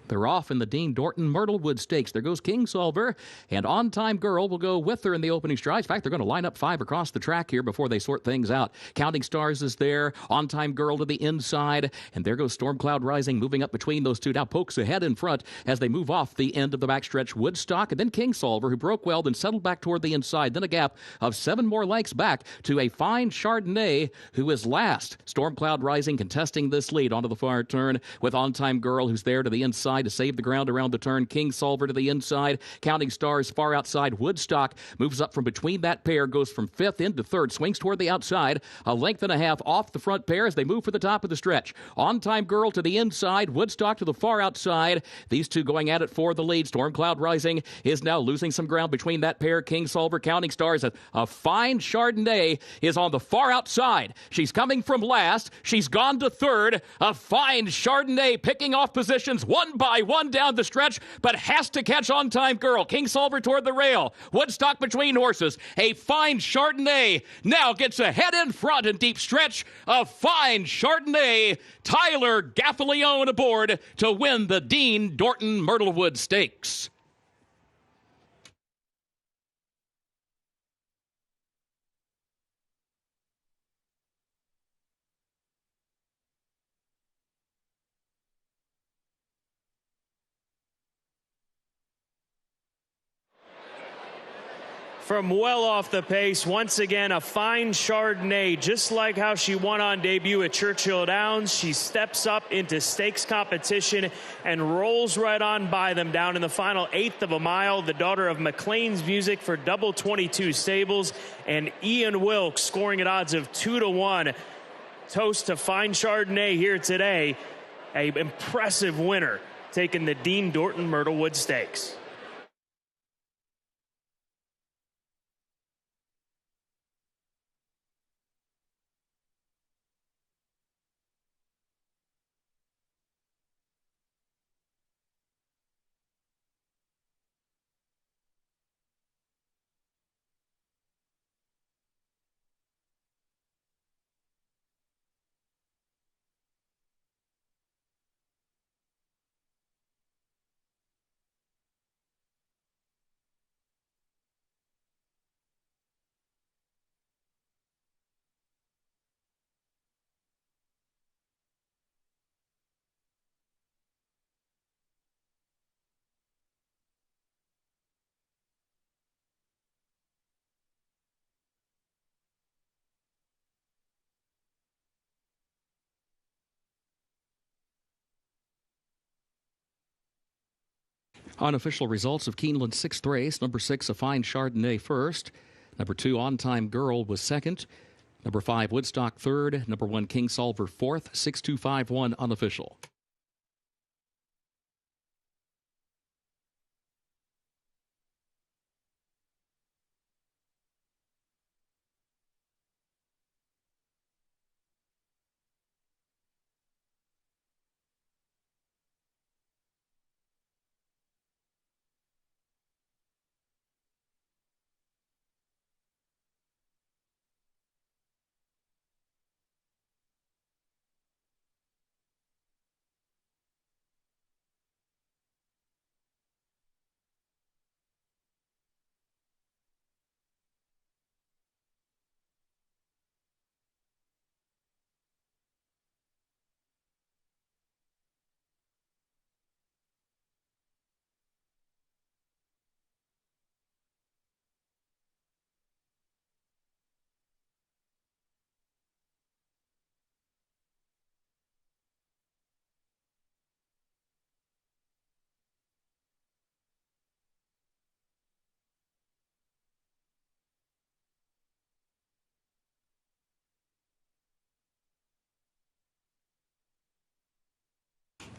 They're off in the Dean Dorton Myrtlewood Stakes. There goes King Solver, and On Time Girl will go with her in the opening strides. In fact, they're going to line up 5 across the track here before they sort things out. Counting Stars is there. On Time Girl to the inside, and there goes Storm Cloud Rising, moving up between those two. Now pokes ahead in front as they move off the end of the backstretch. Woodstock, and then King Solver, who broke well, then settled back toward the inside. Then a gap of 7 more lengths back to A Fine Chardonnay, who is last. Storm Cloud Rising contesting this lead onto the far turn with On Time Girl, who's there to the inside to save the ground around the turn. King Solver to the inside. Counting Stars far outside. Woodstock moves up from between that pair, goes from 5th into 3rd, swings toward the outside. A length and a half off the front pair as they move for the top of the stretch. On Time Girl to the inside. Woodstock to the far outside. These two going at it for the lead. Storm Cloud Rising is now losing some ground between that pair. King Solver, Counting Stars. A Fine Chardonnay is on the far outside. She's coming from last. She's gone to 3rd. A Fine Chardonnay picking off positions one by one down the stretch, but has to catch On Time Girl. King Solver toward the rail. Woodstock between horses. A Fine Chardonnay now gets ahead in front in deep stretch. A Fine Chardonnay. Tyler Gaffalione aboard to win the Dean Dorton Myrtlewood Stakes. From well off the pace, once again, A Fine Chardonnay, just like how she won on debut at Churchill Downs. She steps up into stakes competition and rolls right on by them down in the final 1/8 of a mile. The daughter of McLean's Music for Double 22 Stables, and Ian Wilkes scoring at odds of 2-1. Toast to Fine Chardonnay here today. A impressive winner taking the Dean Dorton Myrtlewood Stakes. Unofficial results of Keeneland's sixth race. Number 6, A Fine Chardonnay, first. Number 2, On Time Girl, was second. Number 5, Woodstock, third. Number 1, King Solver, fourth. 6-2-5-1 unofficial.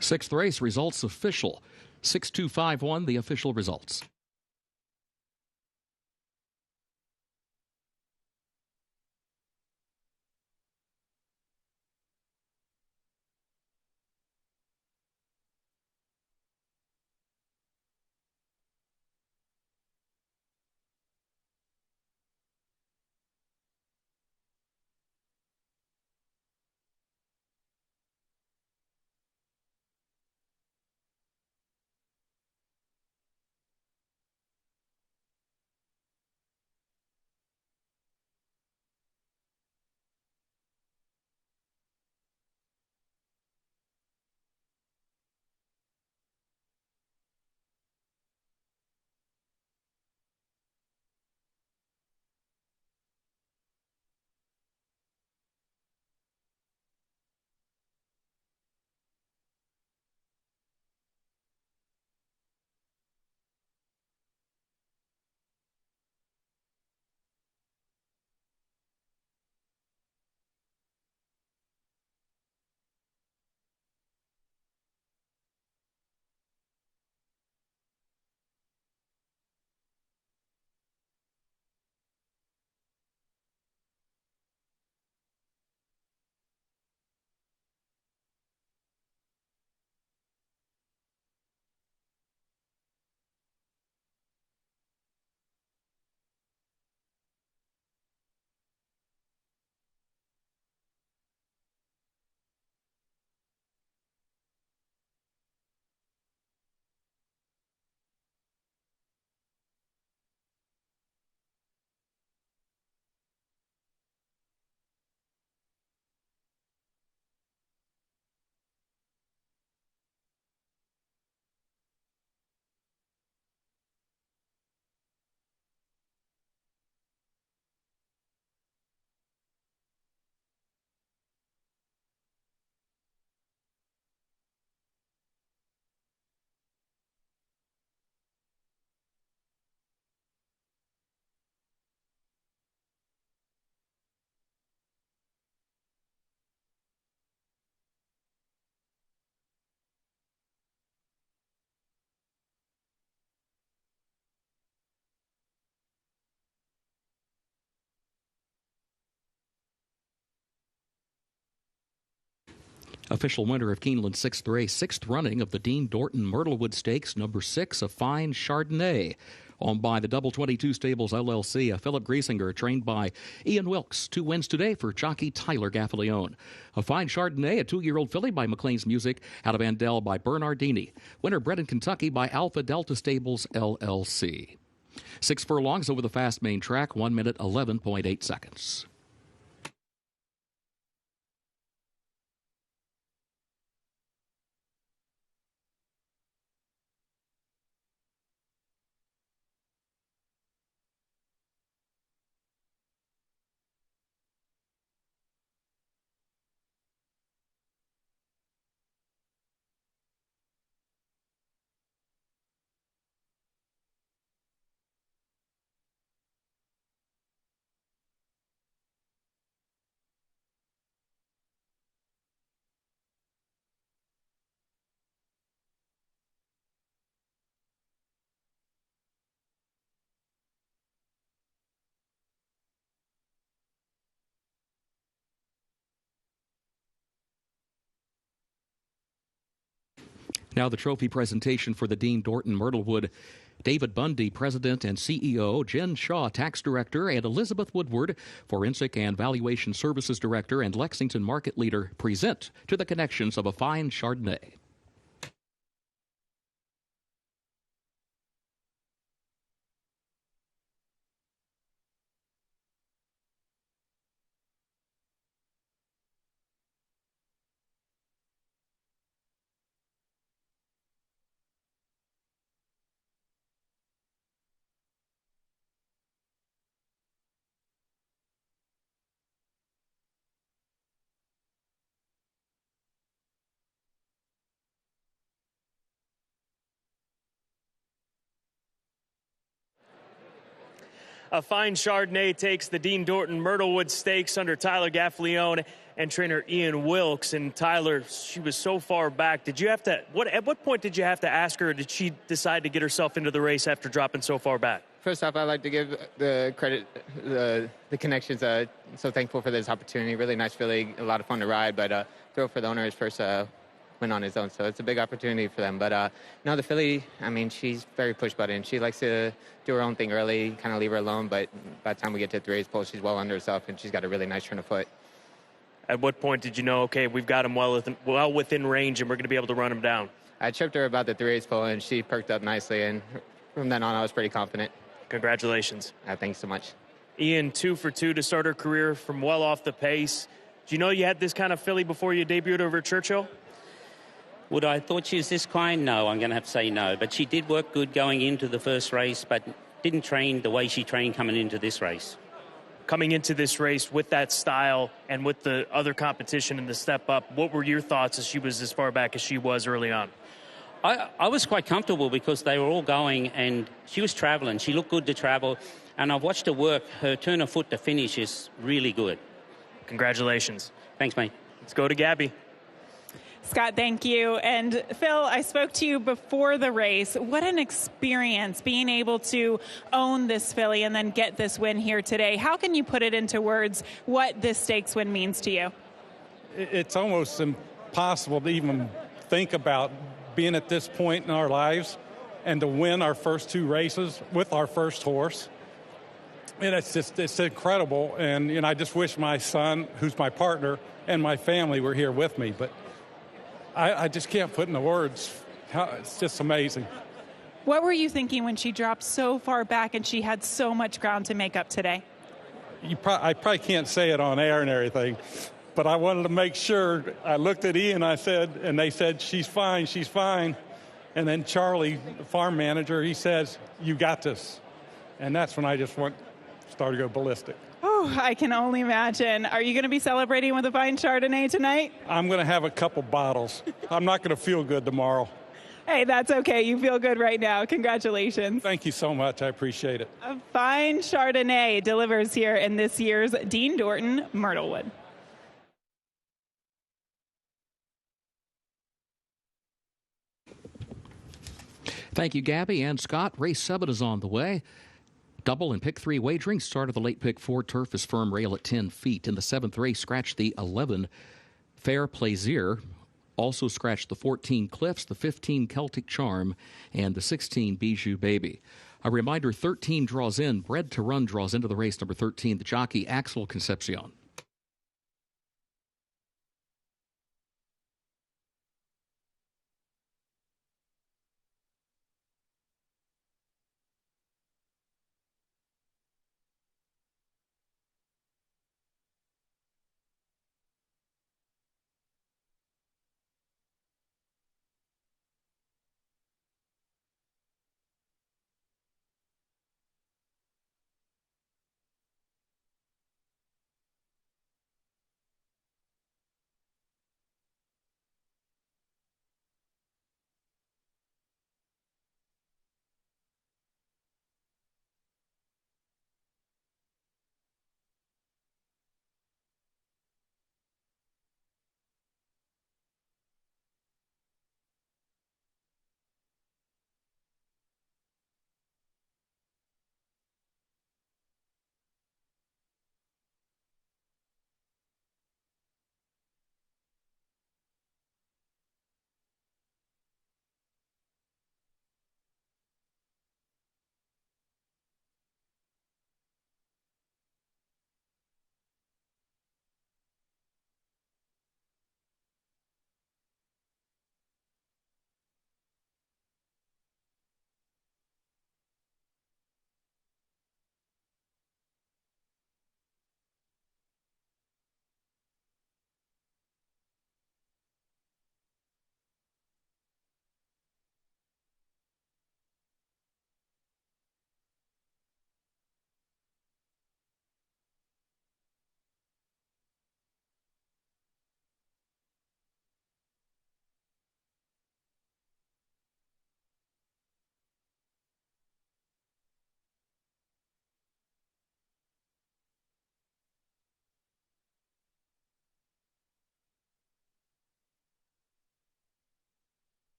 Sixth race results official. 6-2-5-1, the official results. Official winner of Keeneland's sixth race, sixth running of the Dean Dorton Myrtlewood Stakes, number 6, A Fine Chardonnay. Owned by the Double 22 Stables LLC, a Philip Griesinger, trained by Ian Wilkes. 2 wins today for jockey Tyler Gaffalione. A Fine Chardonnay, a 2-year-old filly by McLean's Music, out of Andell by Bernardini. Winner bred in Kentucky by Alpha Delta Stables LLC. 6 furlongs over the fast main track, 1 minute 11.8 seconds. Now the trophy presentation for the Dean Dorton Myrtlewood. David Bundy, President and CEO, Jen Shaw, Tax Director, and Elizabeth Woodward, Forensic and Valuation Services Director and Lexington Market Leader, present to the connections of a fine Chardonnay. A fine Chardonnay takes the Dean Dorton Myrtlewood Stakes under Tyler Gaffalione and trainer Ian Wilkes. And Tyler, she was so far back. Did you have to? At what point did you have to ask her? Or did she decide to get herself into the race after dropping so far back? First off, I'd like to give the credit, the connections. So thankful for this opportunity. Really nice filly, a lot of fun to ride. But thrill for the owner his first win on his own. So it's a big opportunity for them. But no, the filly, I mean, she's very push button. She likes to do her own thing early, kind of leave her alone. But by the time we get to the race pole, she's well under herself, and she's got a really nice turn of foot. At what point did you know, okay, we've got him well within range, and we're going to be able to run him down? I tripped her about the race pole, and she perked up nicely. And from then on, I was pretty confident. Congratulations. Thanks so much. Ian, 2 for 2 to start her career from well off the pace. Do you know you had this kind of filly before you debuted over at Churchill? Would I thought she was this kind? No, I'm going to have to say no. But she did work good going into the first race, but didn't train the way she trained coming into this race. Coming into this race with that style and with the other competition and the step up, what were your thoughts as she was as far back as she was early on? I was quite comfortable because they were all going and she was travelling. She looked good to travel. And I've watched her work. Her turn of foot to finish is really good. Congratulations. Thanks, mate. Let's go to Gabby. Scott, thank you. And Phil, I spoke to you before the race. What an experience being able to own this filly and then get this win here today. How can you put it into words what this stakes win means to you? It's almost impossible to even think about being at this point in our lives and to win our first 2 races with our first horse. And it's incredible. And I just wish my son, who's my partner, and my family were here with me. But I just can't put into words. It's just amazing. What were you thinking when she dropped so far back and she had so much ground to make up today? I probably can't say it on air and everything, but I wanted to make sure. I looked at Ian, and they said, she's fine, she's fine. And then Charlie, the farm manager, he says, you got this. And that's when I just started to go ballistic. Oh, I can only imagine. Are you going to be celebrating with a fine Chardonnay tonight? I'm going to have a couple bottles. I'm not going to feel good tomorrow. Hey, that's okay. You feel good right now. Congratulations. Thank you so much. I appreciate it. A fine Chardonnay delivers here in this year's Dean Dorton Myrtlewood. Thank you, Gabby and Scott. Race 7 is on the way. Double and pick 3 wagering. Start of the late pick 4 turf is firm rail at 10 feet. In the 7th race, scratch the 11 Fair Plaisir. Also scratch the 14 Cliffs, the 15 Celtic Charm, and the 16 Bijou Baby. A reminder, 13 draws in. Bred to Run draws into the race. Number 13, the jockey Axel Concepcion.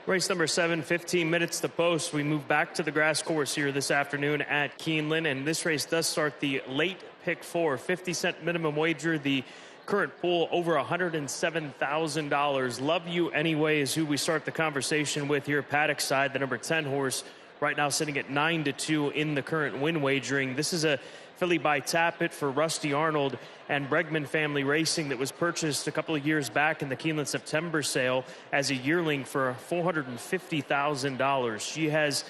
Race number 7, 15 minutes to post. We move back to the grass course here this afternoon at Keeneland, and this race does start the late pick 4, 50-cent minimum wager. The current pool over $107,000. Love You Anyway is who we start the conversation with here. Paddock side, the number 10 horse, right now sitting at 9-2 in the current win wagering. This is a filly by Tappet for Rusty Arnold and Bregman Family Racing that was purchased a couple of years back in the Keeneland September sale as a yearling for $450,000. She has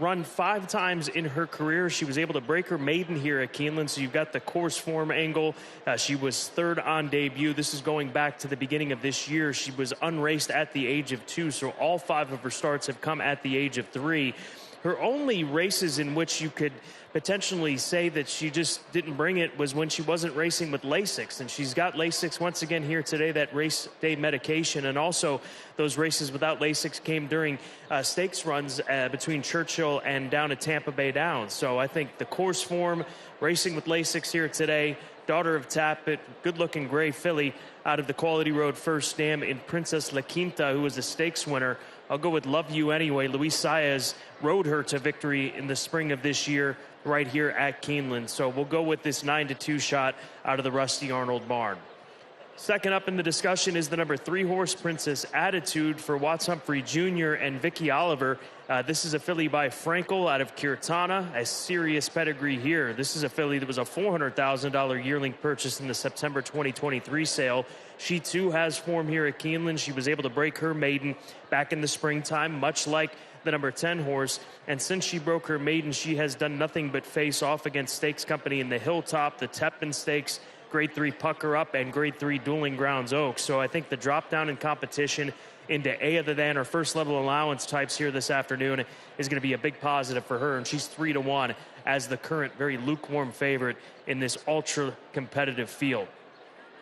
run 5 times in her career. She was able to break her maiden here at Keeneland, so you've got the course form angle. She was 3rd on debut. This is going back to the beginning of this year. She was unraced at the age of 2, so all 5 of her starts have come at the age of 3. Her only races in which you could potentially say that she just didn't bring it was when she wasn't racing with Lasix, and she's got Lasix once again here today, that race day medication, and also those races without Lasix came during stakes runs between Churchill and down at Tampa Bay Downs. So I think the course form, racing with Lasix here today, daughter of Tappet, good-looking gray filly out of the Quality Road First Dam in Princess La Quinta, who was a stakes winner. I'll go with Love You Anyway. Luis Saez rode her to victory in the spring of this year right here at Keeneland. So we'll go with this 9-2 shot out of the Rusty Arnold barn. Second up in the discussion is the number 3 horse, Princess Attitude, for Watts Humphrey Jr. and Vicky Oliver. This is a filly by Frankel out of Kirtana, a serious pedigree here. This is a filly that was a $400,000 yearling purchase in the September 2023 sale. She too has form here at Keeneland. She was able to break her maiden back in the springtime, much like the number 10 horse. And since she broke her maiden, she has done nothing but face off against stakes company in the Hilltop, the Tepin Stakes, Grade 3 Pucker Up, and Grade 3 Dueling Grounds Oaks. So I think the drop down in competition into A other than or first level allowance types here this afternoon is going to be a big positive for her. And she's 3-1 as the current very lukewarm favorite in this ultra competitive field.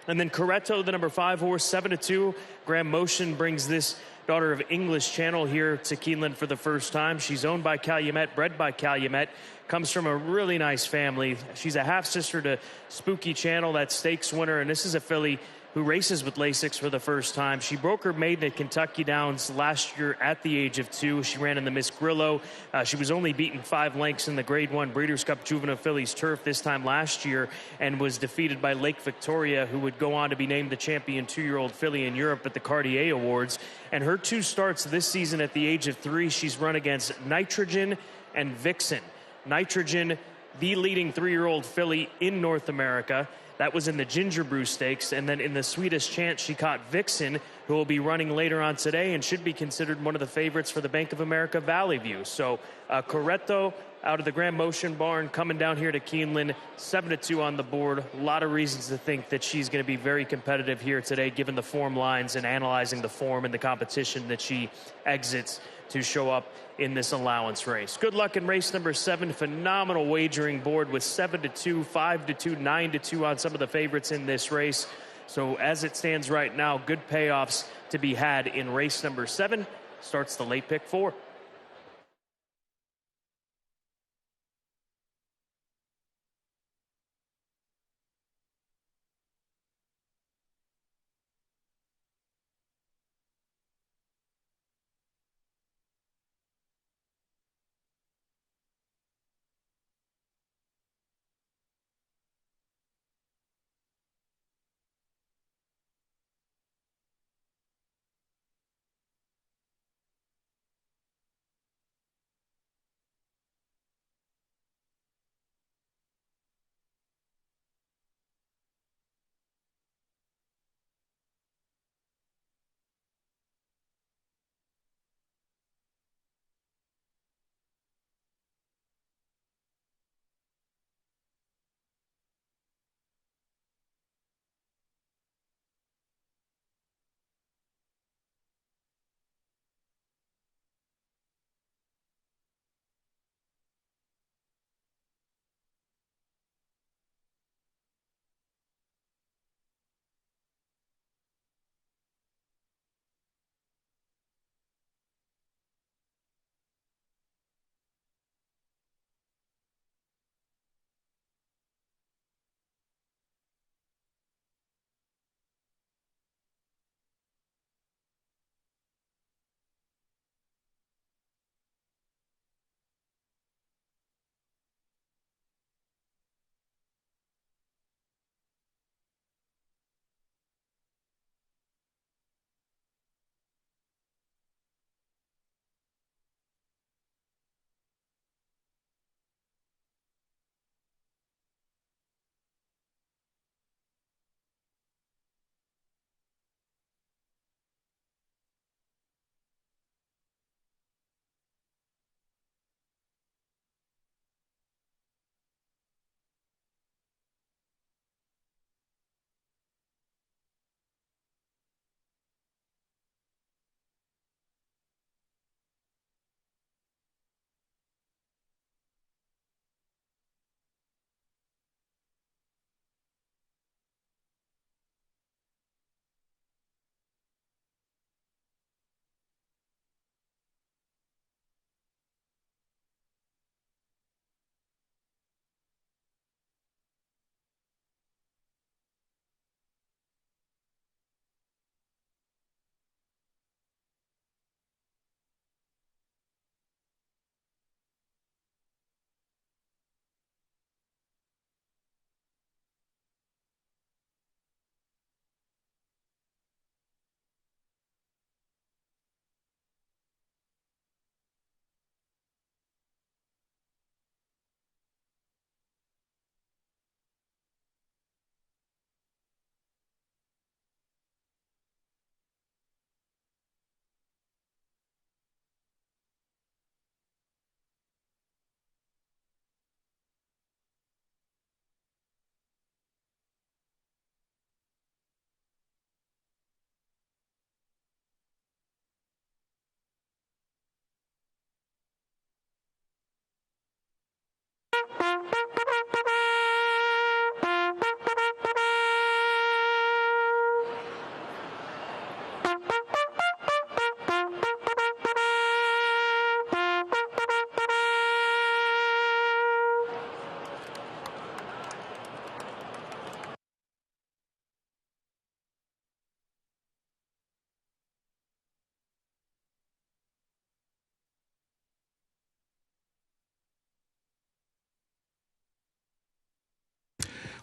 And then Coretto, the number 5 horse, 7-2. Graham Motion brings this daughter of English Channel here to Keeneland for the first time. She's owned by Calumet, bred by Calumet, comes from a really nice family. She's a half-sister to Spooky Channel, that stakes winner, and this is a filly who races with Lasix for the first time. She broke her maiden at Kentucky Downs last year at the age of 2. She ran in the Miss Grillo. She was only beaten 5 lengths in the Grade 1 Breeders' Cup Juvenile Fillies Turf this time last year, and was defeated by Lake Victoria, who would go on to be named the champion 2-year-old filly in Europe at the Cartier Awards. And her 2 starts this season at the age of 3, she's run against Nitrogen and Vixen. Nitrogen, the leading 3-year-old filly in North America. That was in the Ginger Brew Stakes. And then in the Sweetest Chance, she caught Vixen, who will be running later on today and should be considered one of the favorites for the Bank of America Valley View. So Coretto out of the Grand Motion barn coming down here to Keeneland, 7-2 on the board. A lot of reasons to think that she's going to be very competitive here today, given the form lines and analyzing the form and the competition that she exits to show up in this allowance race. Good luck in race number 7. Phenomenal wagering board with 7-2, 5-2, 9-2 on some of the favorites in this race. So as it stands right now, good payoffs to be had in race number 7. Starts the late pick 4.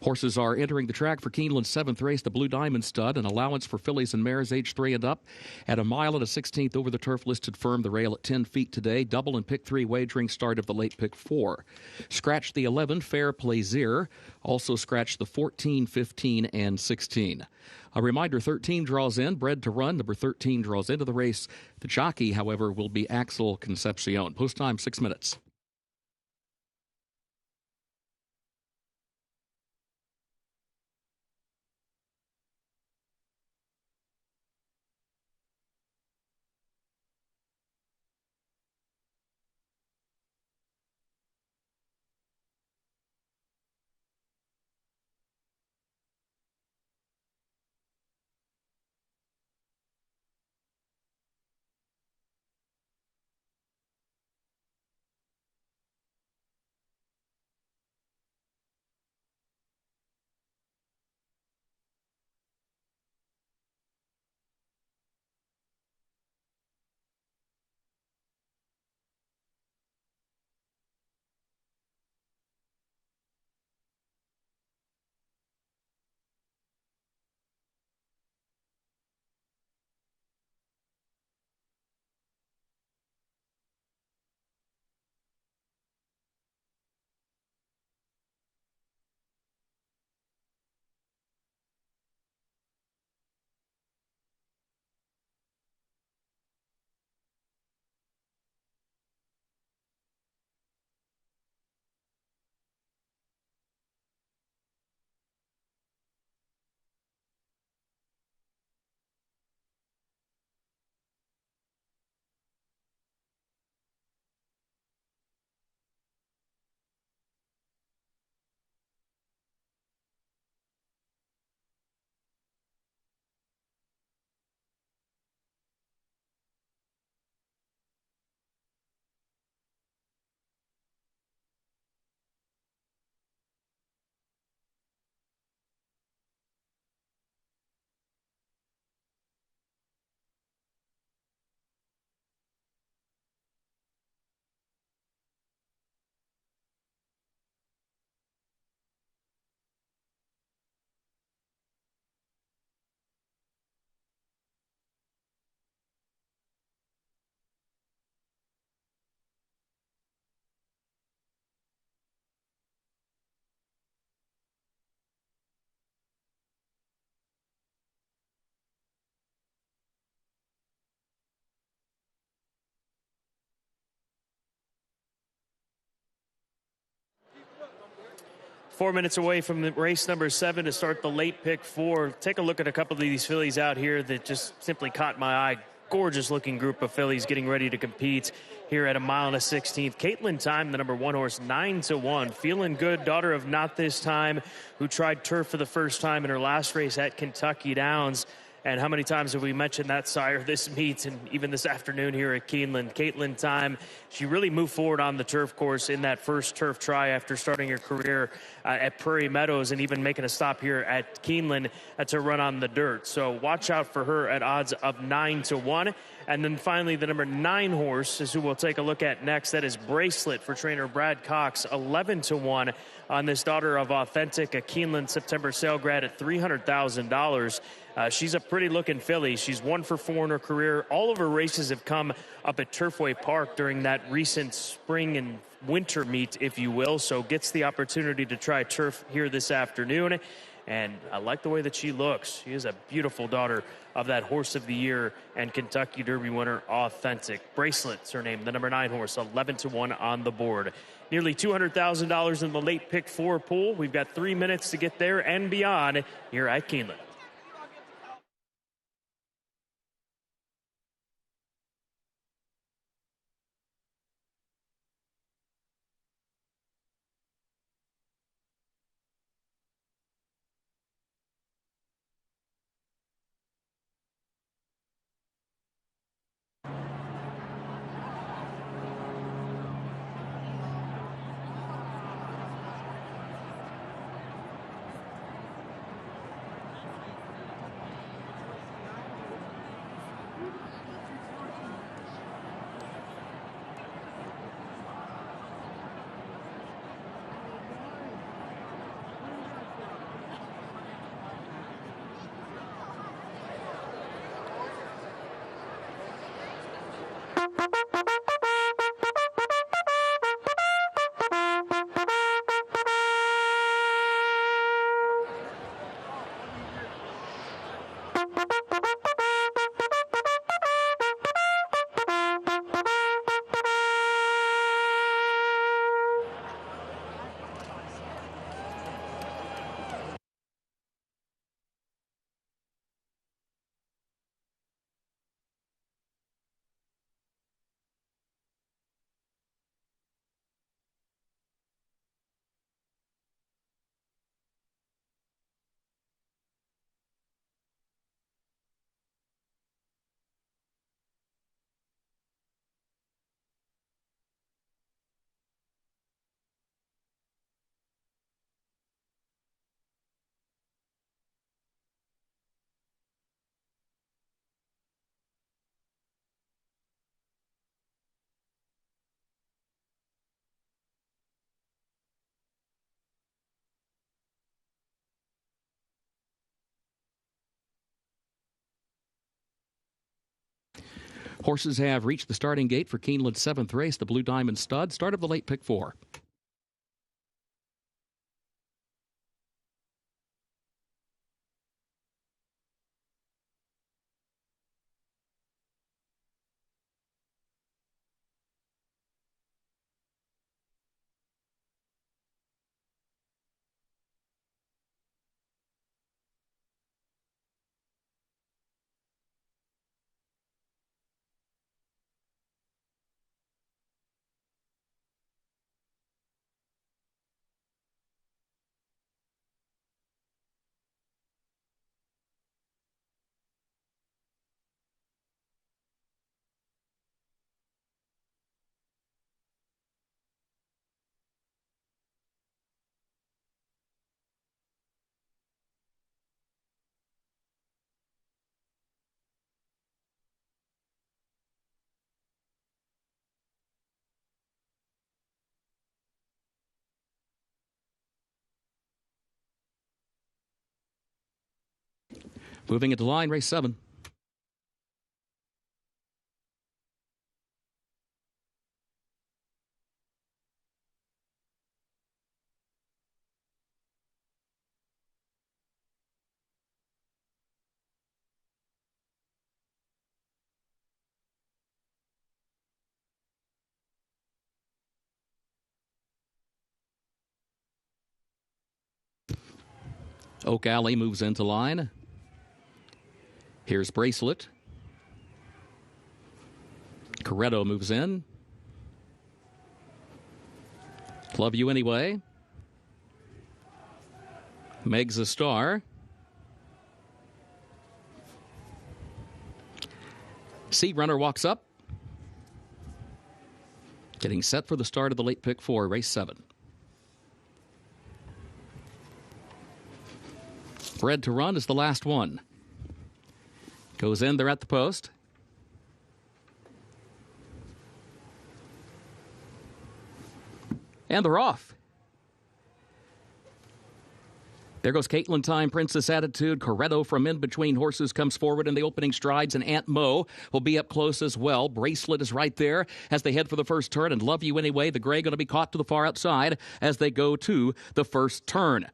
Horses are entering the track for Keeneland's 7th race, the Blue Diamond Stud, an allowance for fillies and mares age 3 and up. At a mile and a 16th over the turf, listed firm, the rail at 10 feet today. Double and pick 3 wagering start of the late pick 4. Scratch the 11, Fair Plaisir. Also scratch the 14, 15, and 16. A reminder, 13 draws in, bred to run. Number 13 draws into the race. The jockey, however, will be Axel Concepcion. Post time, 6 minutes. Four minutes away from the race number 7 to start the late pick 4. Take a look at a couple of these fillies out here that just simply caught my eye. Gorgeous looking group of fillies getting ready to compete here at a mile and a 16th. Keeneland Time, the number 1 horse, 9-1. Feeling good, daughter of Not This Time, who tried turf for the first time in her last race at Kentucky Downs. And how many times have we mentioned that sire this meet and even this afternoon here at Keeneland? Keeneland Time, she really moved forward on the turf course in that first turf try after starting her career at Prairie Meadows and even making a stop here at Keeneland to run on the dirt. So watch out for her at odds of 9-1. And then finally, the number 9 horse is who we'll take a look at next. That is Bracelet for trainer Brad Cox, 11-1 on this daughter of Authentic, a Keeneland September sale grad at $300,000. She's a pretty looking filly. She's 1 for 4 in her career. All of her races have come up at Turfway Park during that recent spring and winter meet, if you will. So gets the opportunity to try turf here this afternoon. And I like the way that she looks. She is a beautiful daughter of that Horse of the Year and Kentucky Derby winner, Authentic. Bracelet's her name, the number 9 horse, 11-1 on the board. Nearly $200,000 in the late pick 4 pool. We've got 3 minutes to get there and beyond here at Keeneland. Horses have reached the starting gate for Keeneland's 7th race, the Blue Diamond Stud, start of the late pick 4. Moving into line, race 7. Oak Alley moves into line. Here's Bracelet. Coretto moves in. Love You Anyway. Meg's a Star. Sea Runner walks up. Getting set for the start of the late pick 4, race 7. Bred to Run is the last one. Goes in, they're at the post. And they're off. There goes Keeneland Time, Princess Attitude. Coretto from in between horses comes forward in the opening strides, and Aunt Mo will be up close as well. Bracelet is right there as they head for the first turn, and Love You Anyway, the gray, going to be caught to the far outside as they go to the first turn.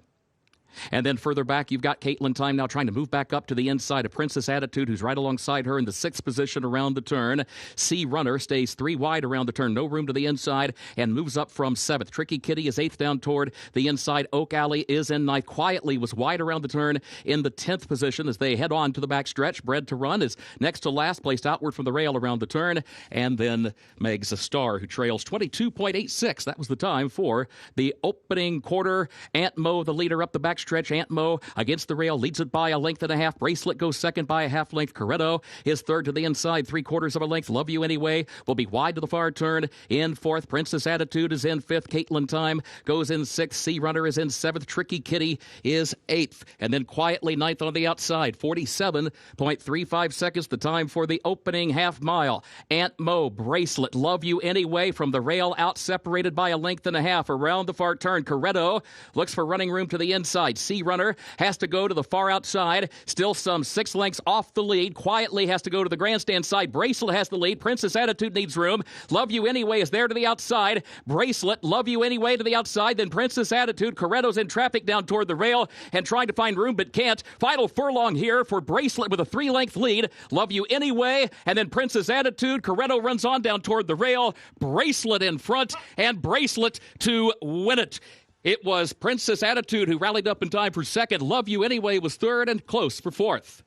And then further back, you've got Keeneland Time now trying to move back up to the inside of Princess Attitude, who's right alongside her in the 6th position around the turn. Sea Runner stays 3 wide around the turn, no room to the inside, and moves up from 7th. Tricky Kitty is 8th down toward the inside. Oak Alley is in 9th. Quietly was wide around the turn in the 10th position as they head on to the back stretch. Bred to Run is next to last, placed outward from the rail around the turn. And then Meg's a Star, who trails 22.86. That was the time for the opening quarter. Aunt Mo, the leader up the back stretch. Aunt Mo against the rail, leads it by a length and a half. Bracelet goes second by a half length. Coretto is third to the inside, 3/4 of a length. Love You Anyway will be wide to the far turn in 4th. Princess Attitude is in 5th. Keeneland Time goes in 6th. Sea Runner is in 7th. Tricky Kitty is 8th. And then quietly 9th on the outside. 47.35 seconds, the time for the opening half mile. Aunt Mo, Bracelet, Love You Anyway from the rail out, separated by a length and a half around the far turn. Coretto looks for running room to the inside. Sea Runner has to go to the far outside, still some 6 lengths off the lead. Quietly has to go to the grandstand side. Bracelet has the lead. Princess Attitude needs room. Love You Anyway is there to the outside. Bracelet, Love You Anyway to the outside. Then Princess Attitude. Coretto's in traffic down toward the rail and trying to find room but can't. Final furlong here for Bracelet with a 3-length lead. Love You Anyway, and then Princess Attitude. Coretto runs on down toward the rail. Bracelet in front, and Bracelet to win it. It was Princess Attitude who rallied up in time for 2nd. Love You Anyway was 3rd and close for 4th.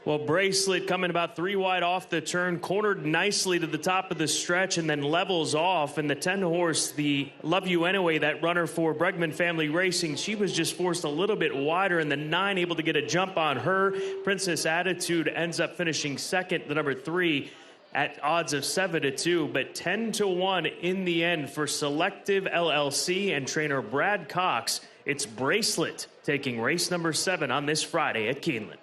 Well, Bracelet coming about 3 wide off the turn, cornered nicely to the top of the stretch and then levels off. And the 10-horse, the Love You Anyway, that runner for Bregman Family Racing, she was just forced a little bit wider, and the 9 able to get a jump on her. Princess Attitude ends up finishing 2nd, the number 3. at odds of 7-2, but 10-1 in the end for Selective LLC and trainer Brad Cox. It's Bracelet taking race number 7 on this Friday at Keeneland.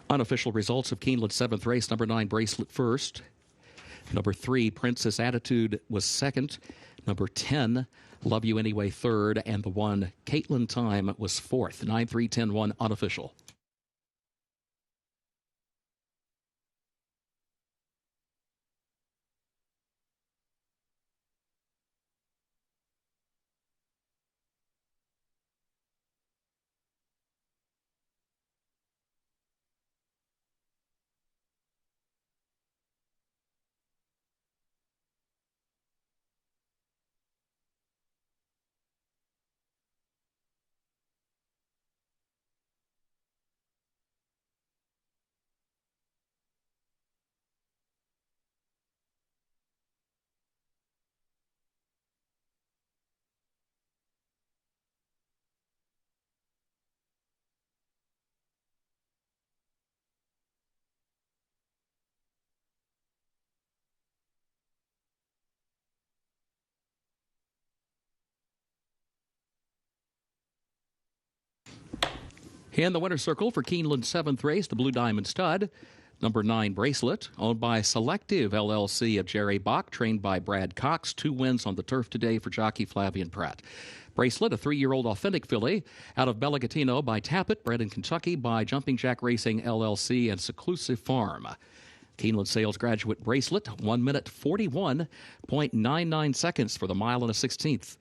Unofficial results of Keeneland's 7th race. Number 9, Bracelet first. Number 3, Princess Attitude was second. Number 10, Love You Anyway third. And the 1, Caitlin Time was fourth. 9-3-10-1 unofficial. In the winner's circle for Keeneland's 7th race, the Blue Diamond Stud, number 9, Bracelet, owned by Selective LLC of Jerry Bach, trained by Brad Cox. 2 wins on the turf today for jockey Flavian Pratt. Bracelet, a 3-year-old authentic filly out of Belligatino by Tappet, bred in Kentucky by Jumping Jack Racing LLC and Seclusive Farm. Keeneland sales graduate Bracelet, 1 minute 41.99 seconds for the mile and a 16th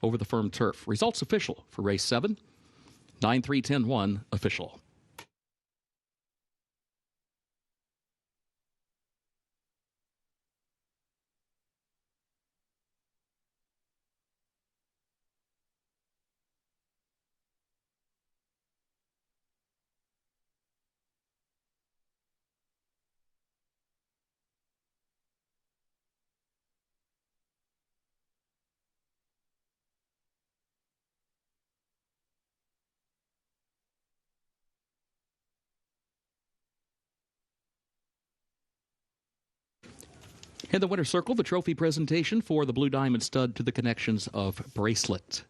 over the firm turf. Results official for race 7. 9-3-10-1 official. In the winner's circle, the trophy presentation for the Blue Diamond Stud to the connections of Bracelet.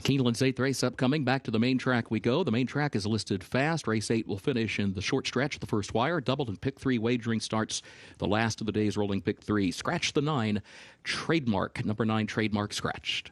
Keeneland's 8th race upcoming. Back to the main track we go. The main track is listed fast. Race 8 will finish in the short stretch, the first wire. Doubled and pick 3 wagering starts the last of the day's rolling pick 3. Scratch the 9, Trademark. Number 9, Trademark scratched.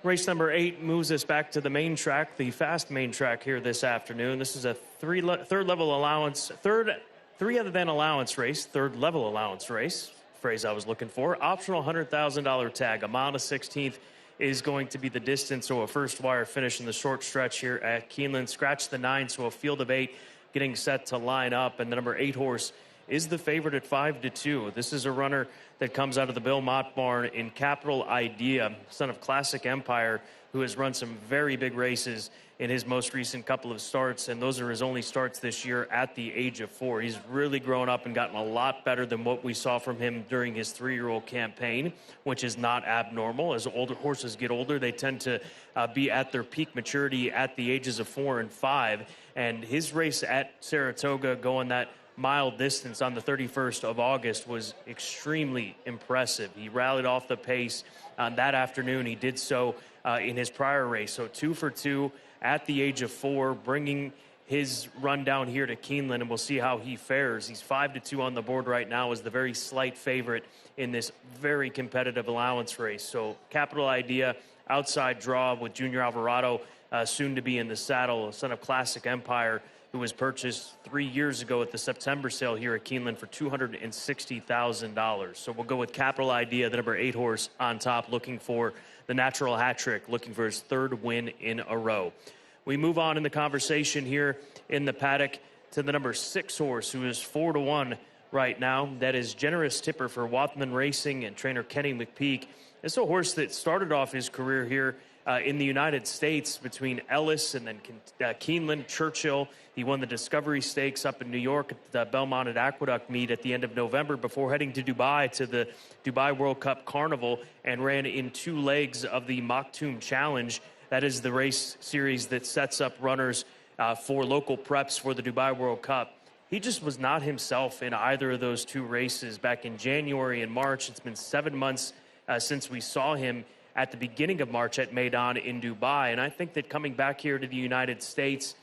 Race number 8 moves us back to the main track, the fast main track here this afternoon. This is a three level allowance race. Phrase I was looking for. Optional $100,000 tag. A mile to 16th is going to be the distance, so a first wire finish in the short stretch here at Keeneland. Scratch the 9, so a field of 8 getting set to line up, and the number 8 horse is the favorite at 5-2. This is a runner that comes out of the Bill Mott barn in Capital Idea, son of Classic Empire, who has run some very big races in his most recent couple of starts, and those are his only starts this year at the age of 4. He's really grown up and gotten a lot better than what we saw from him during his 3-year-old campaign, which is not abnormal. As older horses get older, they tend to be at their peak maturity at the ages of 4 and 5, and his race at Saratoga, going that mile distance on the 31st of August, was extremely impressive. He rallied off the pace that afternoon. He did so in his prior race. So 2 for 2 at the age of 4, bringing his run down here to Keeneland, and we'll see how he fares. He's 5-2 on the board right now as the very slight favorite in this very competitive allowance race. So Capital Idea, outside draw with Junior Alvarado soon to be in the saddle, son of Classic Empire, who was purchased 3 years ago at the September sale here at Keeneland for $260,000. So we'll go with Capital Idea, the number 8 horse, on top, looking for the natural hat trick, looking for his 3rd win in a row. We move on in the conversation here in the paddock to the number 6 horse, who is 4-1 right now. That is Generous Tipper for Wathman Racing and trainer Kenny McPeak. It's a horse that started off his career here in the United States between Ellis and then Keeneland, Churchill. He won the Discovery Stakes up in New York at the Belmont at Aqueduct meet at the end of November before heading to Dubai to the Dubai World Cup Carnival, and ran in 2 legs of the Maktoum Challenge. That is the race series that sets up runners for local preps for the Dubai World Cup. He just was not himself in either of those 2 races back in January and March. It's been 7 months since we saw him at the beginning of March at Meydan in Dubai. And I think that coming back here to the United States,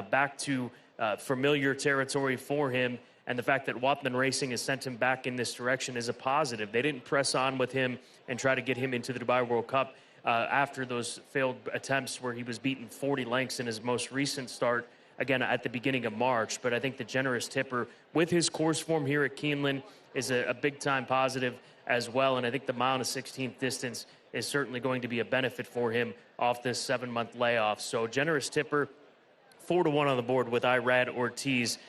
back to familiar territory for him, and the fact that Wathman Racing has sent him back in this direction is a positive. They didn't press on with him and try to get him into the Dubai World Cup after those failed attempts where he was beaten 40 lengths in his most recent start, again, at the beginning of March. But I think the Generous Tipper, with his course form here at Keeneland, is a big-time positive as well. And I think the mile and a 16th distance is certainly going to be a benefit for him off this 7-month layoff. So Generous Tipper, 4-1 on the board with Irad Ortiz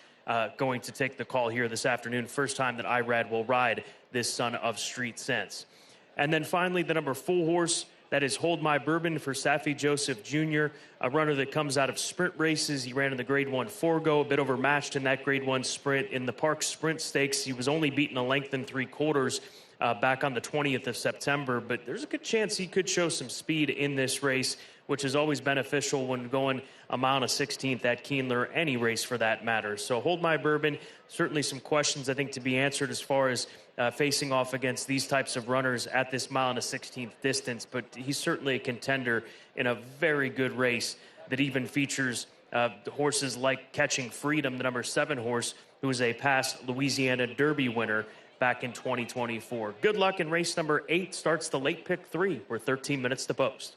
going to take the call here this afternoon. First time that Irad will ride this son of Street Sense. And then finally, the number 4 horse, that is Hold My Bourbon for Safi Joseph Jr., a runner that comes out of sprint races. He ran in the Grade 1 Forgo, a bit overmatched in that Grade 1 sprint. In the Park Sprint Stakes, he was only beaten a length and 3/4 back on the 20th of September, but there's a good chance he could show some speed in this race, which is always beneficial when going a mile and a 16th at Keeneland, or any race for that matter. So Hold My Bourbon, certainly some questions I think to be answered as far as facing off against these types of runners at this mile and a 16th distance, but he's certainly a contender in a very good race that even features horses like Catching Freedom, the number 7 horse, who is a past Louisiana Derby winner back in 2024. Good luck in race number 8. Starts the late pick 3. We're 13 minutes to post.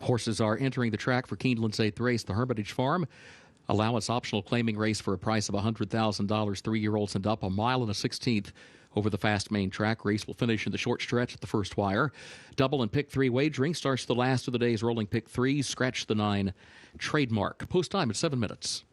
Horses are entering the track for Keeneland's 8th race, the Hermitage Farm. Allowance optional claiming race for a price of $100,000, 3-year-olds and up, a mile and a 16th over the fast main track. Race will finish in the short stretch at the first wire. Double and pick 3 wagering starts the last of the day's rolling pick 3s. Scratch the 9 trademark. Post time at 7 minutes.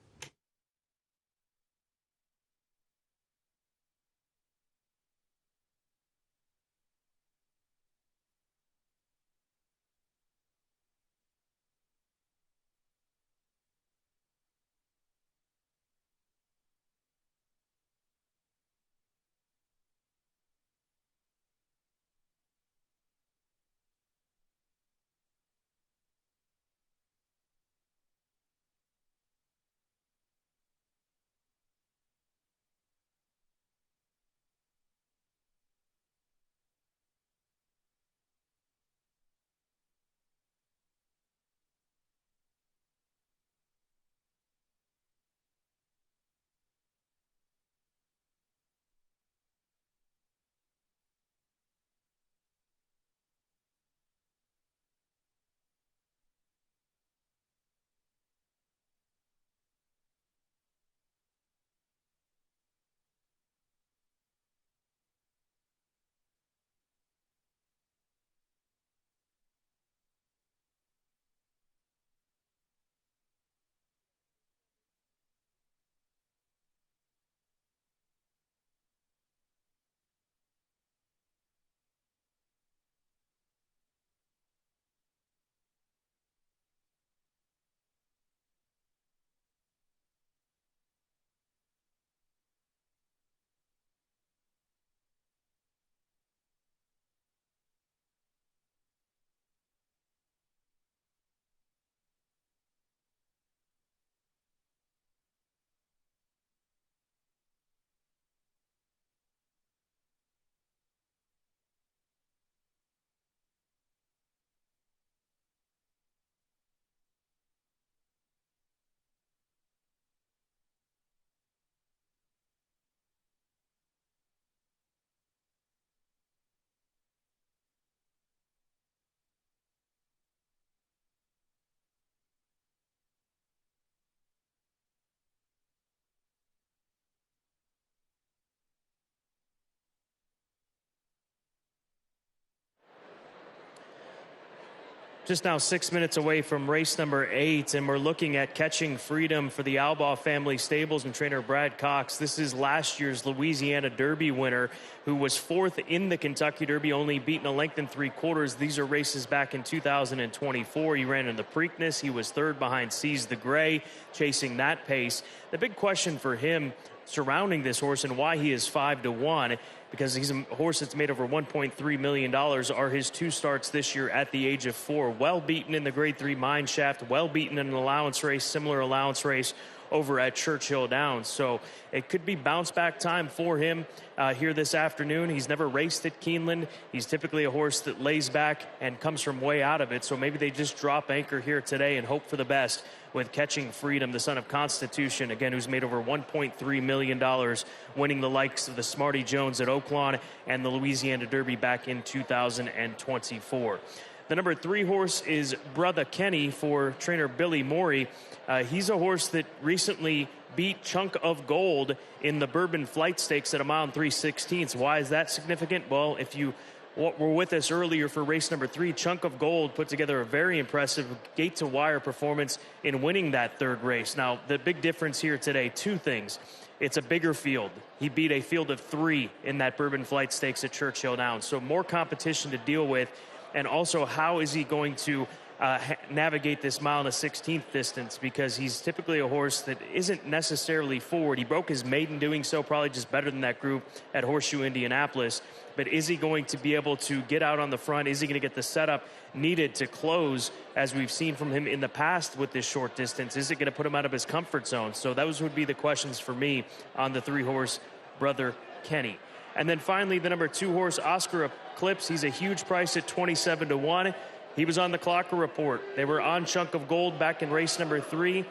Just now 6 minutes away from race number 8, and we're looking at Catching Freedom for the Albaugh family stables and trainer Brad Cox. This is last year's Louisiana Derby winner who was 4th in the Kentucky Derby, only beaten a length and 3/4. These are races back in 2024. He ran in the Preakness. He was 3rd behind Seize the Gray, chasing that pace. The big question for him surrounding this horse and why he is 5-1, because he's a horse that's made over $1.3 million, are his 2 starts this year at the age of 4. Well beaten in the Grade 3 Mine Shaft, well beaten in an allowance race, similar allowance race over at Churchill Downs. So it could be bounce back time for him here this afternoon. He's never raced at Keeneland. He's typically a horse that lays back and comes from way out of it. So maybe they just drop anchor here today and hope for the best with Catching Freedom, the son of Constitution, again, who's made over $1.3 million, winning the likes of the Smarty Jones at Oaklawn and the Louisiana Derby back in 2024. The number 3 horse is Brother Kenny for trainer Billy Morey. He's a horse that recently beat Chunk of Gold in the Bourbon Flight Stakes at a mile and 3/16. Why is that significant? Well, if you were with us earlier for race number 3, Chunk of Gold put together a very impressive gate-to-wire performance in winning that 3rd race. Now, the big difference here today, 2 things. It's a bigger field. He beat a field of 3 in that Bourbon Flight Stakes at Churchill Downs. So more competition to deal with. And also, how is he going to navigate this mile and a 16th distance? Because he's typically a horse that isn't necessarily forward. He broke his maiden doing so, probably just better than that group at Horseshoe Indianapolis. But is he going to be able to get out on the front? Is he going to get the setup needed to close, as we've seen from him in the past with this short distance? Is it going to put him out of his comfort zone? So those would be the questions for me on the 3-horse Brother Kenny. And then finally, the number 2 horse, Oscar Eclipse. He's a huge price at 27-1. He was on the Clocker Report. They were on Chunk of Gold back in race number 3,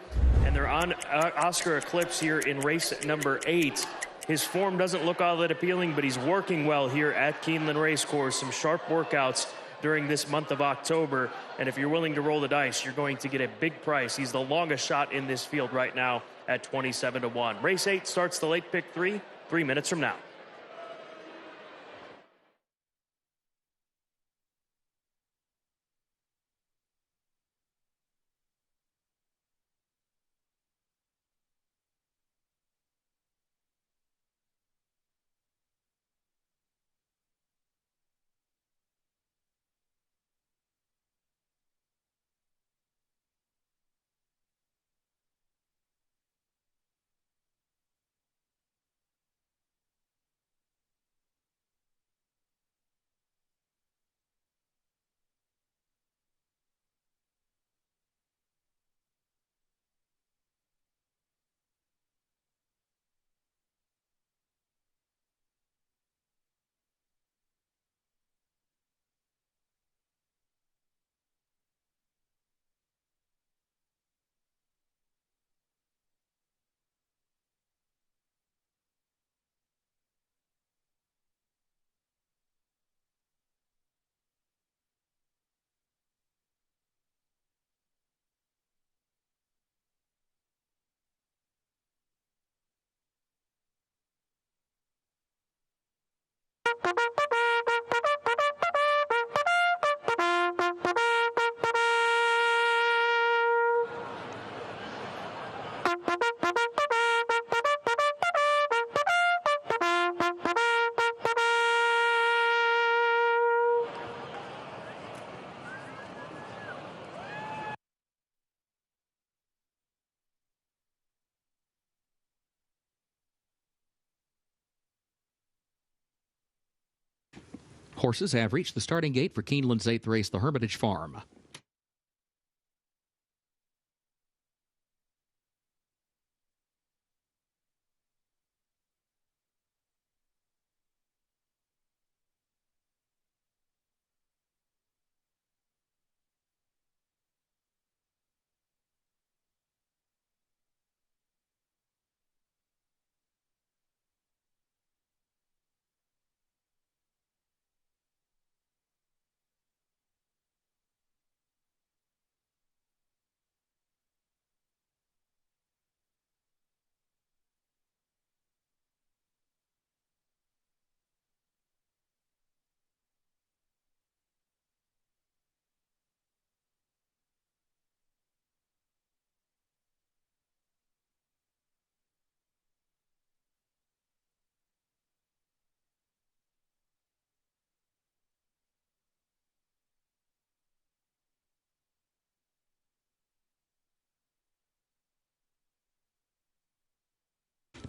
and they're on Oscar Eclipse here in race number 8. His form doesn't look all that appealing, but he's working well here at Keeneland Racecourse. Some sharp workouts during this month of October. And if you're willing to roll the dice, you're going to get a big price. He's the longest shot in this field right now at 27-1. Race 8 starts the late pick 3 minutes from now. Horses have reached the starting gate for Keeneland's 8th race, the Hermitage Farm.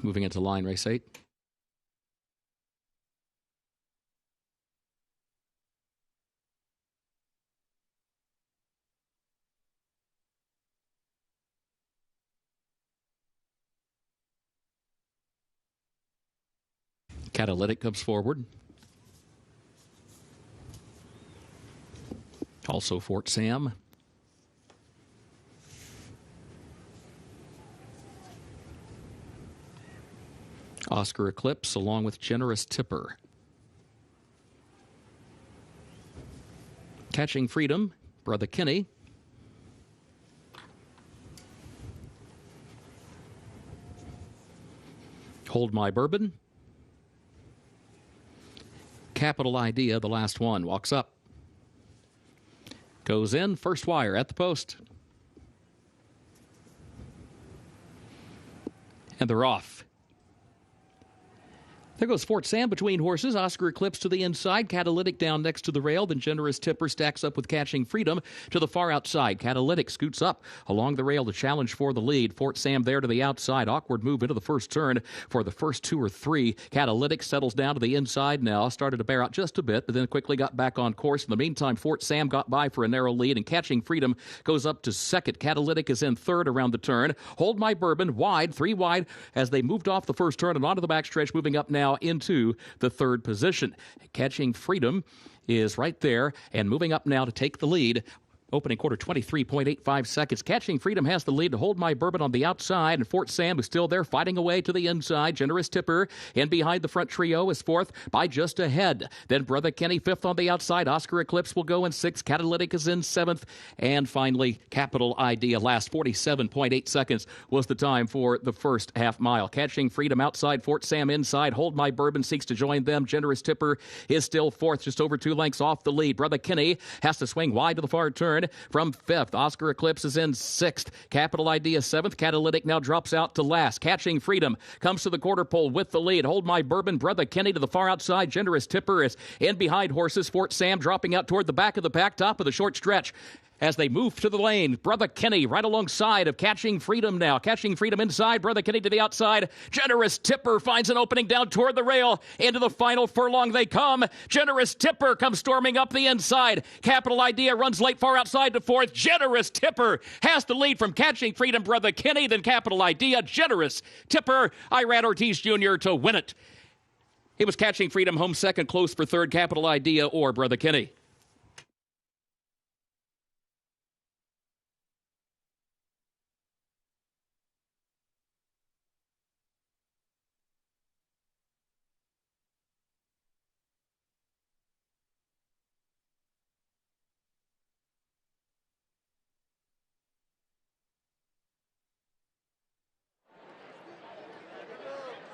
Moving into line race 8. Catalytic comes forward. Also Fort Sam. Oscar Eclipse along with Generous Tipper. Catching Freedom, Brother Kinney. Hold My Bourbon. Capital Idea, the last one, walks up. Goes in, first wire at the post. And they're off. There goes Fort Sam between horses. Oscar Eclipse to the inside. Catalytic down next to the rail. Then Generous Tipper stacks up with Catching Freedom to the far outside. Catalytic scoots up along the rail to challenge for the lead. Fort Sam there to the outside. Awkward move into the first turn for the first 2 or 3. Catalytic settles down to the inside now. Started to bear out just a bit, but then quickly got back on course. In the meantime, Fort Sam got by for a narrow lead, and Catching Freedom goes up to second. Catalytic is in third around the turn. Hold My Bourbon wide, 3 wide as they moved off the first turn and onto the backstretch, moving up now into the third position. Catching Freedom is right there and moving up now to take the lead Opening quarter, 23.85 seconds. Catching Freedom has the lead to Hold My Bourbon on the outside, and Fort Sam is still there fighting away to the inside. Generous Tipper in behind the front trio is fourth by just ahead. Then Brother Kenny fifth on the outside. Oscar Eclipse will go in sixth. Catalytic is in seventh. And finally, Capital Idea last. 47.8 seconds was the time for the first half mile. Catching Freedom outside. Fort Sam inside. Hold My Bourbon seeks to join them. Generous Tipper is still fourth, just over 2 lengths off the lead. Brother Kenny has to swing wide to the far turn from fifth. Oscar Eclipse is in sixth. Capital Idea seventh. Catalytic now drops out to last. Catching Freedom comes to the quarter pole with the lead. Hold My Bourbon, Brother Kenny to the far outside. Generous Tipper is in behind horses. Fort Sam dropping out toward the back of the pack, top of the short stretch. As they move to the lane, Brother Kenny right alongside of Catching Freedom now. Catching Freedom inside, Brother Kenny to the outside. Generous Tipper finds an opening down toward the rail. Into the final furlong they come. Generous Tipper comes storming up the inside. Capital Idea runs late far outside to fourth. Generous Tipper has the lead from Catching Freedom, Brother Kenny, then Capital Idea. Generous Tipper, Irad Ortiz Jr. to win it. It was Catching Freedom home second, close for third, Capital Idea or Brother Kenny.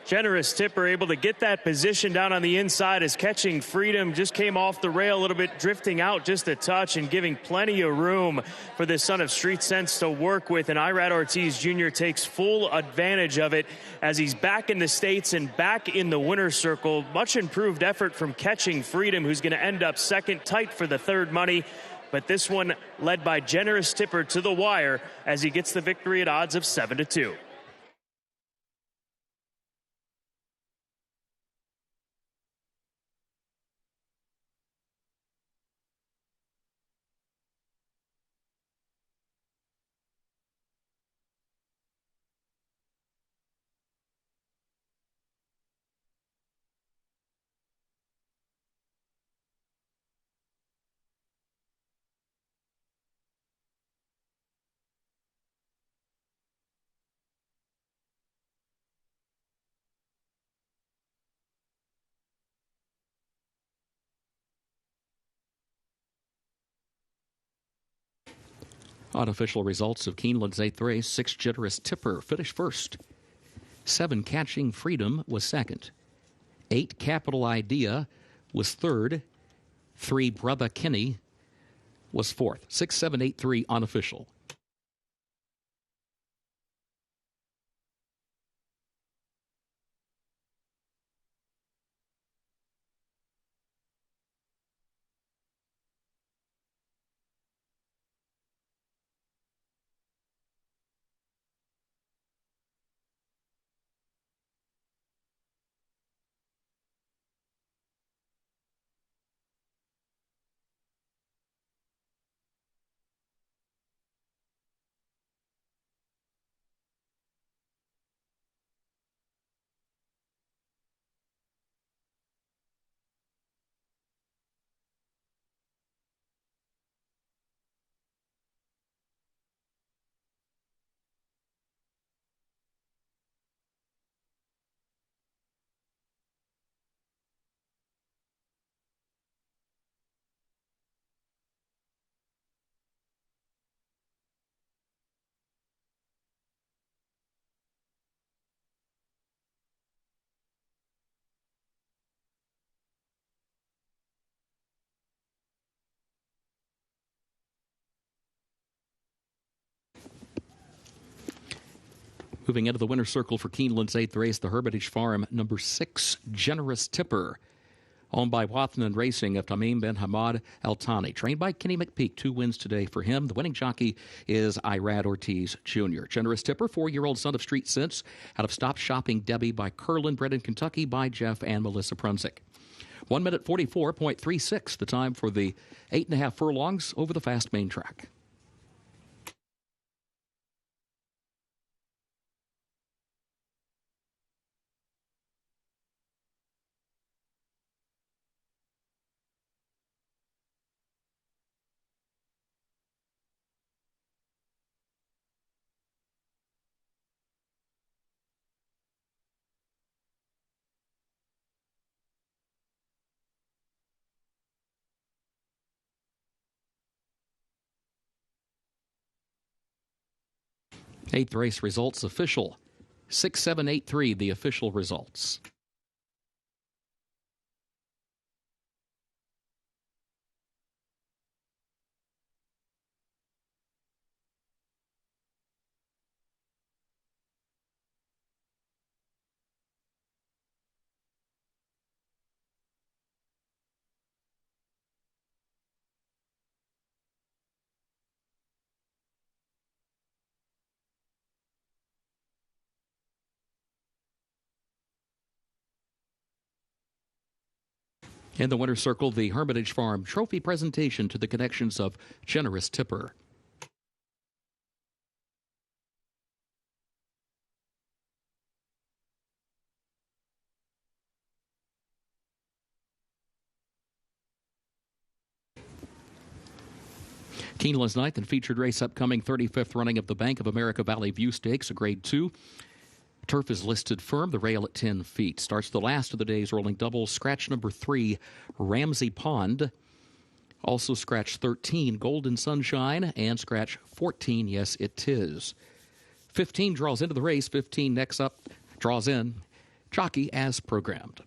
Generous Tipper able to get that position down on the inside as Catching Freedom just came off the rail a little bit, drifting out just a touch and giving plenty of room for this son of Street Sense to work with. And Irad Ortiz Jr. takes full advantage of it as he's back in the States and back in the winner's circle. Much improved effort from Catching Freedom, who's going to end up second, tight for the third money. But this one led by Generous Tipper to the wire as he gets the victory at odds of 7-2. Unofficial results of Keeneland's 8th race. 6 Generous Tipper finished first. 7 Catching Freedom was second. 8 Capital Idea was third. 3 Brother Kenny was fourth. 6, 7, 8, 3 unofficial. Moving into the winner's circle for Keeneland's 8th race, the Hermitage Farm, number 6, Generous Tipper, owned by Wathnan Racing of Tamim Ben Hamad Al Thani. Trained by Kenny McPeak. 2 wins today for him. The winning jockey is Irad Ortiz Jr. Generous Tipper, 4-year-old son of Street Sense, out of Stop Shopping Debbie by Curlin, bred in Kentucky by Jeff and Melissa Prunsick. 1 minute 44.36, the time for the 8.5 furlongs over the fast main track. Eighth race results official. 6-7-8-3, the official results. In the winner's circle, the Hermitage Farm Trophy presentation to the connections of Generous Tipper. Keeneland's ninth and featured race upcoming 35th running of the Bank of America Valley View Stakes, a grade 2. Turf is listed firm, the rail at 10 feet. Starts the last of the day's rolling doubles. Scratch number 3, Ramsey Pond. Also scratch 13, Golden Sunshine. And scratch 14, Yes It Is. 15 draws into the race. 15 next up, draws in. Jockey as programmed.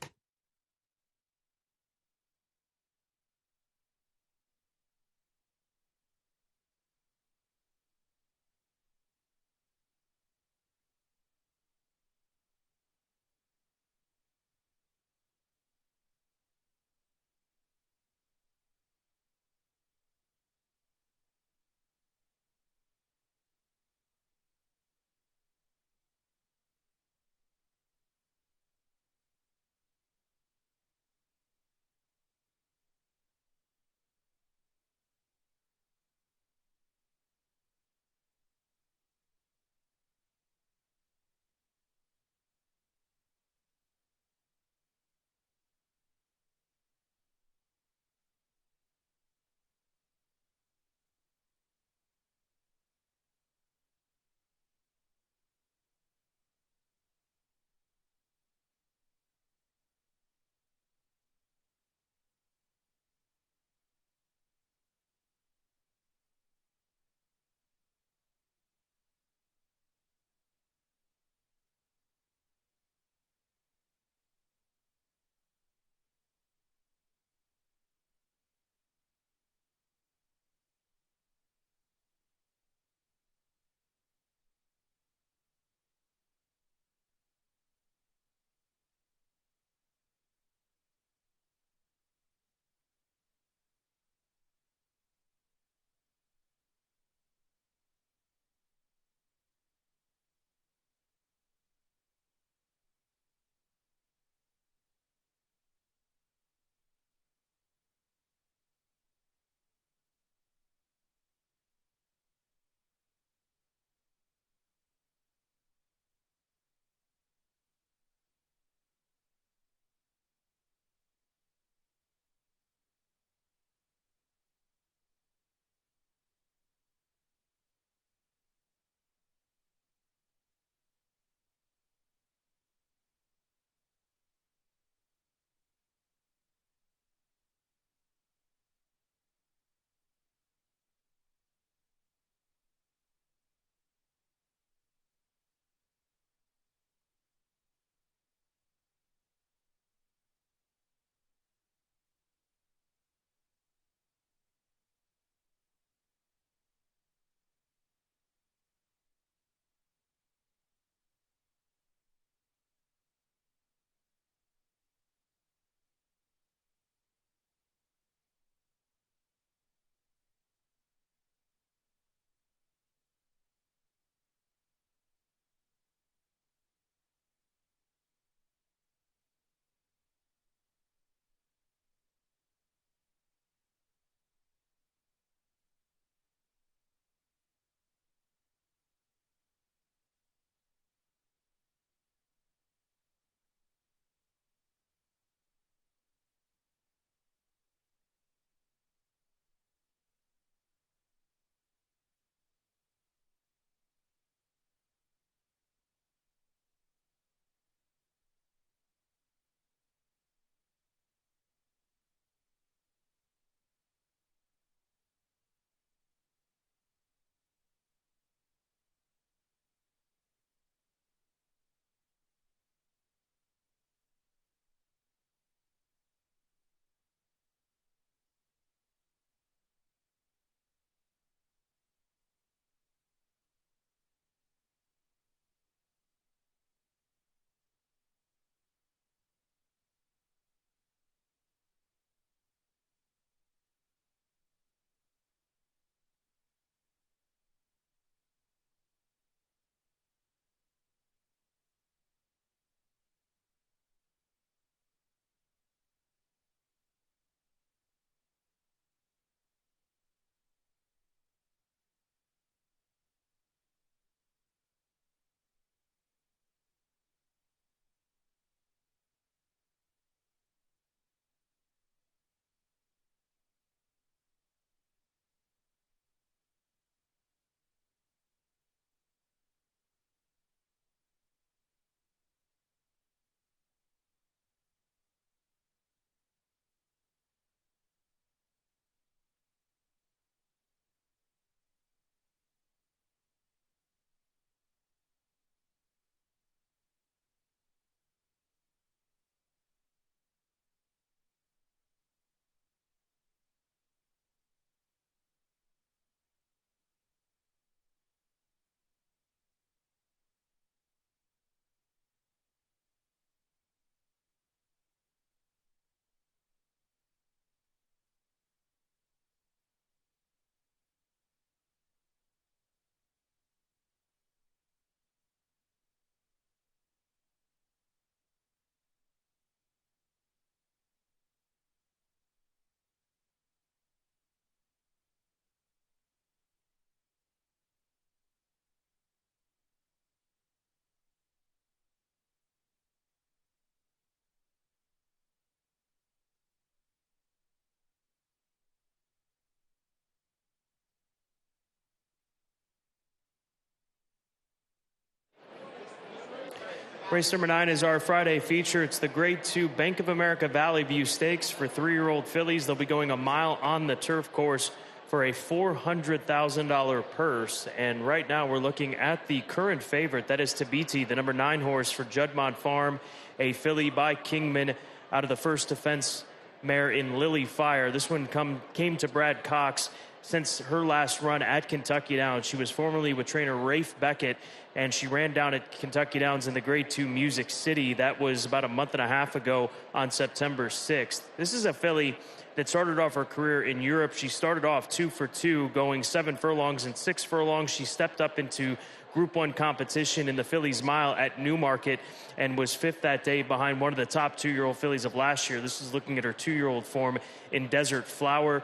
Race number 9 is our Friday feature. It's the Grade 2 Bank of America Valley View Stakes for 3-year-old fillies. They'll be going a mile on the turf course for a $400,000 purse. And right now we're looking at the current favorite. That is Tabiti, the number 9 horse for Juddmonte Farm, a filly by Kingman out of the First Defense mare in Lily Fire. This one came to Brad Cox since her last run at Kentucky Downs. She was formerly with trainer Rafe Beckett, and she ran down at Kentucky Downs in the Grade 2 Music City. That was about a month and a half ago on September 6th. This is a filly that started off her career in Europe. She started off 2 for 2, going 7 furlongs and 6 furlongs. She stepped up into Group 1 competition in the Fillies Mile at Newmarket and was 5th that day behind one of the top 2-year-old fillies of last year. This is looking at her 2-year-old form in Desert Flower.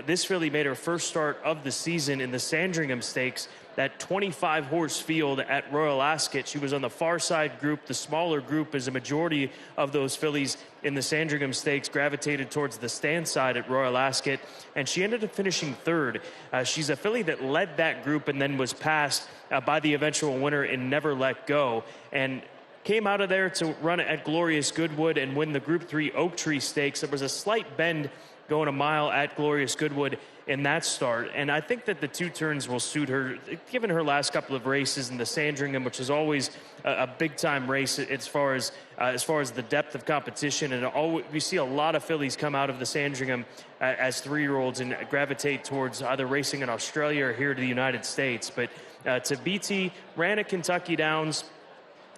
This filly made her first start of the season in the Sandringham Stakes, that 25-horse field at Royal Ascot. She was on the far side group, the smaller group, as a majority of those fillies in the Sandringham Stakes gravitated towards the stand side at Royal Ascot, and she ended up finishing 3rd. She's a filly that led that group and then was passed by the eventual winner in Never Let Go, and came out of there to run at Glorious Goodwood and win the Group 3 Oak Tree Stakes. There was a slight bend going a mile at Glorious Goodwood in that start, and I think that the 2 turns will suit her, given her last couple of races in the Sandringham, which is always a big-time race as far as the depth of competition. And we see a lot of fillies come out of the Sandringham as 3-year-olds and gravitate towards either racing in Australia or here to the United States. But Tabiti ran at Kentucky Downs,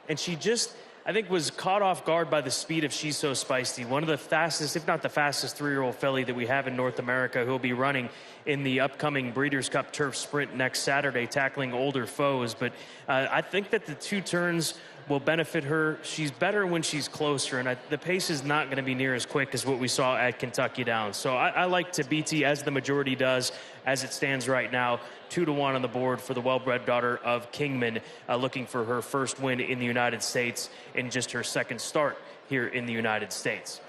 and she just, I think, was caught off guard by the speed of She's So Spicy, one of the fastest, if not the fastest, 3-year-old filly that we have in North America, who will be running in the upcoming Breeders' Cup Turf Sprint next Saturday, tackling older foes. But I think that the 2 turns will benefit her. She's better when she's closer, and the pace is not going to be near as quick as what we saw at Kentucky Downs. So I like Tabiti, as the majority does, as it stands right now. 2-1 on the board for the well-bred daughter of Kingman, looking for her first win in the United States in just her second start here in the United States.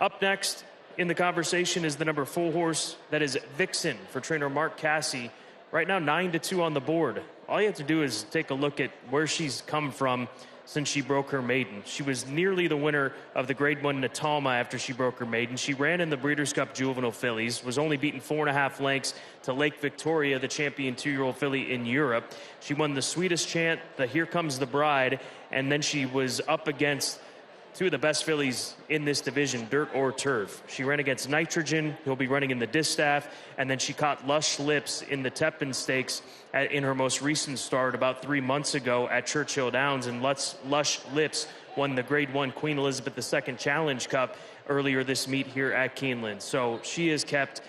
Up next in the conversation is the number 4 horse. That is Vixen for trainer Mark Casse. Right now, 9-2 on the board. All you have to do is take a look at where she's come from since she broke her maiden. She was nearly the winner of the Grade 1 Natalma after she broke her maiden. She ran in the Breeders' Cup Juvenile Fillies, was only beaten 4.5 lengths to Lake Victoria, the champion 2-year-old filly in Europe. She won the Sweetest Chant, the Here Comes the Bride, and then she was up against 2 of the best fillies in this division, Dirt or Turf. She ran against Nitrogen, who'll be running in the Distaff, and then she caught Lush Lips in the Tepin Stakes in her most recent start about 3 months ago at Churchill Downs, and Lush Lips won the Grade 1 Queen Elizabeth II Challenge Cup earlier this meet here at Keeneland. So she has kept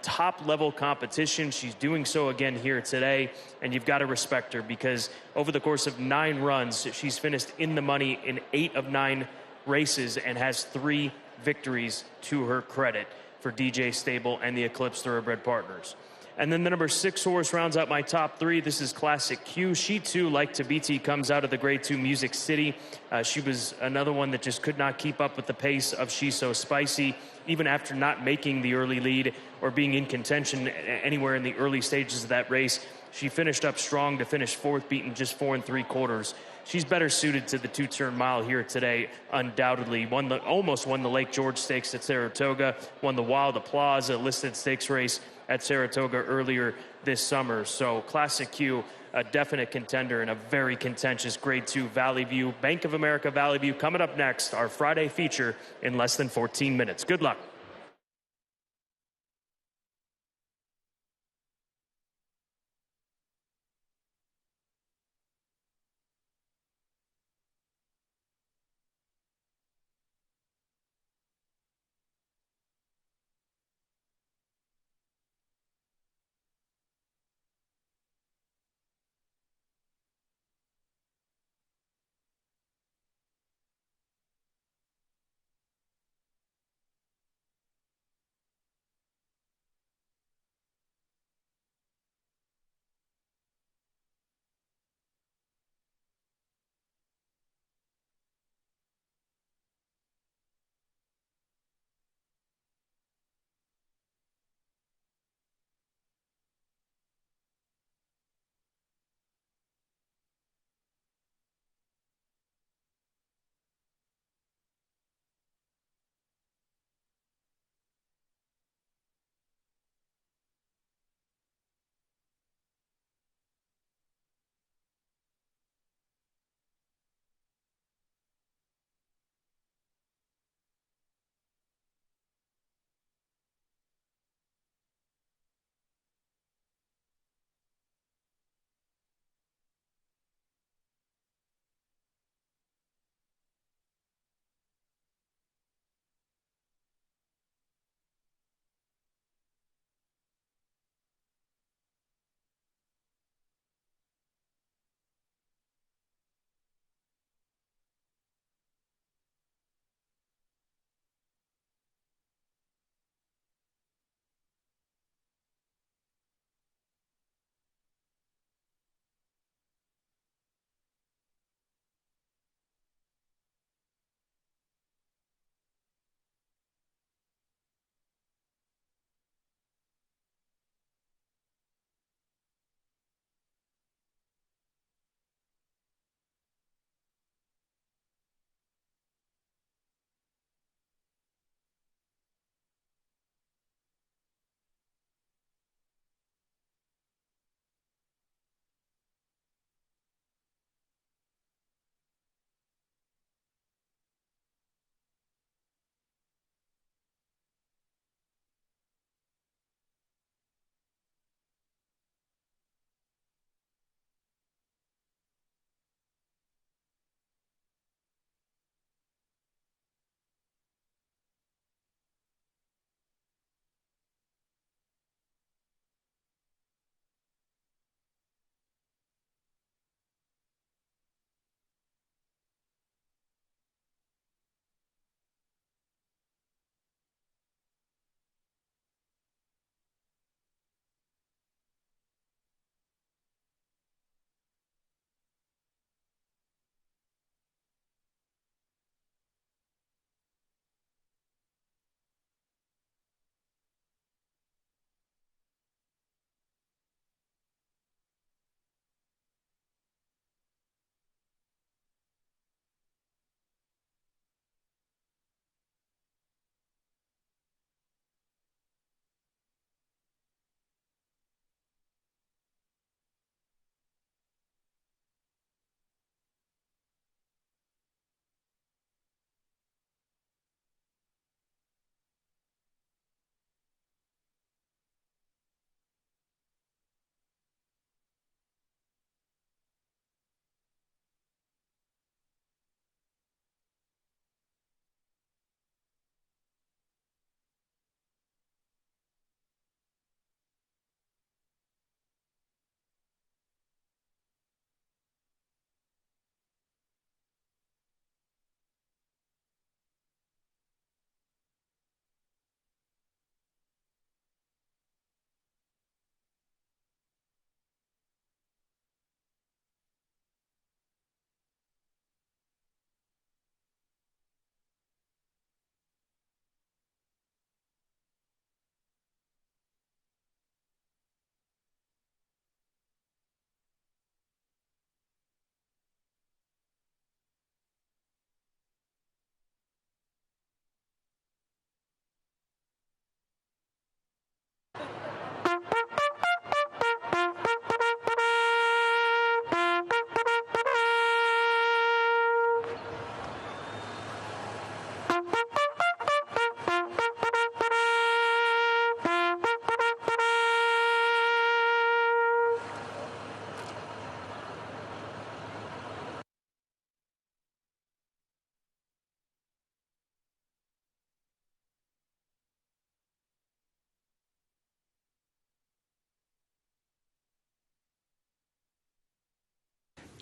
top-level competition. She's doing so again here today, and you've got to respect her, because over the course of 9 runs, she's finished in the money in 8 of 9 races and has 3 victories to her credit for DJ Stable and the Eclipse Thoroughbred Partners. And then the number 6 horse rounds out my top 3. This is Classic Q. She too, like Tabiti, comes out of the Grade 2 Music City. She was another one that just could not keep up with the pace of She's So Spicy, even after not making the early lead or being in contention anywhere in the early stages of that race. She finished up strong to finish 4th, beaten just 4 3/4. She's better suited to the 2-turn mile here today, undoubtedly. Almost won the Lake George Stakes at Saratoga, won the Wild Applause, a listed stakes race at Saratoga earlier this summer. So Classic Q, a definite contender in a very contentious Grade 2 Valley View. Bank of America Valley View coming up next, our Friday feature in less than 14 minutes. Good luck.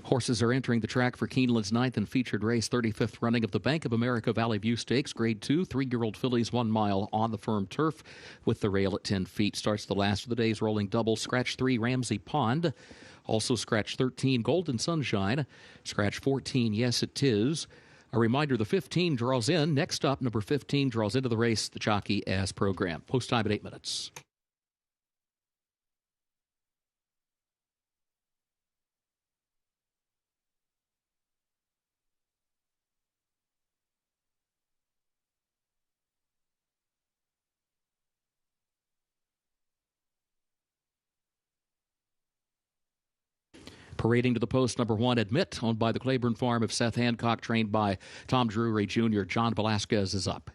Horses are entering the track for Keeneland's 9th and featured race, 35th running of the Bank of America Valley View Stakes, Grade 2, 3-year-old fillies, 1 mile on the firm turf with the rail at 10 feet. Starts the last of the day's rolling double. Scratch 3, Ramsey Pond. Also scratch 13, Golden Sunshine. Scratch 14, Yes It Is. A reminder, the 15 draws in. Next up, number 15 draws into the race, the jockey as programmed. Post time at 8 minutes. Parading to the post, number 1, Admit, owned by the Claiborne Farm of Seth Hancock, trained by Tom Drury Jr. John Velasquez is up.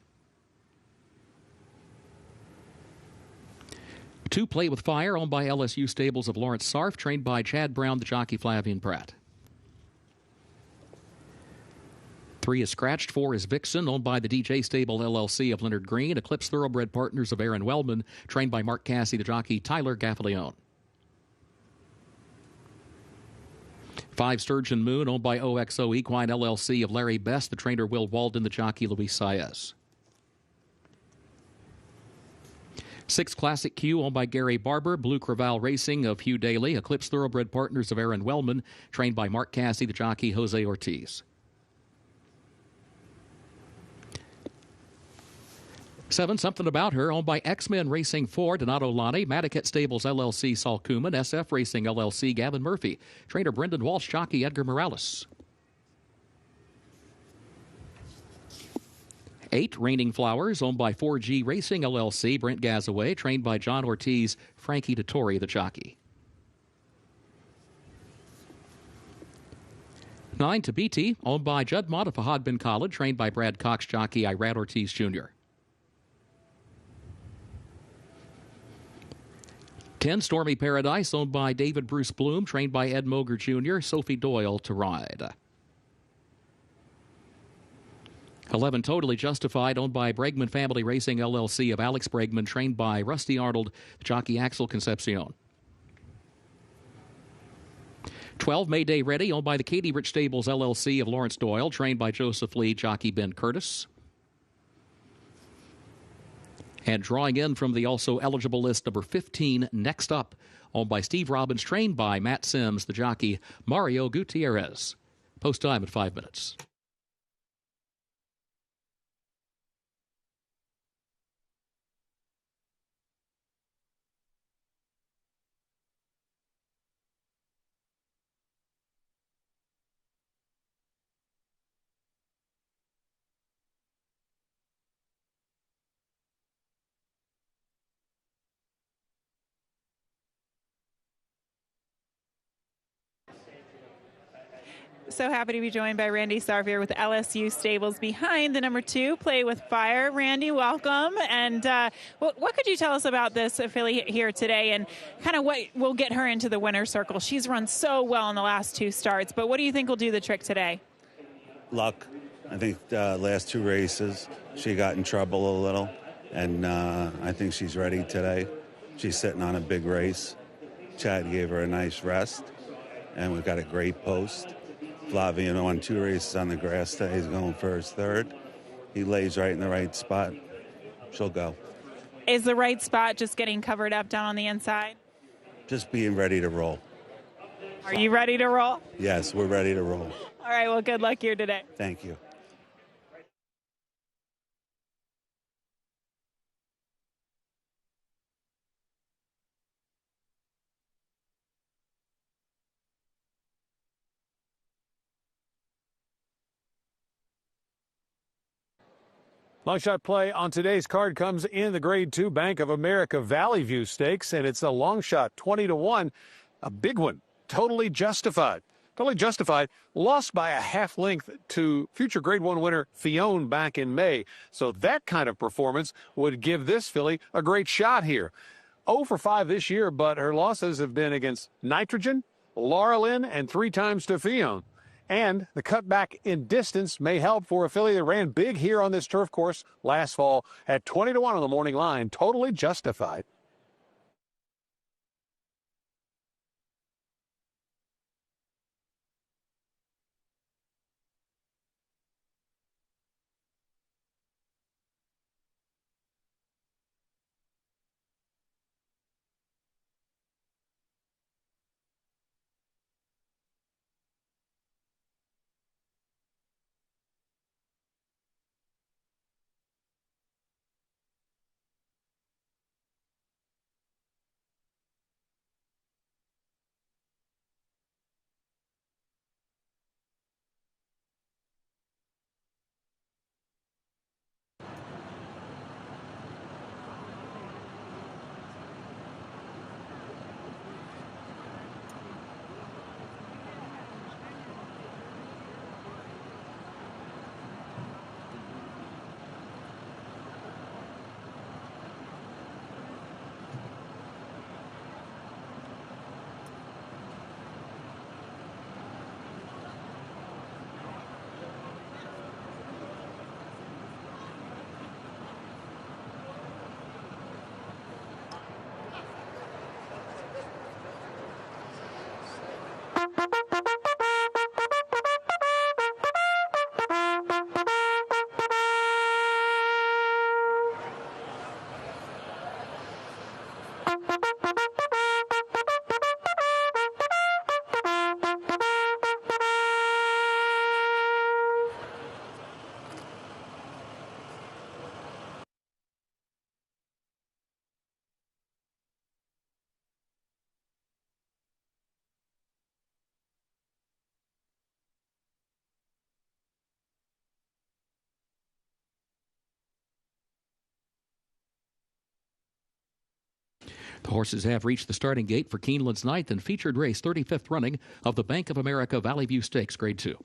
2, Play with Fire, owned by LSU Stables of Lawrence Sarf, trained by Chad Brown, the jockey Flavian Pratt. 3 is Scratched. 4 is Vixen, owned by the DJ Stable LLC of Leonard Green. Eclipse Thoroughbred Partners of Aaron Wellman, trained by Mark Cassie, the jockey Tyler Gaffalione. 5, Sturgeon Moon, owned by OXO Equine LLC of Larry Best, the trainer Will Walden, the jockey Luis Saez. 6, Classic Q, owned by Gary Barber, Blue Creval Racing of Hugh Daly, Eclipse Thoroughbred Partners of Aaron Wellman, trained by Mark Cassie, the jockey Jose Ortiz. 7, Something About Her, owned by X-Men Racing 4, Donato Lani, Madaket Stables LLC, Saul Kuman, SF Racing LLC, Gavin Murphy, trainer Brendan Walsh, jockey Edgar Morales. 8, Raining Flowers, owned by 4G Racing LLC, Brent Gazaway, trained by John Ortiz, Frankie Dettori, the jockey. 9, Tabiti, owned by Judd Mott of Fahad Bin Khalid, trained by Brad Cox, jockey Irad Ortiz Jr. 10, Stormy Paradise, owned by David Bruce Bloom, trained by Ed Moger Jr., Sophie Doyle to ride. 11, Totally Justified, owned by Bregman Family Racing LLC of Alex Bregman, trained by Rusty Arnold, jockey Axel Concepcion. 12, Mayday Ready, owned by the Katie Rich Stables LLC of Lawrence Doyle, trained by Joseph Lee, jockey Ben Curtis. And drawing in from the also eligible list, number 15, Next Up, owned by Steve Robbins, trained by Matt Sims, the jockey Mario Gutierrez. Post time at 5 minutes. So happy to be joined by Randy Sarf here with LSU Stables behind the number 2, Play with Fire. Randy, welcome. And what could you tell us about this filly here today and kind of what will get her into the winner's circle? She's run so well in the last 2 starts, but what do you think will do the trick today? Luck. I think the last 2 races she got in trouble a little, and I think she's ready today. She's sitting on a big race. Chad gave her a nice rest, and we've got a great post. Flavian won 2 races on the grass today. He's going for his 3rd. He lays right in the right spot. She'll go. Is the right spot just getting covered up down on the inside? Just being ready to roll. Are you ready to roll? Yes, we're ready to roll. All right, well, good luck here today. Thank you. Long shot play on today's card comes in the Grade 2 Bank of America Valley View Stakes, and it's a long shot, 20-1, a big one, Totally Justified. Totally Justified lost by a half length to future Grade 1 winner Fionn back in May. So that kind of performance would give this filly a great shot here. 0 for 5 this year, but her losses have been against Nitrogen, Laura Lynn, and 3 times to Fionn. And the cutback in distance may help for a filly that ran big here on this turf course last fall at 20-1 on the morning line. Totally Justified. The horses have reached the starting gate for Keeneland's 9th and featured race, 35th running of the Bank of America Valley View Stakes, Grade 2.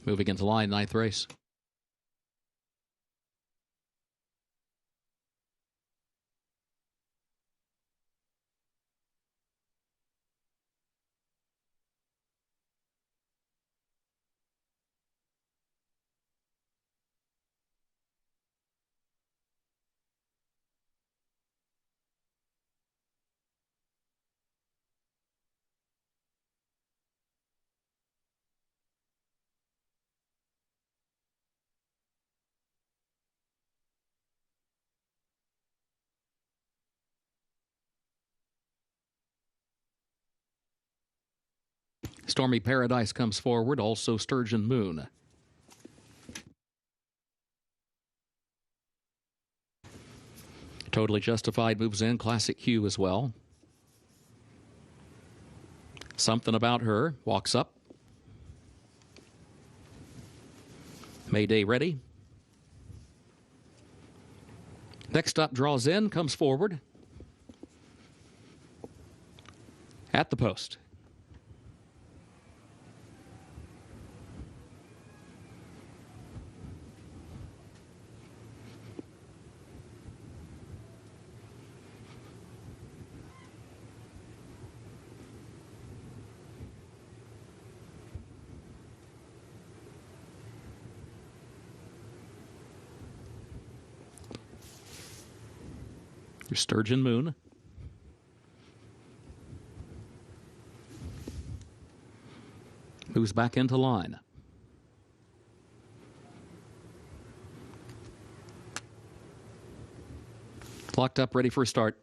Moving into line, 9th race. Stormy Paradise comes forward, also Sturgeon Moon. Totally Justified moves in, Classic Q as well. Something About Her walks up. Mayday Ready. Next up, Draws In, comes forward. At the post. Your Sturgeon Moon. Moves back into line. Locked up, ready for a start.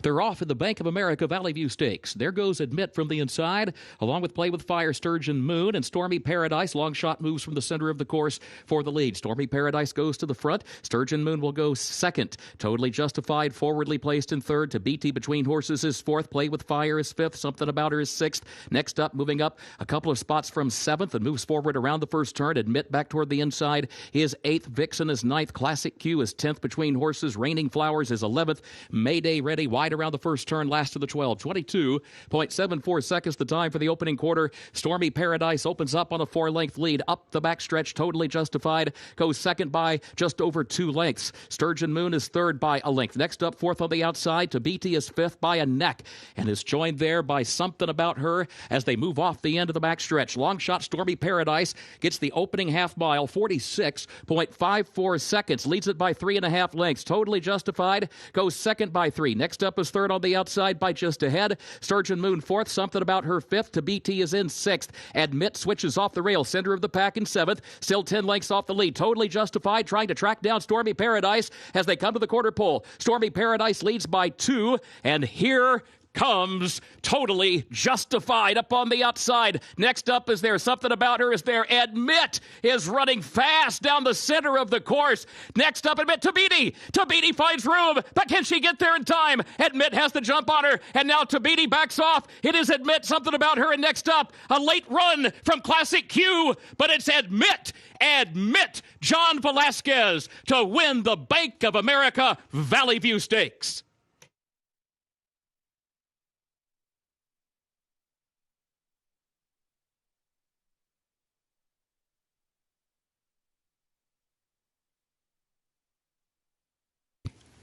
They're off in the Bank of America Valley View Stakes. There goes Admit from the inside, along with Play with Fire, Sturgeon Moon, and Stormy Paradise. Long shot moves from the center of the course for the lead. Stormy Paradise goes to the front. Sturgeon Moon will go second. Totally Justified, forwardly placed in third. To BT Between Horses is fourth. Play with Fire is fifth. Something About Her is sixth. Next up, moving up a couple of spots from seventh and moves forward around the first turn. Admit back toward the inside is eighth. Vixen is ninth. Classic Q is 10th. Between Horses, Raining Flowers is 11th. Mayday Ready wide around the first turn, last to the 12. 22.74 seconds the time for the opening quarter. Stormy Paradise opens up on a 4-length lead. Up the backstretch, Totally Justified goes second by just over 2 lengths. Sturgeon Moon is third by a length. Next up, fourth on the outside, to BT is fifth by a neck and is joined there by Something About Her as they move off the end of the backstretch. Long shot Stormy Paradise gets the opening half mile, 46.54 seconds, leads it by 3.5 lengths. Totally Justified goes second by 3. Next up is third on the outside by just ahead. Sturgeon Moon fourth. Something About Her fifth. To BT is in sixth. Admit switches off the rail. Center of the pack in seventh. Still 10 lengths off the lead. Totally Justified trying to track down Stormy Paradise as they come to the quarter pole. Stormy Paradise leads by 2. And here comes totally justified up on the outside. Next up, is there something about her? Is there Admit is running fast down the center of the course. Next up, Admit Tabiti. Tabiti finds room, but can she get there in time? Admit has the jump on her, and now Tabiti backs off. It is Admit, something about her, and next up, a late run from Classic Q, but it's Admit, John Velasquez to win the Bank of America Valley View Stakes.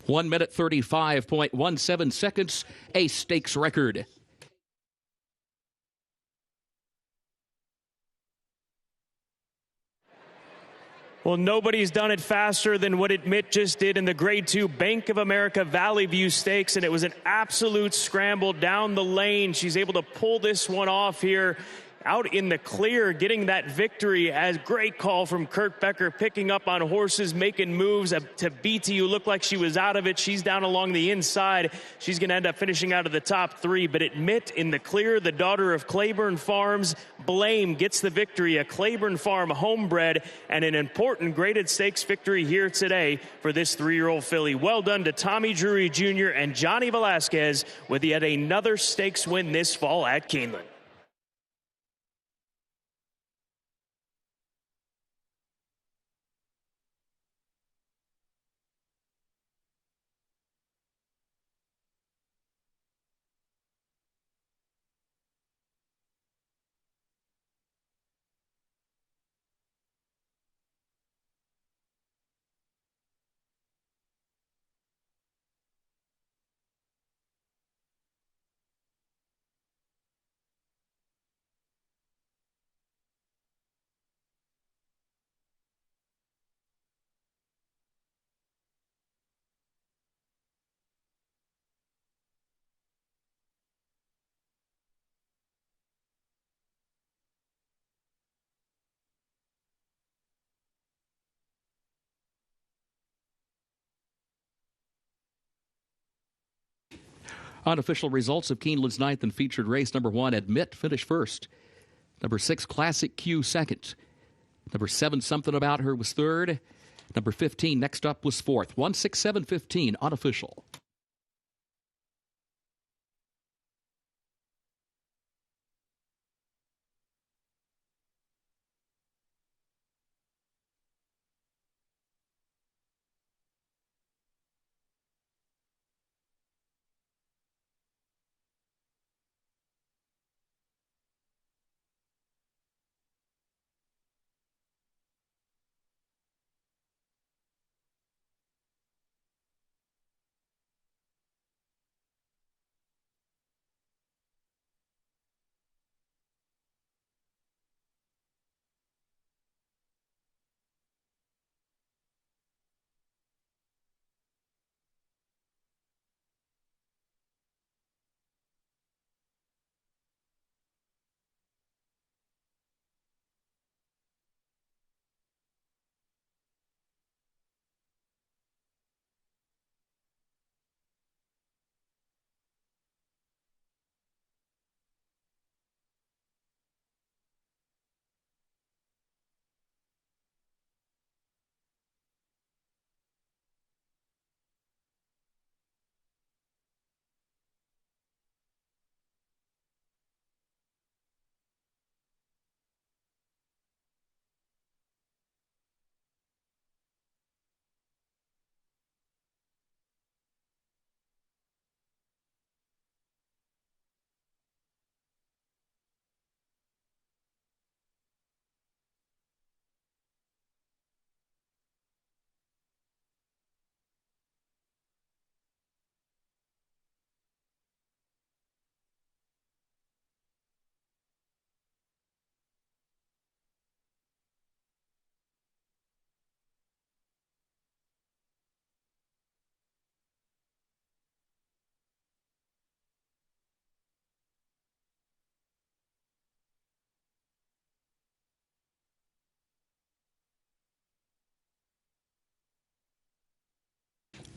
One minute 35.17 seconds, a stakes record. Well, nobody's done it faster than what Admit just did in the Grade 2 Bank of America Valley View Stakes, and it was an absolute scramble down the lane. She's able to pull this one off here out in the clear, getting that victory. As great call from Kurt Becker, picking up on horses, making moves. To BT, who looked like she was out of it. She's down along the inside. She's going to end up finishing out of the top three. But Admit in the clear, the daughter of Claiborne Farms. Blame gets the victory, a Claiborne Farm homebred, and an important graded stakes victory here today for this 3-year-old filly. Well done to Tommy Drury Jr. and Johnny Velasquez with yet another stakes win this fall at Keeneland. Unofficial results of Keeneland's ninth and featured race. Number 1, Admit, finished first. Number 6, Classic Q, second. Number 7, Something About Her, was third. Number 15, next up, was fourth. 167.15, unofficial.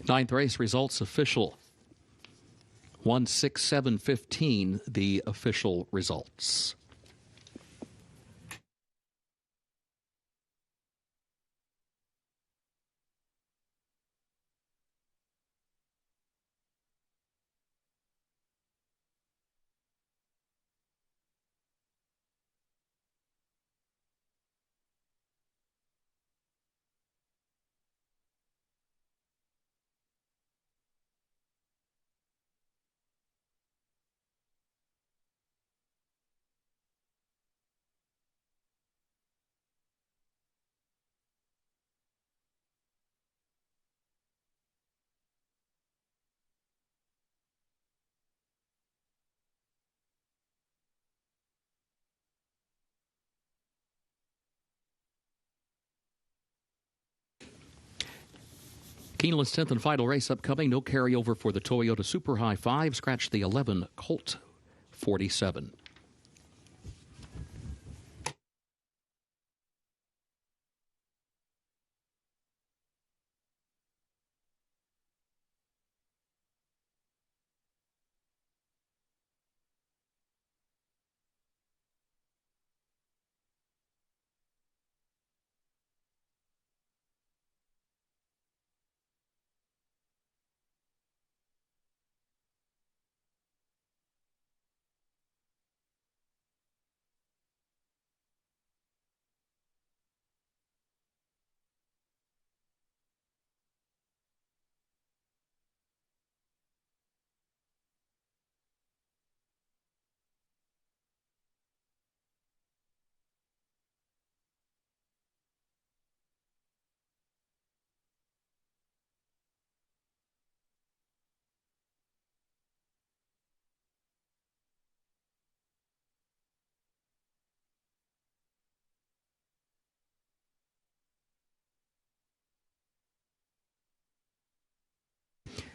Ninth race results official. 1:06:7:15, the official results. Keeneland's 10th and final race upcoming. No carryover for the Toyota Super High 5. Scratch the 11 Colt 47.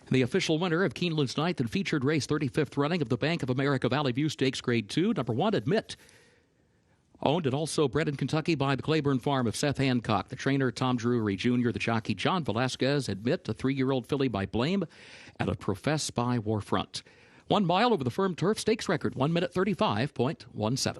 The official winner of Keeneland's 9th and featured race 35th running of the Bank of America Valley View Stakes Grade 2, number 1, Admit. Owned and also bred in Kentucky by the Claiborne Farm of Seth Hancock. The trainer, Tom Drury Jr., the jockey, John Velasquez. Admit, a 3-year-old filly by Blame, and a Profess by Warfront. 1 mile over the firm turf, stakes record, 1 minute 35.17.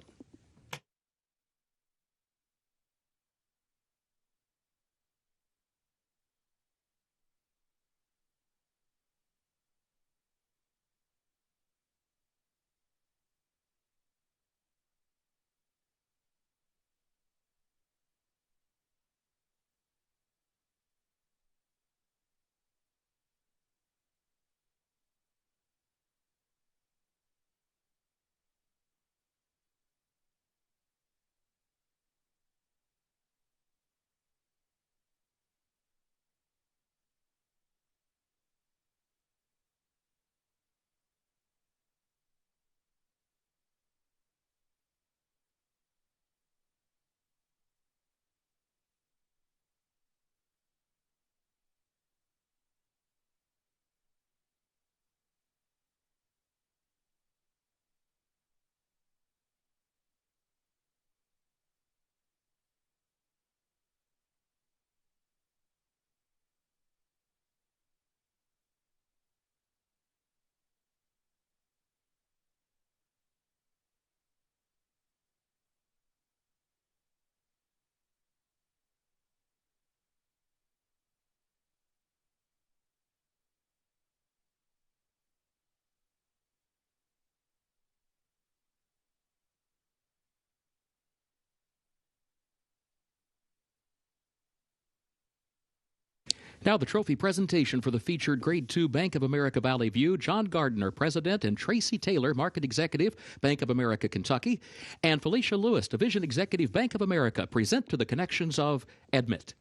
Now the trophy presentation for the featured Grade 2 Bank of America Valley View. John Gardner, President, and Tracy Taylor, Market Executive, Bank of America, Kentucky, and Felicia Lewis, Division Executive, Bank of America, present to the connections of Admit.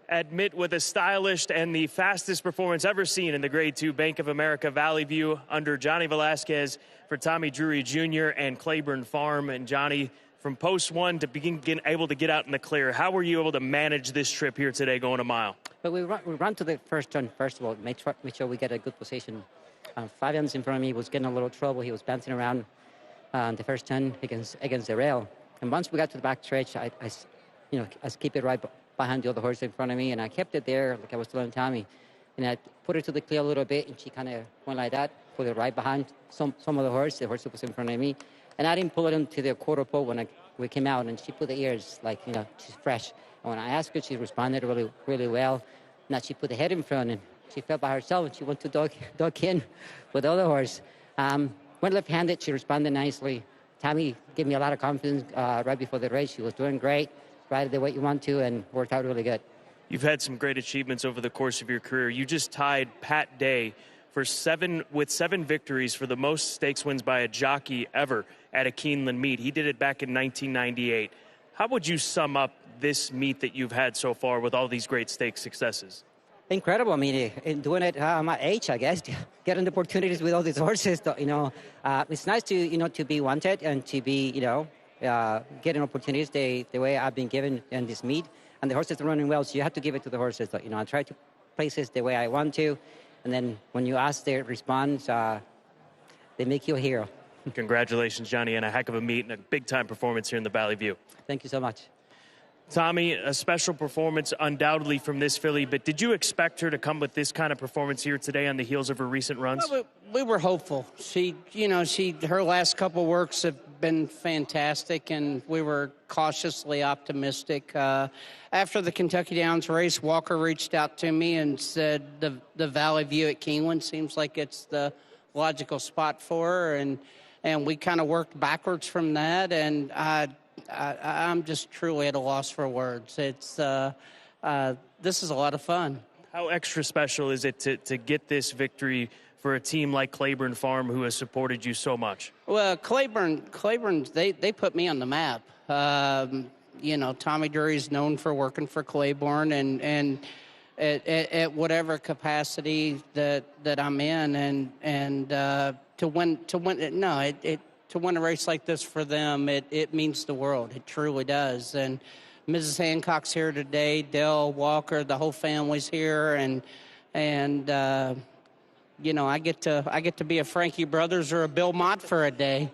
Admit with a stylish and the fastest performance ever seen in the Grade 2 Bank of America Valley View under Johnny Velasquez for Tommy Drury Jr. and Claiborne Farm. And Johnny, from post one to begin getting able to get out in the clear, how were you able to manage this trip here today going a mile? But we run to the first turn, first of all, make sure we get a good position. Fabian's in front of me was getting a little trouble. He was bouncing around the first turn against the rail. And once we got to the back stretch, I keep it right behind the other horse in front of me, and I kept it there like I was telling Tommy. And I put her to the clear a little bit, and she kind of went like that, put it right behind some of the horse that was in front of me. And I didn't pull it into the quarter pole when we came out, and she put the ears like, she's fresh. And when I asked her, she responded really, really well. Now she put the head in front, and she fell by herself, and she went to duck in with the other horse. Went left-handed, she responded nicely. Tommy gave me a lot of confidence right before the race. She was doing great, right the way you want to, and worked out really good. You've had some great achievements over the course of your career. You just tied Pat Day with seven victories for the most stakes wins by a jockey ever at a Keeneland meet. He did it back in 1998. How would you sum up this meet that you've had so far with all these great stakes successes? Incredible. I mean, in doing it my age, I guess, getting the opportunities with all these horses. It's nice to be wanted and to be, getting opportunities the way I've been given in this meet. And the horses are running well, so you have to give it to the horses. I try to place it the way I want to. And then when you ask their response, they make you a hero. Congratulations, Johnny, and a heck of a meet and a big-time performance here in the Valley View. Thank you so much. Tommy, a special performance undoubtedly from this filly, but did you expect her to come with this kind of performance here today on the heels of her recent runs? Well, we were hopeful. Her last couple works have been fantastic, and we were cautiously optimistic. After the Kentucky Downs race, Walker reached out to me and said the Valley View at Keeneland seems like it's the logical spot for her, and we kind of worked backwards from that, and I'm just truly at a loss for words. It's this is a lot of fun. How extra special is it to get this victory for a team like Claiborne Farm, who has supported you so much? Well, Claiborne, they put me on the map. Tommy Drury's known for working for Claiborne, and at whatever capacity that I'm in, and to win. To win a race like this for them, it means the world. It truly does. And Mrs. Hancock's here today, Dell, Walker, the whole family's here, and I get to be a Frankie Brothers or a Bill Mott for a day.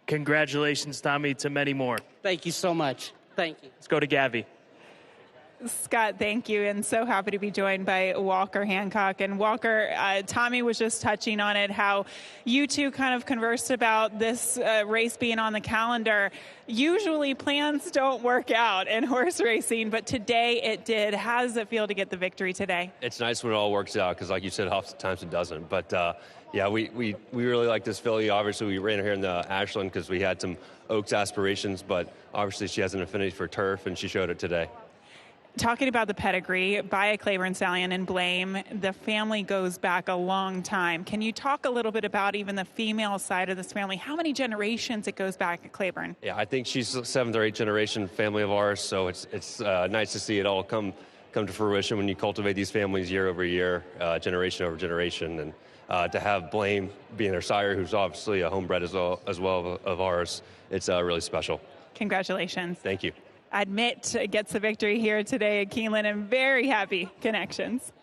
Congratulations, Tommy, to many more. Thank you so much. Thank you. Let's go to Gavi. Scott, thank you, and so happy to be joined by Walker Hancock. And Walker, Tommy was just touching on it, how you two kind of conversed about this race being on the calendar. Usually plans don't work out in horse racing, but today it did. How does it feel to get the victory today? It's nice when it all works out, because like you said, oftentimes it doesn't. But yeah, we really like this filly. Obviously, we ran her here in the Ashland because we had some Oaks aspirations, but obviously she has an affinity for turf, and she showed it today. Talking about the pedigree by a Claiborne Stallion and Blame, the family goes back a long time. Can you talk a little bit about even the female side of this family? How many generations it goes back at Claiborne? Yeah, I think she's a 7th or 8th generation family of ours, so it's nice to see it all come to fruition when you cultivate these families year over year, generation over generation. And to have Blame being her sire, who's obviously a homebred as well of ours, it's really special. Congratulations. Thank you. Admit gets the victory here today at Keeneland, and very happy connections.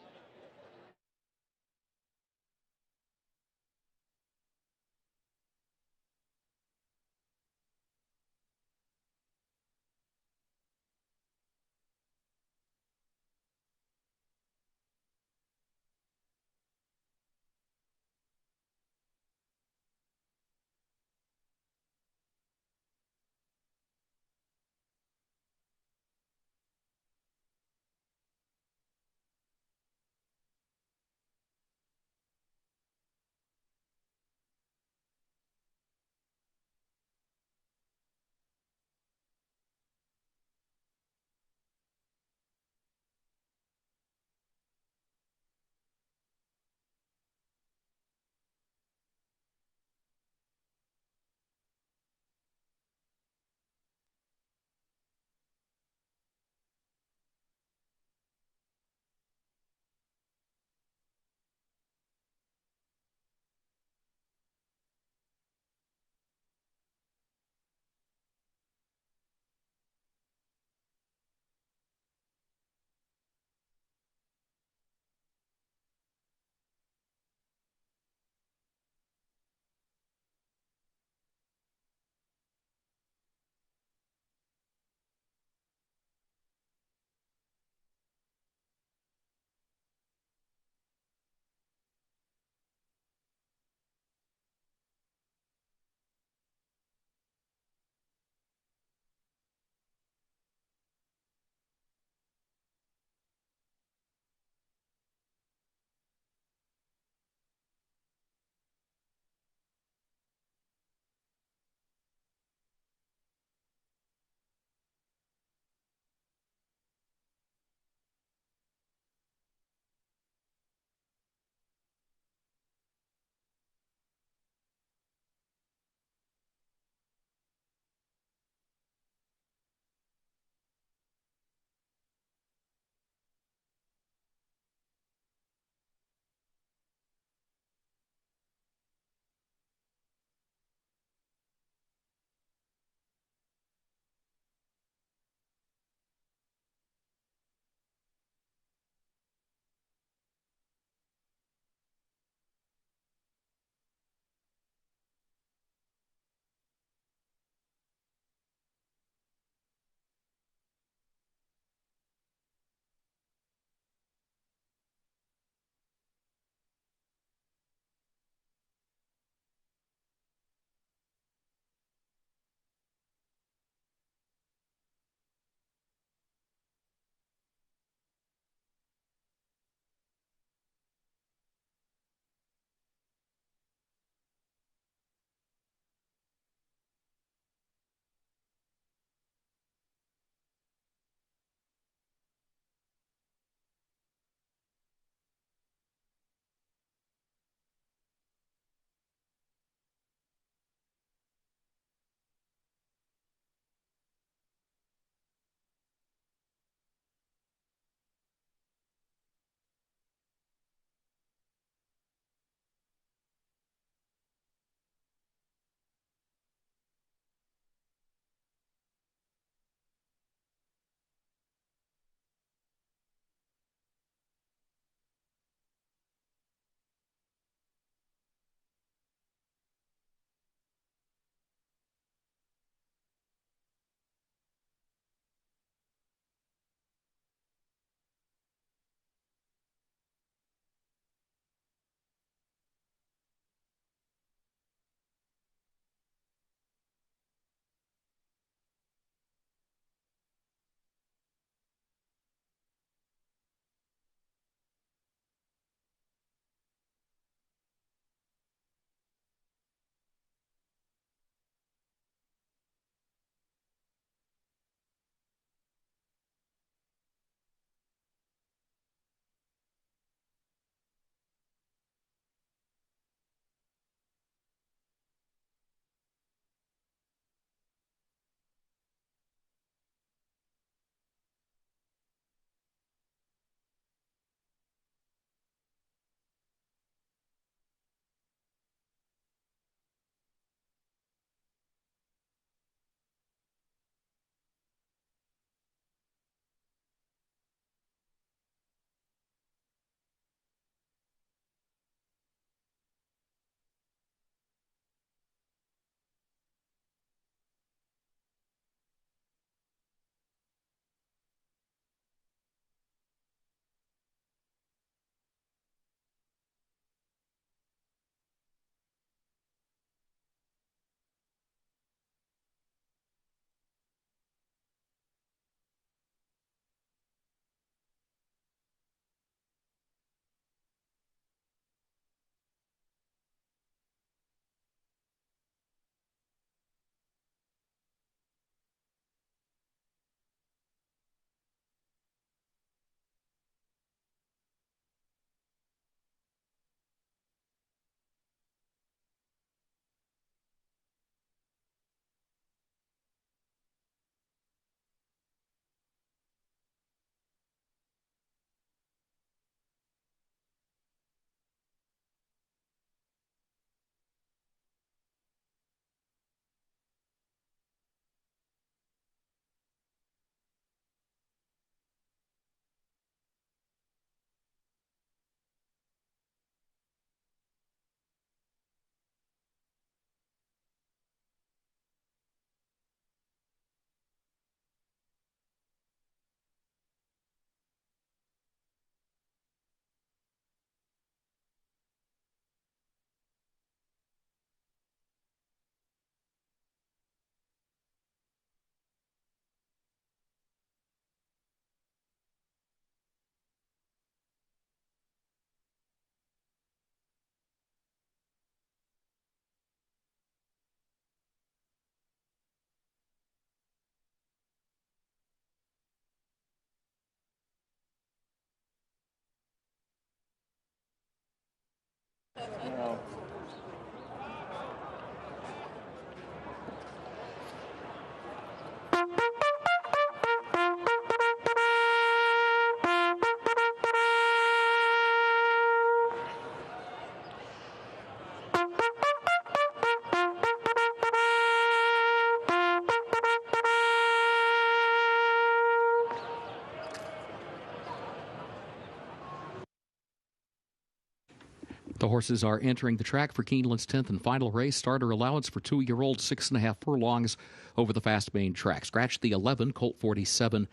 The horses are entering the track for Keeneland's 10th and final race. Starter allowance for 2-year-old 6.5 furlongs over the fast main track. Scratch the 11, Colt 47.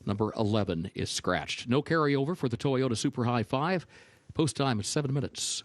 Number 11 is scratched. No carryover for the Toyota Super High 5. Post time at 7 minutes.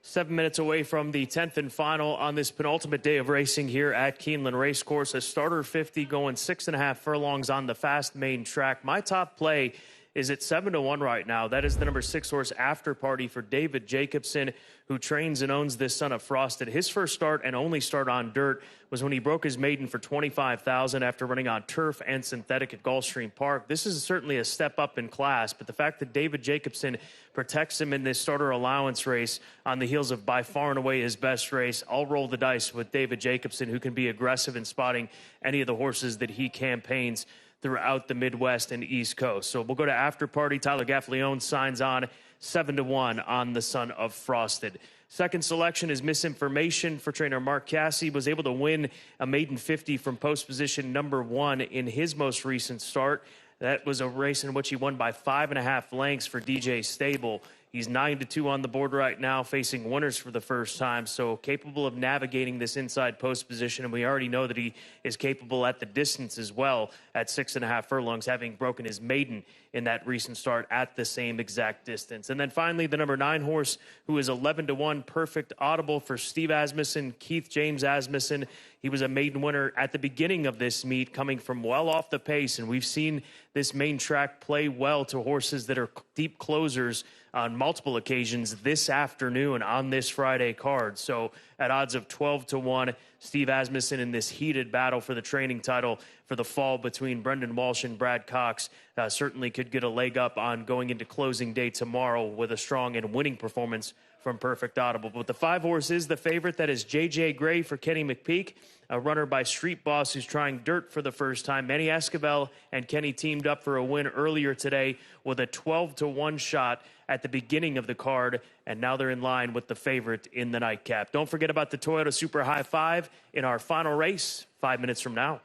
Seven minutes away from the 10th and final on this penultimate day of racing here at Keeneland Racecourse. A starter 50 going 6.5 furlongs on the fast main track. My top play is at 7-1 right now. That is the number 6 horse After Party for David Jacobson, who trains and owns this Son of Frosted. His first start and only start on dirt was when he broke his maiden for $25,000 after running on turf and synthetic at Gulfstream Park. This is certainly a step up in class, but the fact that David Jacobson protects him in this starter allowance race on the heels of by far and away his best race, I'll roll the dice with David Jacobson, who can be aggressive in spotting any of the horses that he campaigns throughout the Midwest and East Coast. So we'll go to After Party. Tyler Gaffleone signs on 7-1 on the Son of Frosted. Second selection is Misinformation for trainer Mark Cassey. Was able to win a maiden 50 from post position number 1 in his most recent start. That was a race in which he won by 5.5 lengths for DJ Stable. He's 9-2 on the board right now, facing winners for the first time, so capable of navigating this inside post position, and we already know that he is capable at the distance as well at 6.5 furlongs, having broken his maiden in that recent start at the same exact distance. And then finally, the number 9 horse, who is 11-1, Perfect Audible for Steve Asmussen, Keith James Asmussen. He was a maiden winner at the beginning of this meet, coming from well off the pace, and we've seen this main track play well to horses that are deep closers on multiple occasions this afternoon on this Friday card. So at odds of 12-1, Steve Asmussen in this heated battle for the training title for the fall between Brendan Walsh and Brad Cox certainly could get a leg up on going into closing day tomorrow with a strong and winning performance from Perfect Audible. But the 5 horse is the favorite. That is J.J. Gray for Kenny McPeak, a runner by Street Boss who's trying dirt for the first time. Manny Escobar and Kenny teamed up for a win earlier today with a 12-1 shot at the beginning of the card, and now they're in line with the favorite in the nightcap. Don't forget about the Toyota Super High 5 in our final race 5 minutes from now.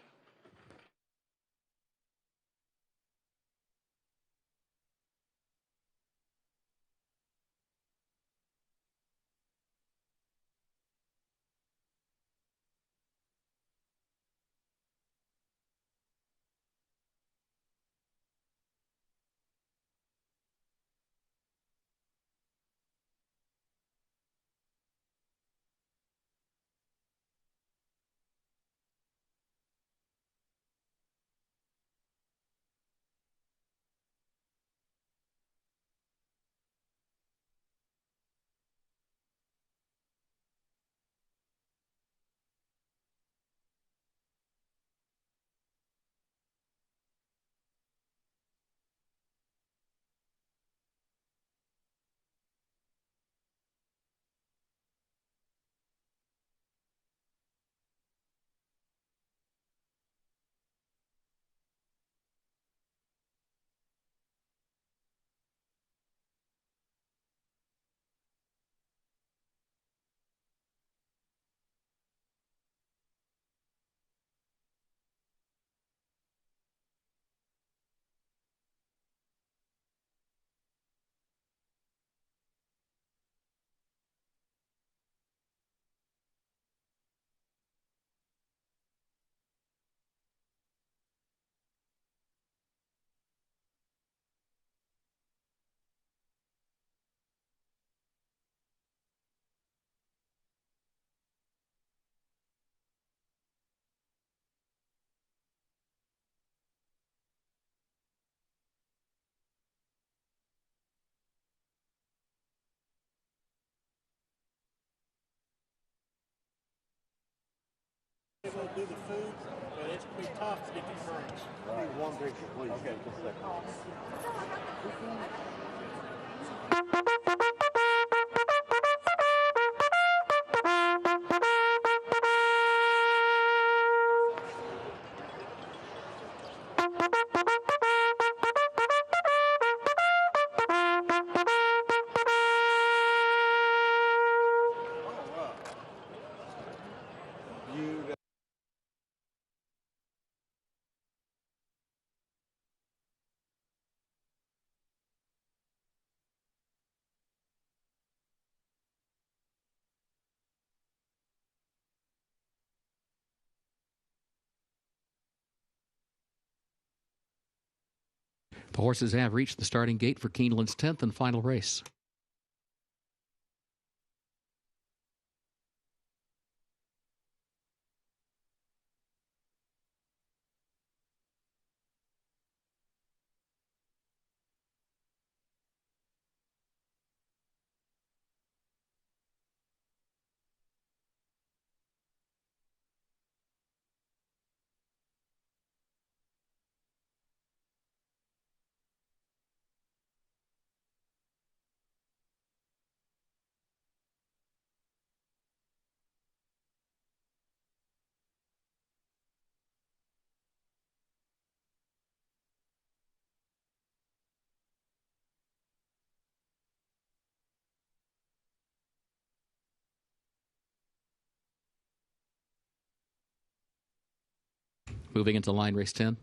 go do the food, but it's pretty tough to get the currents. Right. One drink, please. Okay, just a second. The horses have reached the starting gate for Keeneland's 10th and final race. Moving into line race 10.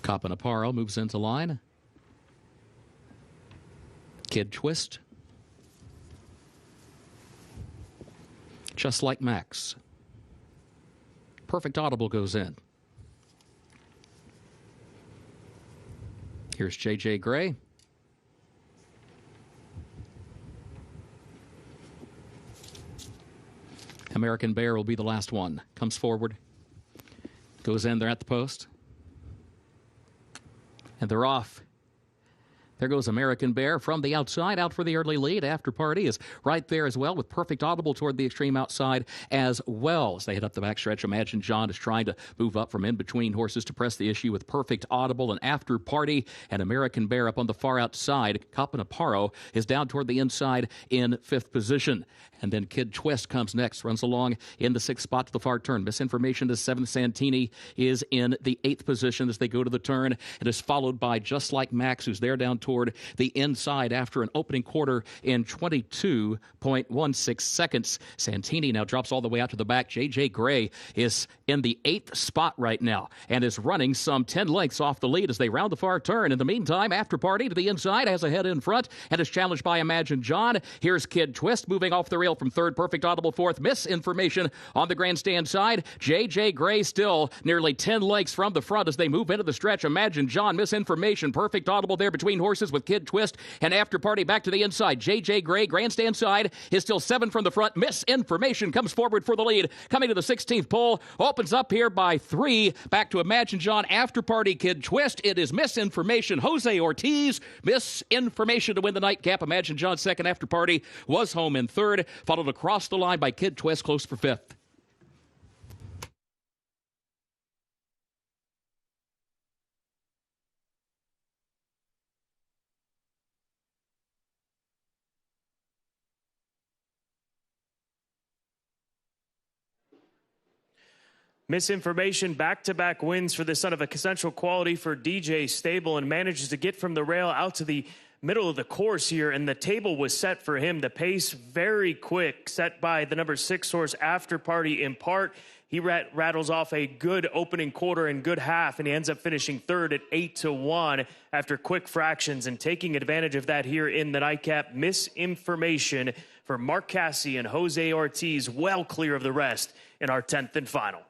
Capanaparo moves into line. Kid Twist. Just Like Max. Perfect Audible goes in. Here's J.J. Gray. American Bear will be the last one. Comes forward. Goes in. They're at the post. And they're off. There goes American Bear from the outside, out for the early lead. After Party is right there as well, with Perfect Audible toward the extreme outside as well. As they head up the backstretch, Imagine John is trying to move up from in between horses to press the issue with Perfect Audible and After Party, and American Bear up on the far outside. Capanaparo is down toward the inside in fifth position. And then Kid Twist comes next, runs along in the sixth spot to the far turn. Misinformation to seventh. Santini is in the eighth position as they go to the turn. It is followed by Just Like Max, who's there down toward the inside after an opening quarter in 22.16 seconds. Santini now drops all the way out to the back. J.J. Gray is in the eighth spot right now and is running some 10 lengths off the lead as they round the far turn. In the meantime, After Party to the inside has a head in front and is challenged by Imagine John. Here's Kid Twist moving off the rail from third. Perfect Audible fourth. Misinformation on the grandstand side. J.J. Gray still nearly 10 lengths from the front as they move into the stretch. Imagine John, Misinformation, Perfect Audible there between horses with Kid Twist and After Party back to the inside. J.J. Gray, grandstand side, is still 7 from the front. Misinformation comes forward for the lead. Coming to the 16th pole, opens up here by 3. Back to Imagine John, After Party, Kid Twist. It is Misinformation, Jose Ortiz. Misinformation to win the nightcap. Imagine John second. After Party was home in third, followed across the line by Kid Twist, close for fifth. Misinformation, back-to-back wins for the son of a Central Quality for DJ Stable, and manages to get from the rail out to the middle of the course here, and the table was set for him. The pace very quick, set by the number 6 horse After Party in part. He rattles off a good opening quarter and good half, and he ends up finishing third at 8-1 after quick fractions, and taking advantage of that here in the nightcap. Misinformation for Mark Casse and Jose Ortiz, well clear of the rest in our 10th and final.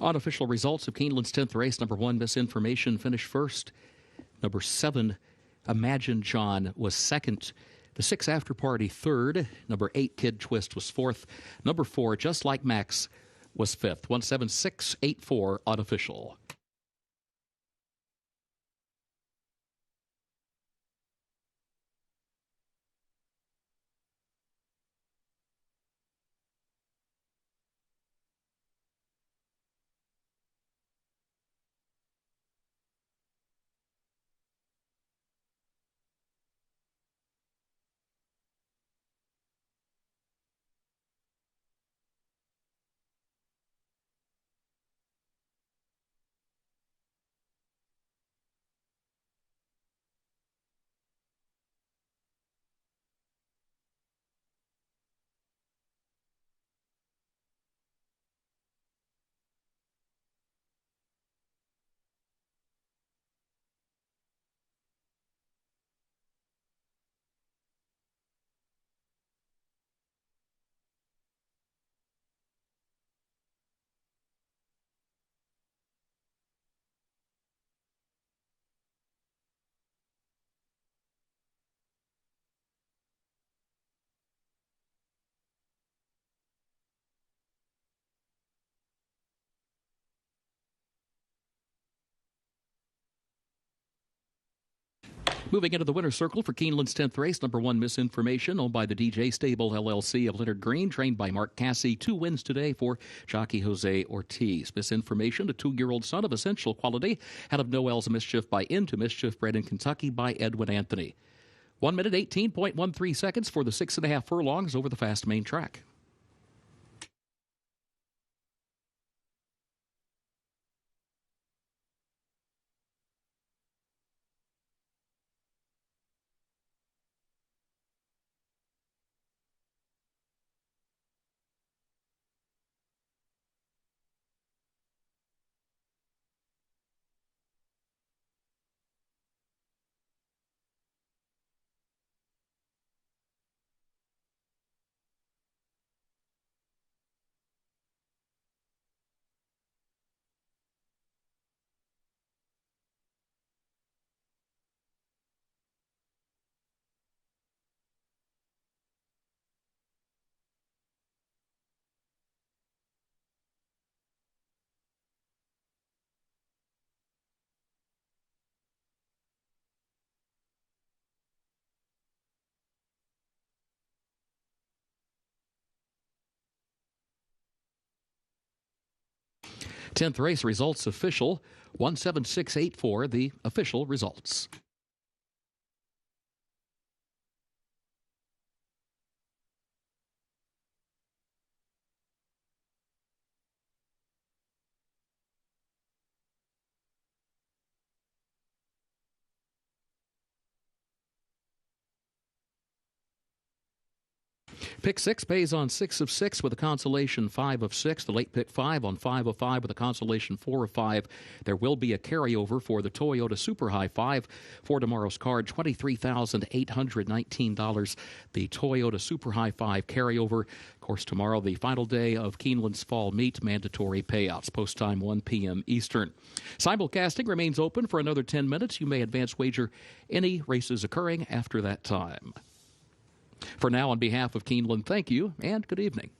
Unofficial results of Keeneland's 10th race. Number 1, Misinformation, finished first. Number 7, Imagine John, was second. The 6, After Party, third. Number 8, Kid Twist, was fourth. Number 4, Just Like Max, was fifth. 17684 unofficial. Moving into the winner's circle for Keeneland's 10th race, number 1, Misinformation, owned by the DJ Stable LLC of Leonard Green, trained by Mark Casse. 2 wins today for jockey Jose Ortiz. Misinformation, a 2-year-old son of essential quality, out of Noel's Mischief by Into Mischief, bred in Kentucky by Edwin Anthony. 1 minute, 18.13 seconds for the 6.5 furlongs over the fast main track. Tenth race results official, 17684, the official results. Pick 6 pays on 6 of 6 with a consolation 5 of 6. The late pick 5 on 5 of 5 with a consolation 4 of 5. There will be a carryover for the Toyota Super High 5 for tomorrow's card, $23,819. The Toyota Super High 5 carryover. Of course, tomorrow, the final day of Keeneland's fall meet, mandatory payouts. Post time 1 p.m. Eastern. Simulcasting remains open for another 10 minutes. You may advance wager any races occurring after that time. For now, on behalf of Keeneland, thank you and good evening.